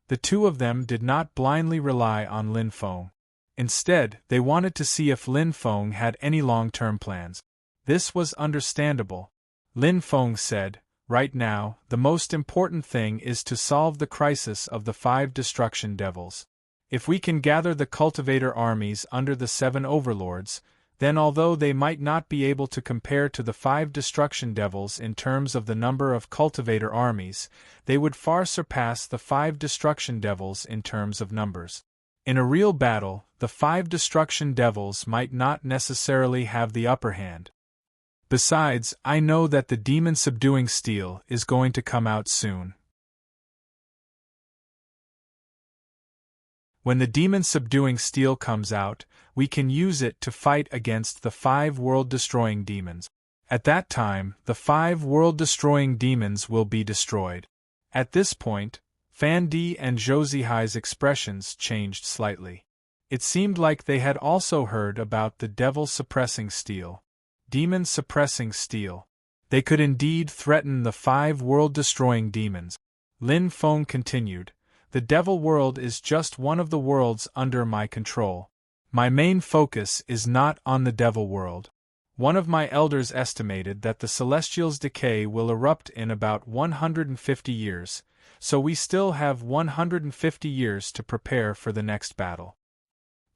The two of them did not blindly rely on Lin Feng. Instead, they wanted to see if Lin Feng had any long-term plans. This was understandable. Lin Feng said, "Right now, the most important thing is to solve the crisis of the 5 destruction devils. If we can gather the cultivator armies under the 7 overlords, then although they might not be able to compare to the 5 destruction devils in terms of the number of cultivator armies, they would far surpass the 5 destruction devils in terms of numbers. In a real battle, the 5 destruction devils might not necessarily have the upper hand. Besides, I know that the demon subduing steel is going to come out soon. When the demon subduing steel comes out, we can use it to fight against the 5 world-destroying demons. At that time, the 5 world-destroying demons will be destroyed." At this point, Fan Di and Zhou Zihai's expressions changed slightly. It seemed like they had also heard about the devil-suppressing steel. Demon-suppressing steel. They could indeed threaten the 5 world-destroying demons. Lin Feng continued, "The devil world is just one of the worlds under my control. My main focus is not on the devil world. One of my elders estimated that the celestial's decay will erupt in about 150 years, so we still have 150 years to prepare for the next battle.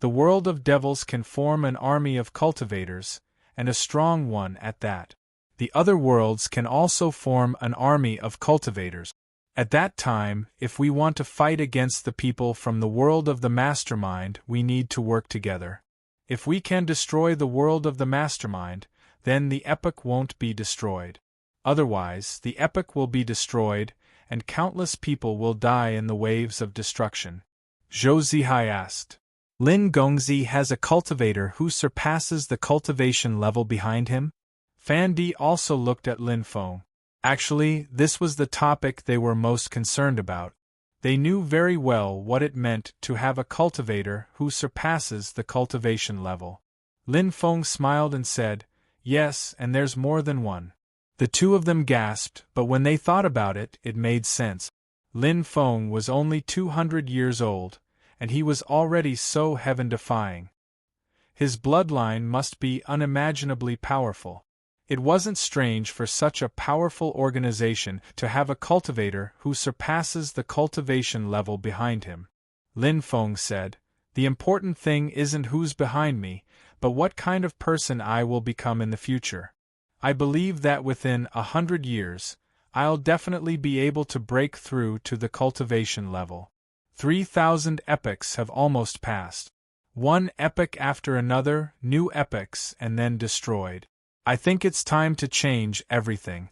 The world of devils can form an army of cultivators, and a strong one at that. The other worlds can also form an army of cultivators. At that time, if we want to fight against the people from the world of the mastermind, we need to work together. If we can destroy the world of the mastermind, then the epoch won't be destroyed. Otherwise, the epoch will be destroyed, and countless people will die in the waves of destruction." Zhou Zihai asked. "Lin Gongzi has a cultivator who surpasses the cultivation level behind him?" Fan Di also looked at Lin Feng. Actually, this was the topic they were most concerned about. They knew very well what it meant to have a cultivator who surpasses the cultivation level. Lin Feng smiled and said, "Yes, and there's more than one." The two of them gasped, but when they thought about it, it made sense. Lin Feng was only 200 years old, and he was already so heaven-defying. His bloodline must be unimaginably powerful. It wasn't strange for such a powerful organization to have a cultivator who surpasses the cultivation level behind him. Lin Feng said, "The important thing isn't who's behind me, but what kind of person I will become in the future. I believe that within 100 years, I'll definitely be able to break through to the cultivation level. 3,000 epochs have almost passed. One epoch after another, new epochs, and then destroyed. I think it's time to change everything.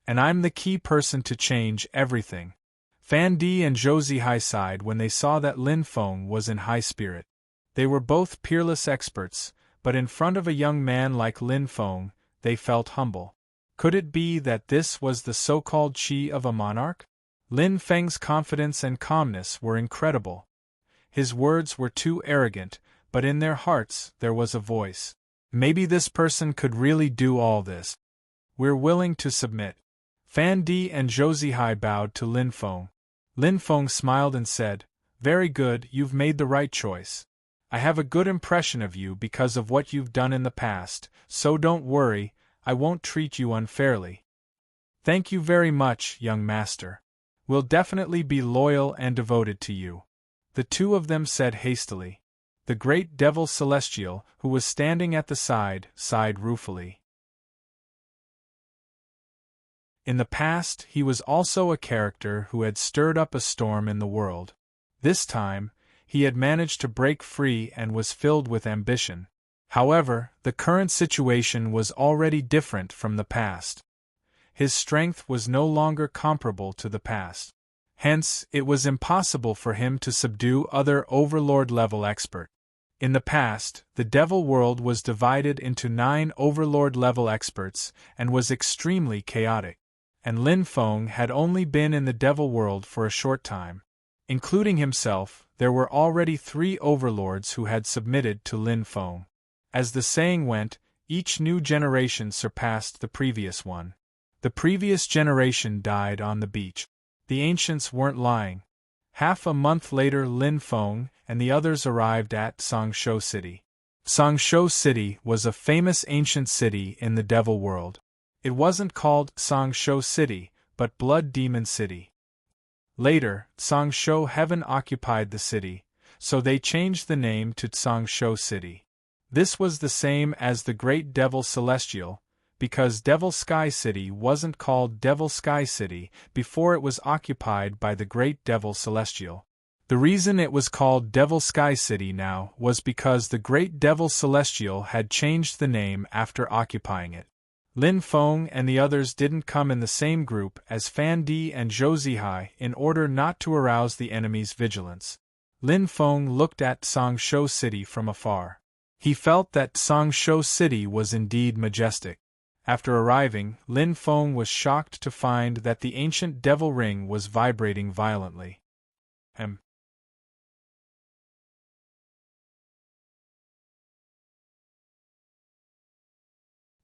And I'm the key person to change everything." Fan Di and Zhou Zihai sighed when they saw that Lin Feng was in high spirit. They were both peerless experts, but in front of a young man like Lin Feng, they felt humble. Could it be that this was the so-called chi of a monarch? Lin Feng's confidence and calmness were incredible. His words were too arrogant, but in their hearts there was a voice. Maybe this person could really do all this. We're willing to submit. Fan Di and Zhou Zihai bowed to Lin Feng. Lin Feng smiled and said, "Very good, you've made the right choice. I have a good impression of you because of what you've done in the past, so don't worry, I won't treat you unfairly." "Thank you very much, young master. We'll definitely be loyal and devoted to you," the two of them said hastily. The great devil celestial, who was standing at the side, sighed ruefully. In the past, he was also a character who had stirred up a storm in the world. This time, he had managed to break free and was filled with ambition. However, the current situation was already different from the past. His strength was no longer comparable to the past. Hence, it was impossible for him to subdue other overlord-level experts. In the past, the devil world was divided into 9 overlord-level experts and was extremely chaotic. And Lin Feng had only been in the devil world for a short time. Including himself, there were already 3 overlords who had submitted to Lin Feng. As the saying went, each new generation surpassed the previous one. The previous generation died on the beach. The ancients weren't lying. Half a month later, Lin Feng and the others arrived at Songshou City. Songshou City was a famous ancient city in the devil world. It wasn't called Songshou City, but Blood Demon City. Later, Songshou Heaven occupied the city, so they changed the name to Songshou City. This was the same as the Great Devil Celestial, because Devil Sky City wasn't called Devil Sky City before it was occupied by the Great Devil Celestial. The reason it was called Devil Sky City now was because the Great Devil Celestial had changed the name after occupying it. Lin Feng and the others didn't come in the same group as Fan Di and Zhou Zihai in order not to arouse the enemy's vigilance. Lin Feng looked at Songshou City from afar. He felt that Songshou City was indeed majestic. After arriving, Lin Feng was shocked to find that the ancient devil ring was vibrating violently.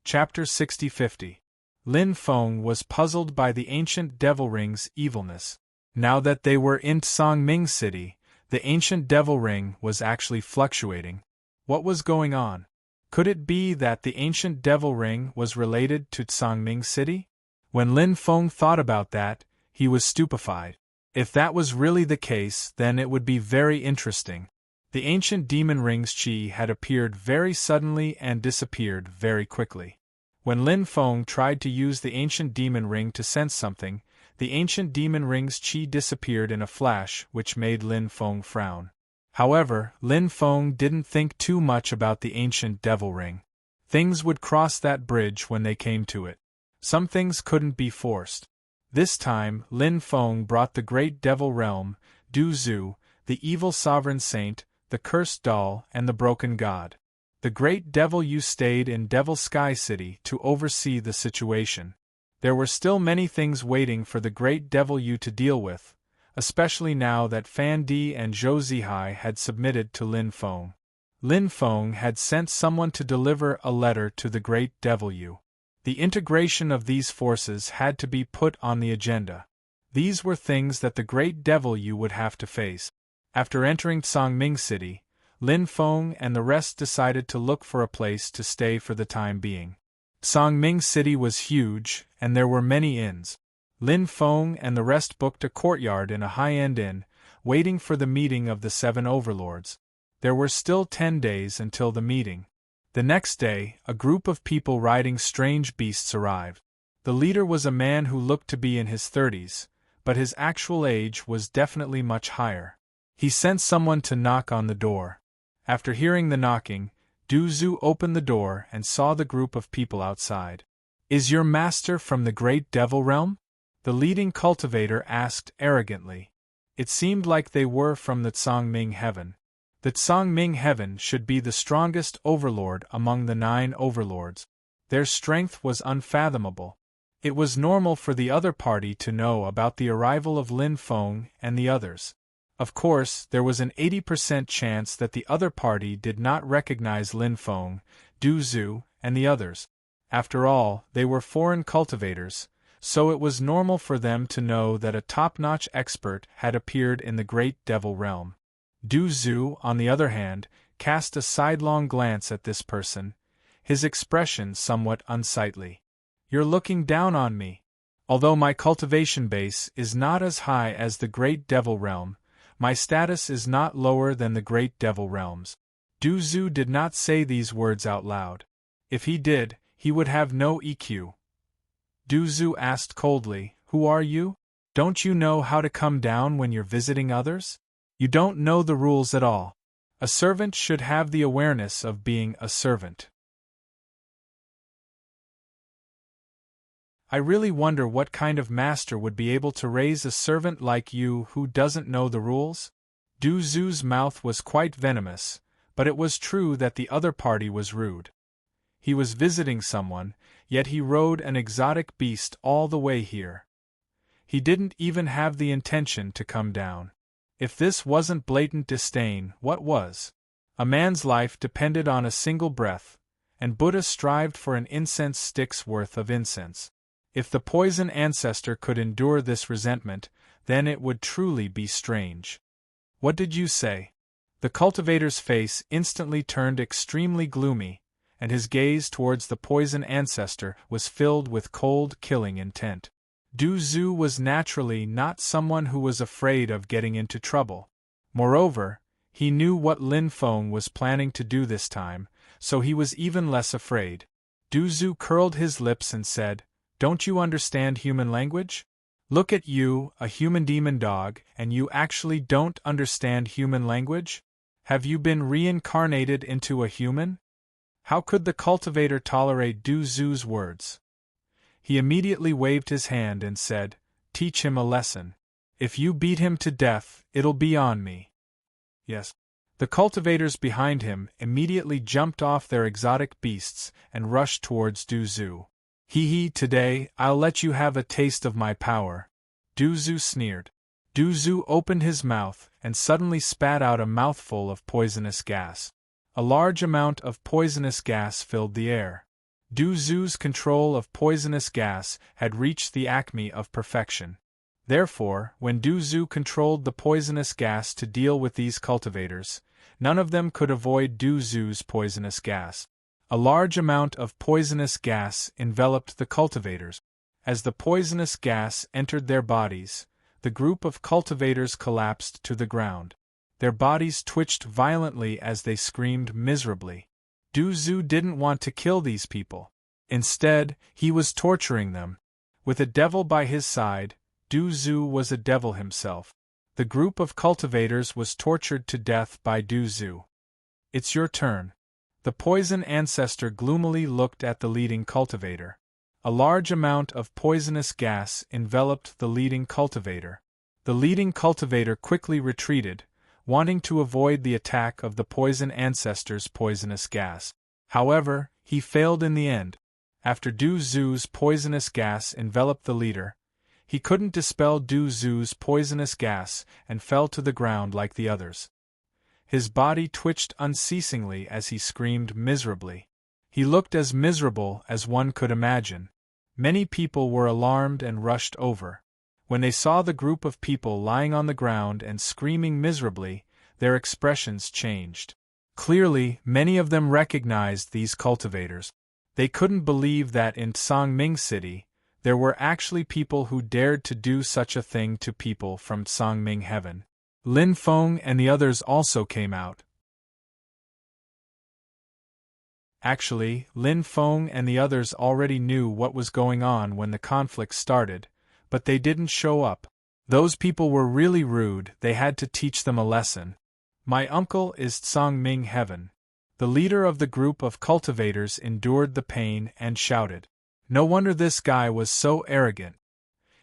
Chapter 60-50. Lin Feng was puzzled by the ancient devil ring's evilness. Now that they were in Songming City, the ancient devil ring was actually fluctuating. What was going on? Could it be that the ancient devil ring was related to Songming City? When Lin Feng thought about that, he was stupefied. If that was really the case, then it would be very interesting. The ancient demon ring's chi had appeared very suddenly and disappeared very quickly. When Lin Feng tried to use the ancient demon ring to sense something, the ancient demon ring's chi disappeared in a flash, which made Lin Feng frown. However, Lin Feng didn't think too much about the ancient devil ring. Things would cross that bridge when they came to it. Some things couldn't be forced. This time, Lin Feng brought the great devil realm, Du Zhu, the evil sovereign saint, the cursed doll, and the broken god. The great devil Yu stayed in Devil Sky City to oversee the situation. There were still many things waiting for the great devil Yu to deal with, especially now that Fan Di and Zhou Zihai had submitted to Lin Feng. Lin Feng had sent someone to deliver a letter to the great devil Yu. The integration of these forces had to be put on the agenda. These were things that the great devil Yu would have to face. After entering Songming City, Lin Feng and the rest decided to look for a place to stay for the time being. Songming City was huge, and there were many inns. Lin Feng and the rest booked a courtyard in a high-end inn, waiting for the meeting of the 7 overlords. There were still 10 days until the meeting. The next day, a group of people riding strange beasts arrived. The leader was a man who looked to be in his 30s, but his actual age was definitely much higher. He sent someone to knock on the door. After hearing the knocking, Du Zhu opened the door and saw the group of people outside. "Is your master from the great devil realm?" the leading cultivator asked arrogantly. It seemed like they were from the Songming heaven. The Songming heaven should be the strongest overlord among the 9 overlords. Their strength was unfathomable. It was normal for the other party to know about the arrival of Lin Feng and the others. Of course, there was an 80% chance that the other party did not recognize Lin Feng, Du Zhu, and the others. After all, they were foreign cultivators, so it was normal for them to know that a top-notch expert had appeared in the great devil realm. Du Zhu, on the other hand, cast a sidelong glance at this person, his expression somewhat unsightly. "You're looking down on me. Although my cultivation base is not as high as the great devil realm, my status is not lower than the great devil realms." Du Zhu did not say these words out loud. If he did, he would have no EQ. Du Zhu asked coldly, "Who are you? Don't you know how to come down when you're visiting others? You don't know the rules at all. A servant should have the awareness of being a servant." I really wonder what kind of master would be able to raise a servant like you who doesn't know the rules? Du Zhu's mouth was quite venomous, but it was true that the other party was rude. He was visiting someone, yet he rode an exotic beast all the way here. He didn't even have the intention to come down. If this wasn't blatant disdain, what was? A man's life depended on a single breath, and Buddha strived for an incense stick's worth of incense. If the poison ancestor could endure this resentment, then it would truly be strange. "What did you say?" The cultivator's face instantly turned extremely gloomy, and his gaze towards the poison ancestor was filled with cold, killing intent. Du Zhu was naturally not someone who was afraid of getting into trouble. Moreover, he knew what Lin Feng was planning to do this time, so he was even less afraid. Du Zhu curled his lips and said, "Don't you understand human language? Look at you, a human demon dog, and you actually don't understand human language? Have you been reincarnated into a human?" How could the cultivator tolerate Du Zhu's words? He immediately waved his hand and said, "Teach him a lesson. If you beat him to death, it'll be on me." Yes. The cultivators behind him immediately jumped off their exotic beasts and rushed towards Du Zhu. "Hee, today, I'll let you have a taste of my power," Du Zhu sneered. Du Zhu opened his mouth and suddenly spat out a mouthful of poisonous gas. A large amount of poisonous gas filled the air. Du Zhu's control of poisonous gas had reached the acme of perfection. Therefore, when Du Zhu controlled the poisonous gas to deal with these cultivators, none of them could avoid Du Zhu's poisonous gas. A large amount of poisonous gas enveloped the cultivators. As the poisonous gas entered their bodies, the group of cultivators collapsed to the ground. Their bodies twitched violently as they screamed miserably. Du Zhu didn't want to kill these people. Instead, he was torturing them. With a devil by his side, Du Zhu was a devil himself. The group of cultivators was tortured to death by Du Zhu. "It's your turn." The poison ancestor gloomily looked at the leading cultivator. A large amount of poisonous gas enveloped the leading cultivator. The leading cultivator quickly retreated, wanting to avoid the attack of the poison ancestor's poisonous gas. However, he failed in the end. After Du Zu's poisonous gas enveloped the leader, he couldn't dispel Du Zu's poisonous gas and fell to the ground like the others. His body twitched unceasingly as he screamed miserably. He looked as miserable as one could imagine. Many people were alarmed and rushed over. When they saw the group of people lying on the ground and screaming miserably, their expressions changed. Clearly, many of them recognized these cultivators. They couldn't believe that in Songming City, there were actually people who dared to do such a thing to people from Songming Heaven. Lin Feng and the others also came out. Actually, Lin Feng and the others already knew what was going on when the conflict started, but they didn't show up. Those people were really rude, they had to teach them a lesson. My uncle is Songming Heaven. The leader of the group of cultivators endured the pain and shouted. No wonder this guy was so arrogant.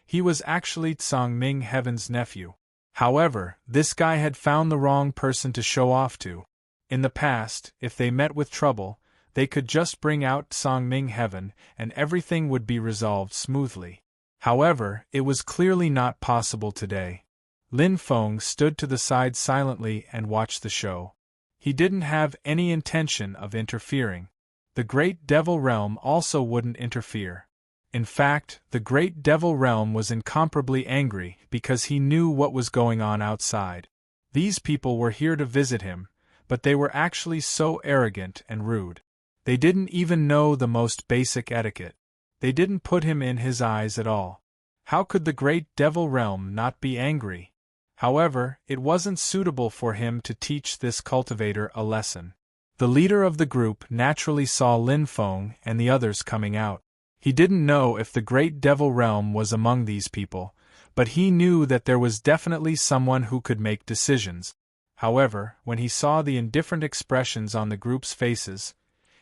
He was actually Songming Heaven's nephew. However, this guy had found the wrong person to show off to. In the past, if they met with trouble, they could just bring out Songming Heaven and everything would be resolved smoothly. However, it was clearly not possible today. Lin Feng stood to the side silently and watched the show. He didn't have any intention of interfering. The Great Devil Realm also wouldn't interfere. In fact, the Great Devil Realm was incomparably angry because he knew what was going on outside. These people were here to visit him, but they were actually so arrogant and rude. They didn't even know the most basic etiquette. They didn't put him in his eyes at all. How could the Great Devil Realm not be angry? However, it wasn't suitable for him to teach this cultivator a lesson. The leader of the group naturally saw Lin Feng and the others coming out. He didn't know if the Great Devil Realm was among these people, but he knew that there was definitely someone who could make decisions. However, when he saw the indifferent expressions on the group's faces,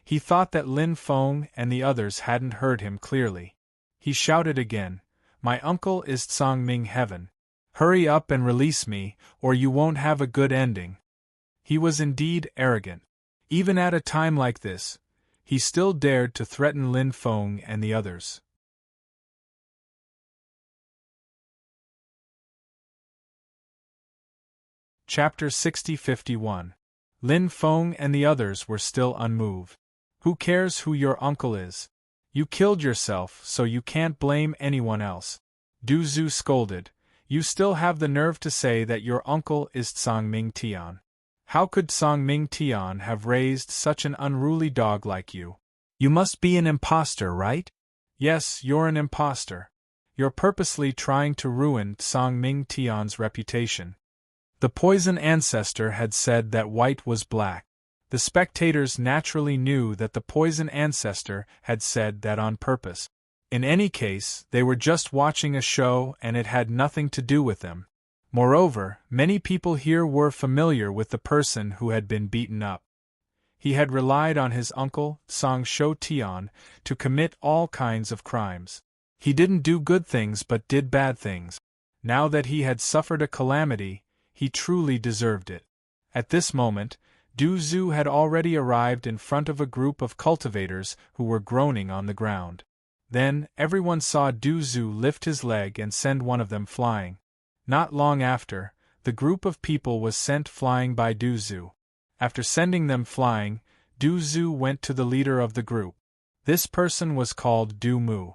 he thought that Lin Feng and the others hadn't heard him clearly. He shouted again, "My uncle is Songming Heaven. Hurry up and release me, or you won't have a good ending." He was indeed arrogant. Even at a time like this, he still dared to threaten Lin Feng and the others. Chapter 60-51. Lin Feng and the others were still unmoved. Who cares who your uncle is? You killed yourself, so you can't blame anyone else. Du Zu scolded. You still have the nerve to say that your uncle is Songming Tian. How could Songming Tian have raised such an unruly dog like you? You must be an imposter, right? Yes, you're an imposter. You're purposely trying to ruin Songming Tian's reputation. The poison ancestor had said that white was black. The spectators naturally knew that the poison ancestor had said that on purpose. In any case, they were just watching a show and it had nothing to do with them. Moreover, many people here were familiar with the person who had been beaten up. He had relied on his uncle, Song Shou Tian, to commit all kinds of crimes. He didn't do good things but did bad things. Now that he had suffered a calamity, he truly deserved it. At this moment, Du Zu had already arrived in front of a group of cultivators who were groaning on the ground. Then, everyone saw Du Zu lift his leg and send one of them flying. Not long after, the group of people was sent flying by Du Zu. After sending them flying, Du Zu went to the leader of the group. This person was called Du Mu.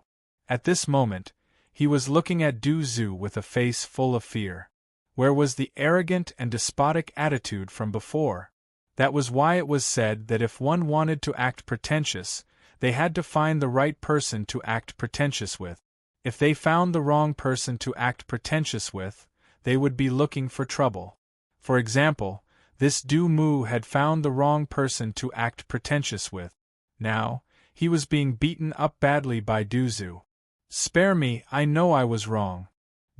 At this moment, he was looking at Du Zu with a face full of fear. Where was the arrogant and despotic attitude from before? That was why it was said that if one wanted to act pretentious, they had to find the right person to act pretentious with. If they found the wrong person to act pretentious with, they would be looking for trouble. For example, this Du Mu had found the wrong person to act pretentious with. Now, he was being beaten up badly by Du Zu. Spare me, I know I was wrong.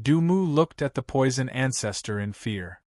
Du Mu looked at the poison ancestor in fear.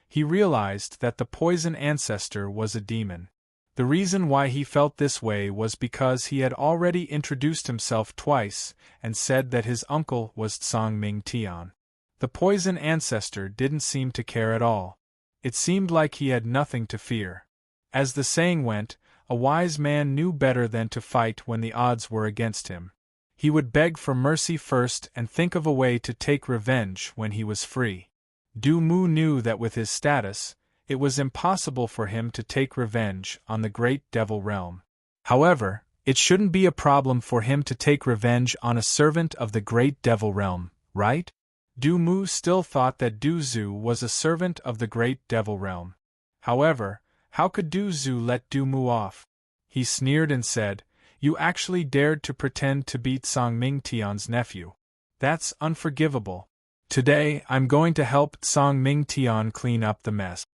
He realized that the poison ancestor was a demon. The reason why he felt this way was because he had already introduced himself twice and said that his uncle was Songming Tian. The poison ancestor didn't seem to care at all. It seemed like he had nothing to fear. As the saying went, a wise man knew better than to fight when the odds were against him. He would beg for mercy first and think of a way to take revenge when he was free. Du Mu knew that with his status, it was impossible for him to take revenge on the great devil realm. However, it shouldn't be a problem for him to take revenge on a servant of the great devil realm, right? Du Mu still thought that Du Zhu was a servant of the great devil realm. However, how could Du Zhu let Du Mu off? He sneered and said, "You actually dared to pretend to beat Song Ming Tian's nephew. That's unforgivable. Today, I'm going to help Song Ming Tian clean up the mess."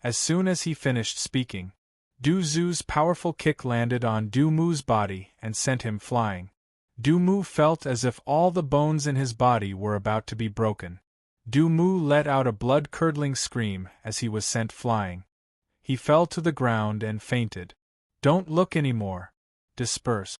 As soon as he finished speaking, Du Zhu's powerful kick landed on Du Mu's body and sent him flying. Du Mu felt as if all the bones in his body were about to be broken. Du Mu let out a blood-curdling scream as he was sent flying. He fell to the ground and fainted. "Don't look anymore. Disperse."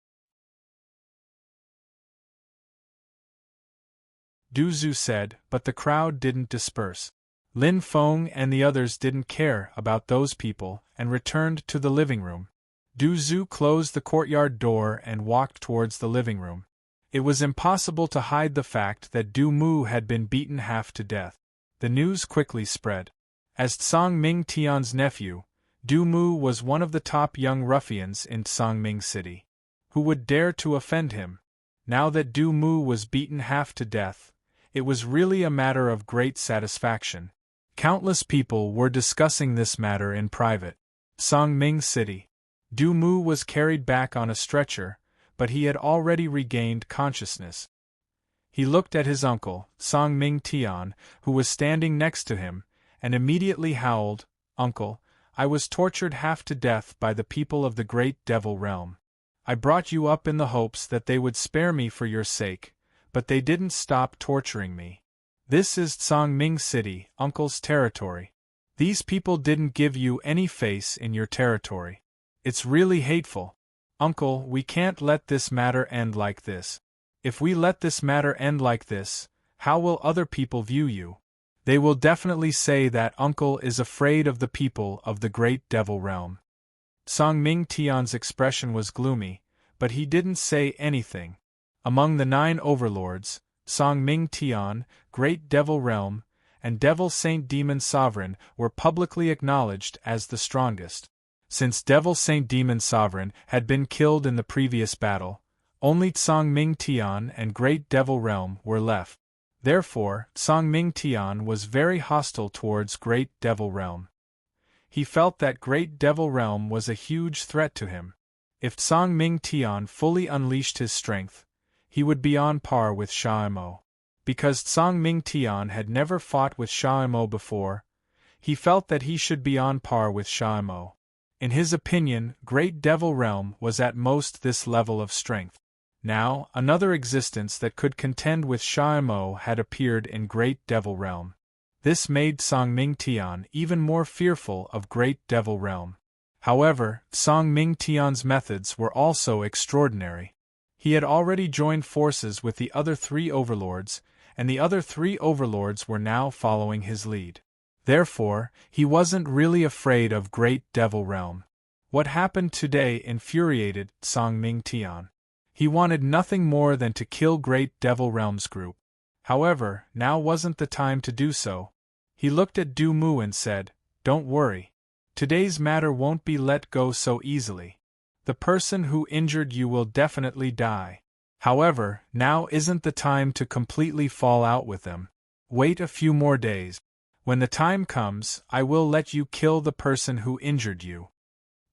Du Zhu said, but the crowd didn't disperse. Lin Feng and the others didn't care about those people and returned to the living room. Du Zhu closed the courtyard door and walked towards the living room. It was impossible to hide the fact that Du Mu had been beaten half to death. The news quickly spread. As Song Ming Tian's nephew, Du Mu was one of the top young ruffians in Songming City. Who would dare to offend him? Now that Du Mu was beaten half to death, it was really a matter of great satisfaction. Countless people were discussing this matter in private. Songming City. Du Mu was carried back on a stretcher, but he had already regained consciousness. He looked at his uncle, Song Ming Tian, who was standing next to him, and immediately howled, "Uncle, I was tortured half to death by the people of the great devil realm. I brought you up in the hopes that they would spare me for your sake, but they didn't stop torturing me. This is Songming City, Uncle's territory. These people didn't give you any face in your territory. It's really hateful. Uncle, we can't let this matter end like this. If we let this matter end like this, how will other people view you? They will definitely say that Uncle is afraid of the people of the great devil realm." Song Ming Tian's expression was gloomy, but he didn't say anything. Among the 9 overlords, Song Ming Tian, Great Devil Realm, and Devil Saint Demon Sovereign were publicly acknowledged as the strongest. Since Devil Saint Demon Sovereign had been killed in the previous battle, only Song Ming Tian and Great Devil Realm were left. Therefore, Song Ming Tian was very hostile towards Great Devil Realm. He felt that Great Devil Realm was a huge threat to him. If Song Ming Tian fully unleashed his strength, he would be on par with Xiaomo. Because Song Ming Tian had never fought with Xiaomo before, he felt that he should be on par with Xiaomo. In his opinion, Great Devil Realm was at most this level of strength. Now, another existence that could contend with Xiaomo had appeared in Great Devil Realm. This made Song Ming Tian even more fearful of Great Devil Realm. However, Song Ming Tian's methods were also extraordinary. He had already joined forces with the other 3 overlords, and the other 3 overlords were now following his lead. Therefore, he wasn't really afraid of Great Devil Realm. What happened today infuriated Song Ming Tian. He wanted nothing more than to kill Great Devil Realm's group. However, now wasn't the time to do so. He looked at Du Mu and said, "Don't worry. Today's matter won't be let go so easily. The person who injured you will definitely die. However, now isn't the time to completely fall out with them. Wait a few more days. When the time comes, I will let you kill the person who injured you."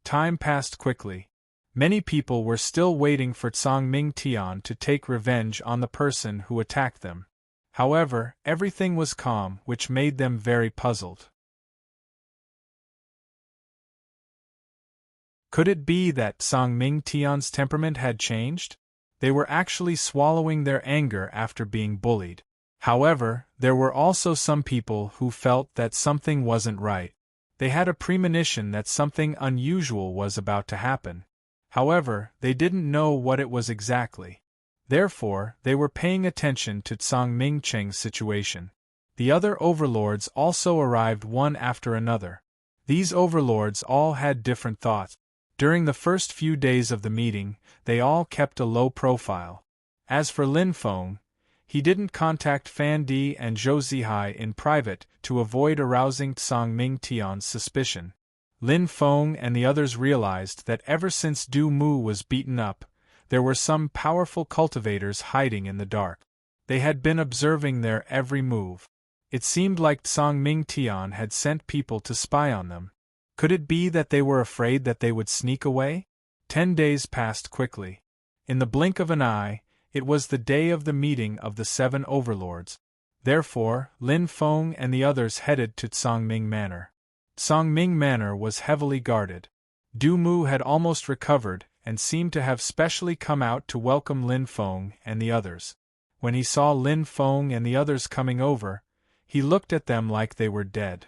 Time passed quickly. Many people were still waiting for Song Ming Tian to take revenge on the person who attacked them. However, everything was calm, which made them very puzzled. Could it be that Song Ming Tian's temperament had changed? They were actually swallowing their anger after being bullied. However, there were also some people who felt that something wasn't right. They had a premonition that something unusual was about to happen. However, they didn't know what it was exactly. Therefore, they were paying attention to Song Ming Cheng's situation. The other overlords also arrived one after another. These overlords all had different thoughts. During the first few days of the meeting, they all kept a low profile. As for Lin Feng, he didn't contact Fan Di and Zhou Zihai in private to avoid arousing Tsang Ming Tian's suspicion. Lin Feng and the others realized that ever since Du Mu was beaten up, there were some powerful cultivators hiding in the dark. They had been observing their every move. It seemed like Tsang Ming Tian had sent people to spy on them. Could it be that they were afraid that they would sneak away? 10 days passed quickly. In the blink of an eye, it was the day of the meeting of the 7 overlords. Therefore, Lin Feng and the others headed to Tsangming Manor. Tsangming Manor was heavily guarded. Du Mu had almost recovered and seemed to have specially come out to welcome Lin Feng and the others. When he saw Lin Feng and the others coming over, he looked at them like they were dead.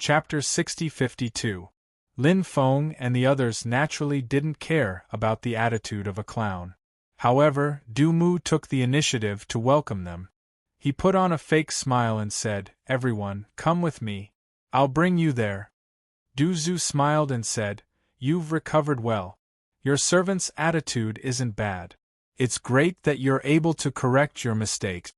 Chapter 60-52. Lin Feng and the others naturally didn't care about the attitude of a clown. However, Du Mu took the initiative to welcome them. He put on a fake smile and said, "Everyone, come with me. I'll bring you there." Du Zhu smiled and said, "You've recovered well. Your servant's attitude isn't bad. It's great that you're able to correct your mistakes."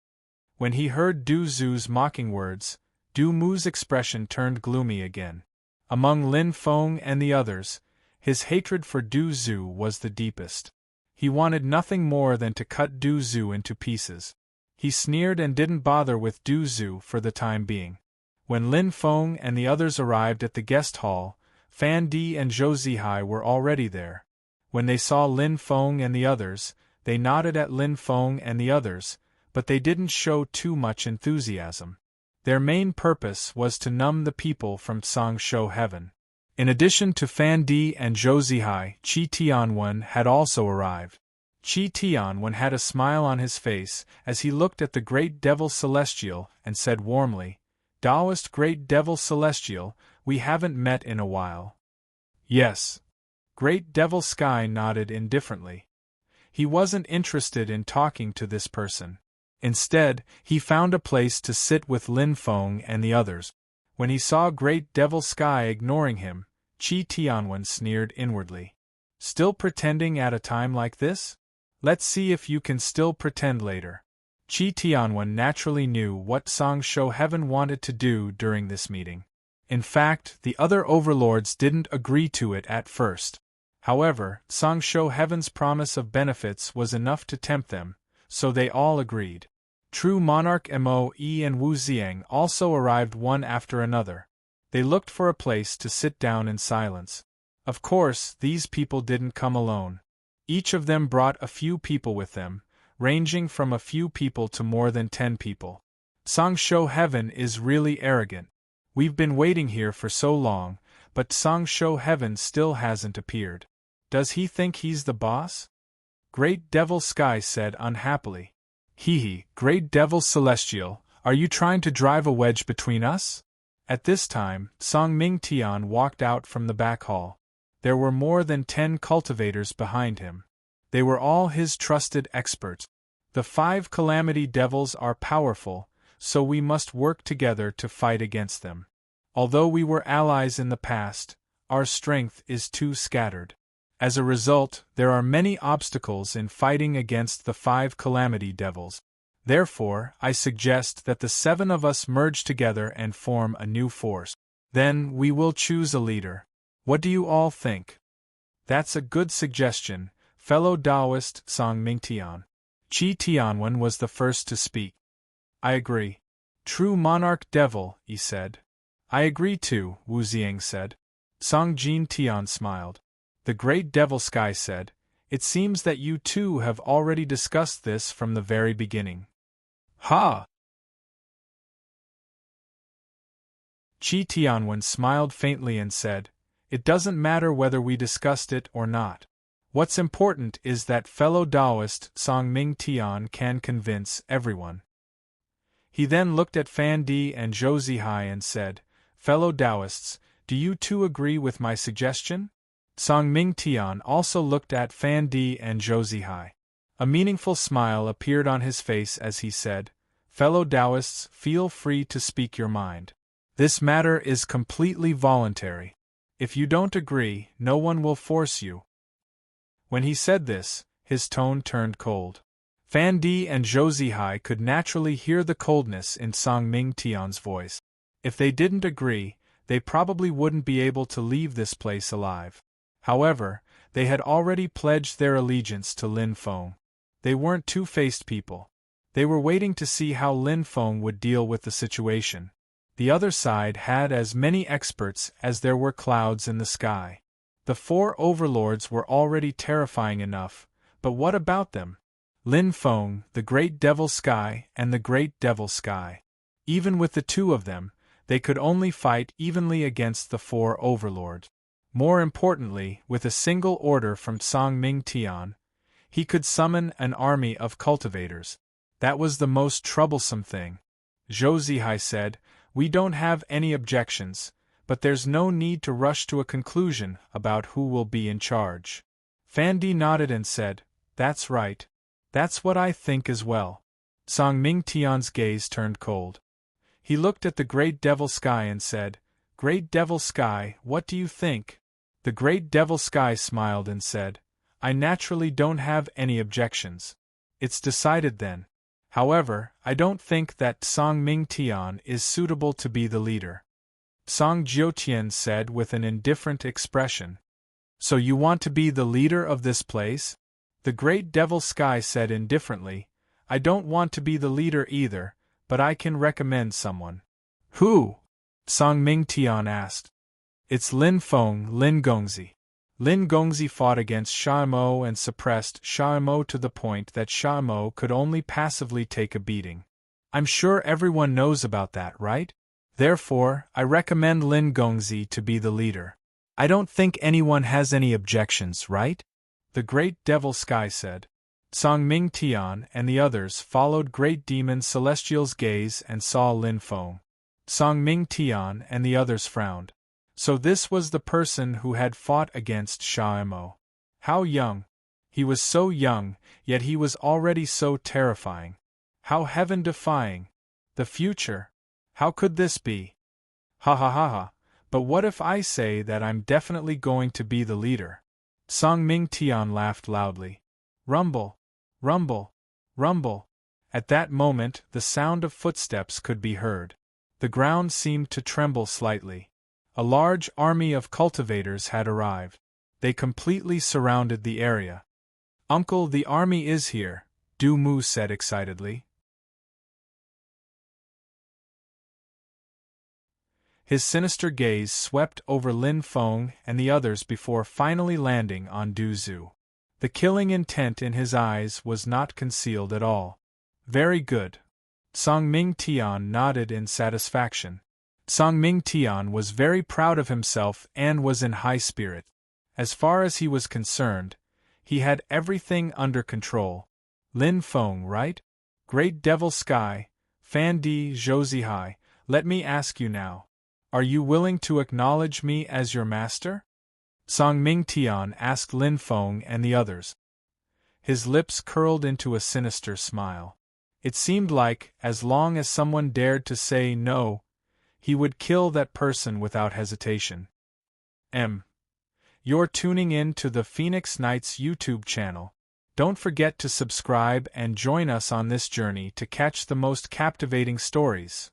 When he heard Du Zhu's mocking words, Du Mu's expression turned gloomy again. Among Lin Feng and the others, his hatred for Du Zhu was the deepest. He wanted nothing more than to cut Du Zhu into pieces. He sneered and didn't bother with Du Zhu for the time being. When Lin Feng and the others arrived at the guest hall, Fan Di and Zhou Zihai were already there. When they saw Lin Feng and the others, they nodded at Lin Feng and the others, but they didn't show too much enthusiasm. Their main purpose was to numb the people from Tsangshou Heaven. In addition to Fan Di and Zhou Zihai, Qi Tianwen had also arrived. Qi Tianwen had a smile on his face as he looked at the Great Devil Celestial and said warmly, "Taoist Great Devil Celestial, we haven't met in a while." "Yes." Great Devil Sky nodded indifferently. He wasn't interested in talking to this person. Instead, he found a place to sit with Lin Feng and the others. When he saw Great Devil Sky ignoring him, Qi Tianwen sneered inwardly. "Still pretending at a time like this? Let's see if you can still pretend later." Qi Tianwen naturally knew what Tsangshou Heaven wanted to do during this meeting. In fact, the other overlords didn't agree to it at first. However, Tsangshou Heaven's promise of benefits was enough to tempt them, so they all agreed. True Monarch Mo Yi and Wu Ziang also arrived one after another. They looked for a place to sit down in silence. Of course, these people didn't come alone. Each of them brought a few people with them, ranging from a few people to more than 10 people. Tsangshou Heaven is really arrogant. We've been waiting here for so long, but Tsangshou Heaven still hasn't appeared. Does he think he's the boss? Great Devil Sky said unhappily. "Hee, Great Devil Celestial, are you trying to drive a wedge between us?" At this time, Tsang Ming Tian walked out from the back hall. There were more than 10 cultivators behind him. They were all his trusted experts. "The 5 Calamity Devils are powerful, so we must work together to fight against them. Although we were allies in the past, our strength is too scattered. As a result, there are many obstacles in fighting against the 5 Calamity Devils. Therefore, I suggest that the 7 of us merge together and form a new force. Then, we will choose a leader. What do you all think?" "That's a good suggestion, fellow Taoist Tsang Mingtian." Qi Tianwen was the first to speak. "I agree." "True Monarch Devil," he said. "I agree too," Wu Ziang said. Tsang Jin Tian smiled. The Great Devil Sky said, "It seems that you two have already discussed this from the very beginning." "Ha!" Qi Tianwen smiled faintly and said, "It doesn't matter whether we discussed it or not. What's important is that fellow Taoist Tsang Ming Tian can convince everyone." He then looked at Fan Di and Zhou Zihai and said, "Fellow Taoists, do you two agree with my suggestion?" Tsang Ming Tian also looked at Fan Di and Zhou Zihai. A meaningful smile appeared on his face as he said, Fellow Taoists, feel free to speak your mind. This matter is completely voluntary. If you don't agree, no one will force you. When he said this, his tone turned cold. Fan Di and Zhou Zihai could naturally hear the coldness in Song Ming Tian's voice. If they didn't agree, they probably wouldn't be able to leave this place alive. However, they had already pledged their allegiance to Lin Feng. They weren't two-faced people. They were waiting to see how Lin Feng would deal with the situation. The other side had as many experts as there were clouds in the sky. The four overlords were already terrifying enough, but what about them? Lin Feng, the Great Devil Sky, and the Great Devil Sky. Even with the two of them, they could only fight evenly against the four overlords. More importantly, with a single order from Song Ming Tian, he could summon an army of cultivators. That was the most troublesome thing. Zhou Zihai said, "We don't have any objections, but there's no need to rush to a conclusion about who will be in charge." Fan Di nodded and said, "That's right. That's what I think as well." Song Ming Tian's gaze turned cold. He looked at the Great Devil Sky and said, "Great Devil Sky, what do you think?" The Great Devil Sky smiled and said, "I naturally don't have any objections. It's decided then. However, I don't think that Song Ming Tian is suitable to be the leader." Song Jiutian said with an indifferent expression. "So you want to be the leader of this place?" The Great Devil Sky said indifferently, "I don't want to be the leader either, but I can recommend someone." "Who?" Song Ming Tian asked. "It's Lin Feng, Lin Gongzi." Lin Gongzi fought against Xiaomo and suppressed Xiaomo to the point that Xiaomo could only passively take a beating. I'm sure everyone knows about that, right? Therefore, I recommend Lin Gongzi to be the leader. I don't think anyone has any objections, right? The Great Devil Sky said. Song Ming Tian and the others followed Great Demon Celestial's gaze and saw Lin Feng. Song Ming Tian and the others frowned. So this was the person who had fought against Xiaomo. How young! He was so young, yet he was already so terrifying. How heaven-defying! The future! How could this be? Ha ha ha ha, but what if I say that I'm definitely going to be the leader? Song Ming Tian laughed loudly. Rumble! Rumble! Rumble! At that moment the sound of footsteps could be heard. The ground seemed to tremble slightly. A large army of cultivators had arrived. They completely surrounded the area. "Uncle, the army is here," Du Mu said excitedly. His sinister gaze swept over Lin Feng and the others before finally landing on Du Zhu. The killing intent in his eyes was not concealed at all. "Very good." Song Ming Tian nodded in satisfaction. Song Ming Tian was very proud of himself and was in high spirit. As far as he was concerned, he had everything under control. Lin Feng, right? Great Devil Sky, Fan Di, Zhou Zihai, let me ask you now. Are you willing to acknowledge me as your master? Song Ming Tian asked Lin Feng and the others. His lips curled into a sinister smile. It seemed like, as long as someone dared to say no, he would kill that person without hesitation. You're tuning in to the Phoenix Knights YouTube channel. Don't forget to subscribe and join us on this journey to catch the most captivating stories.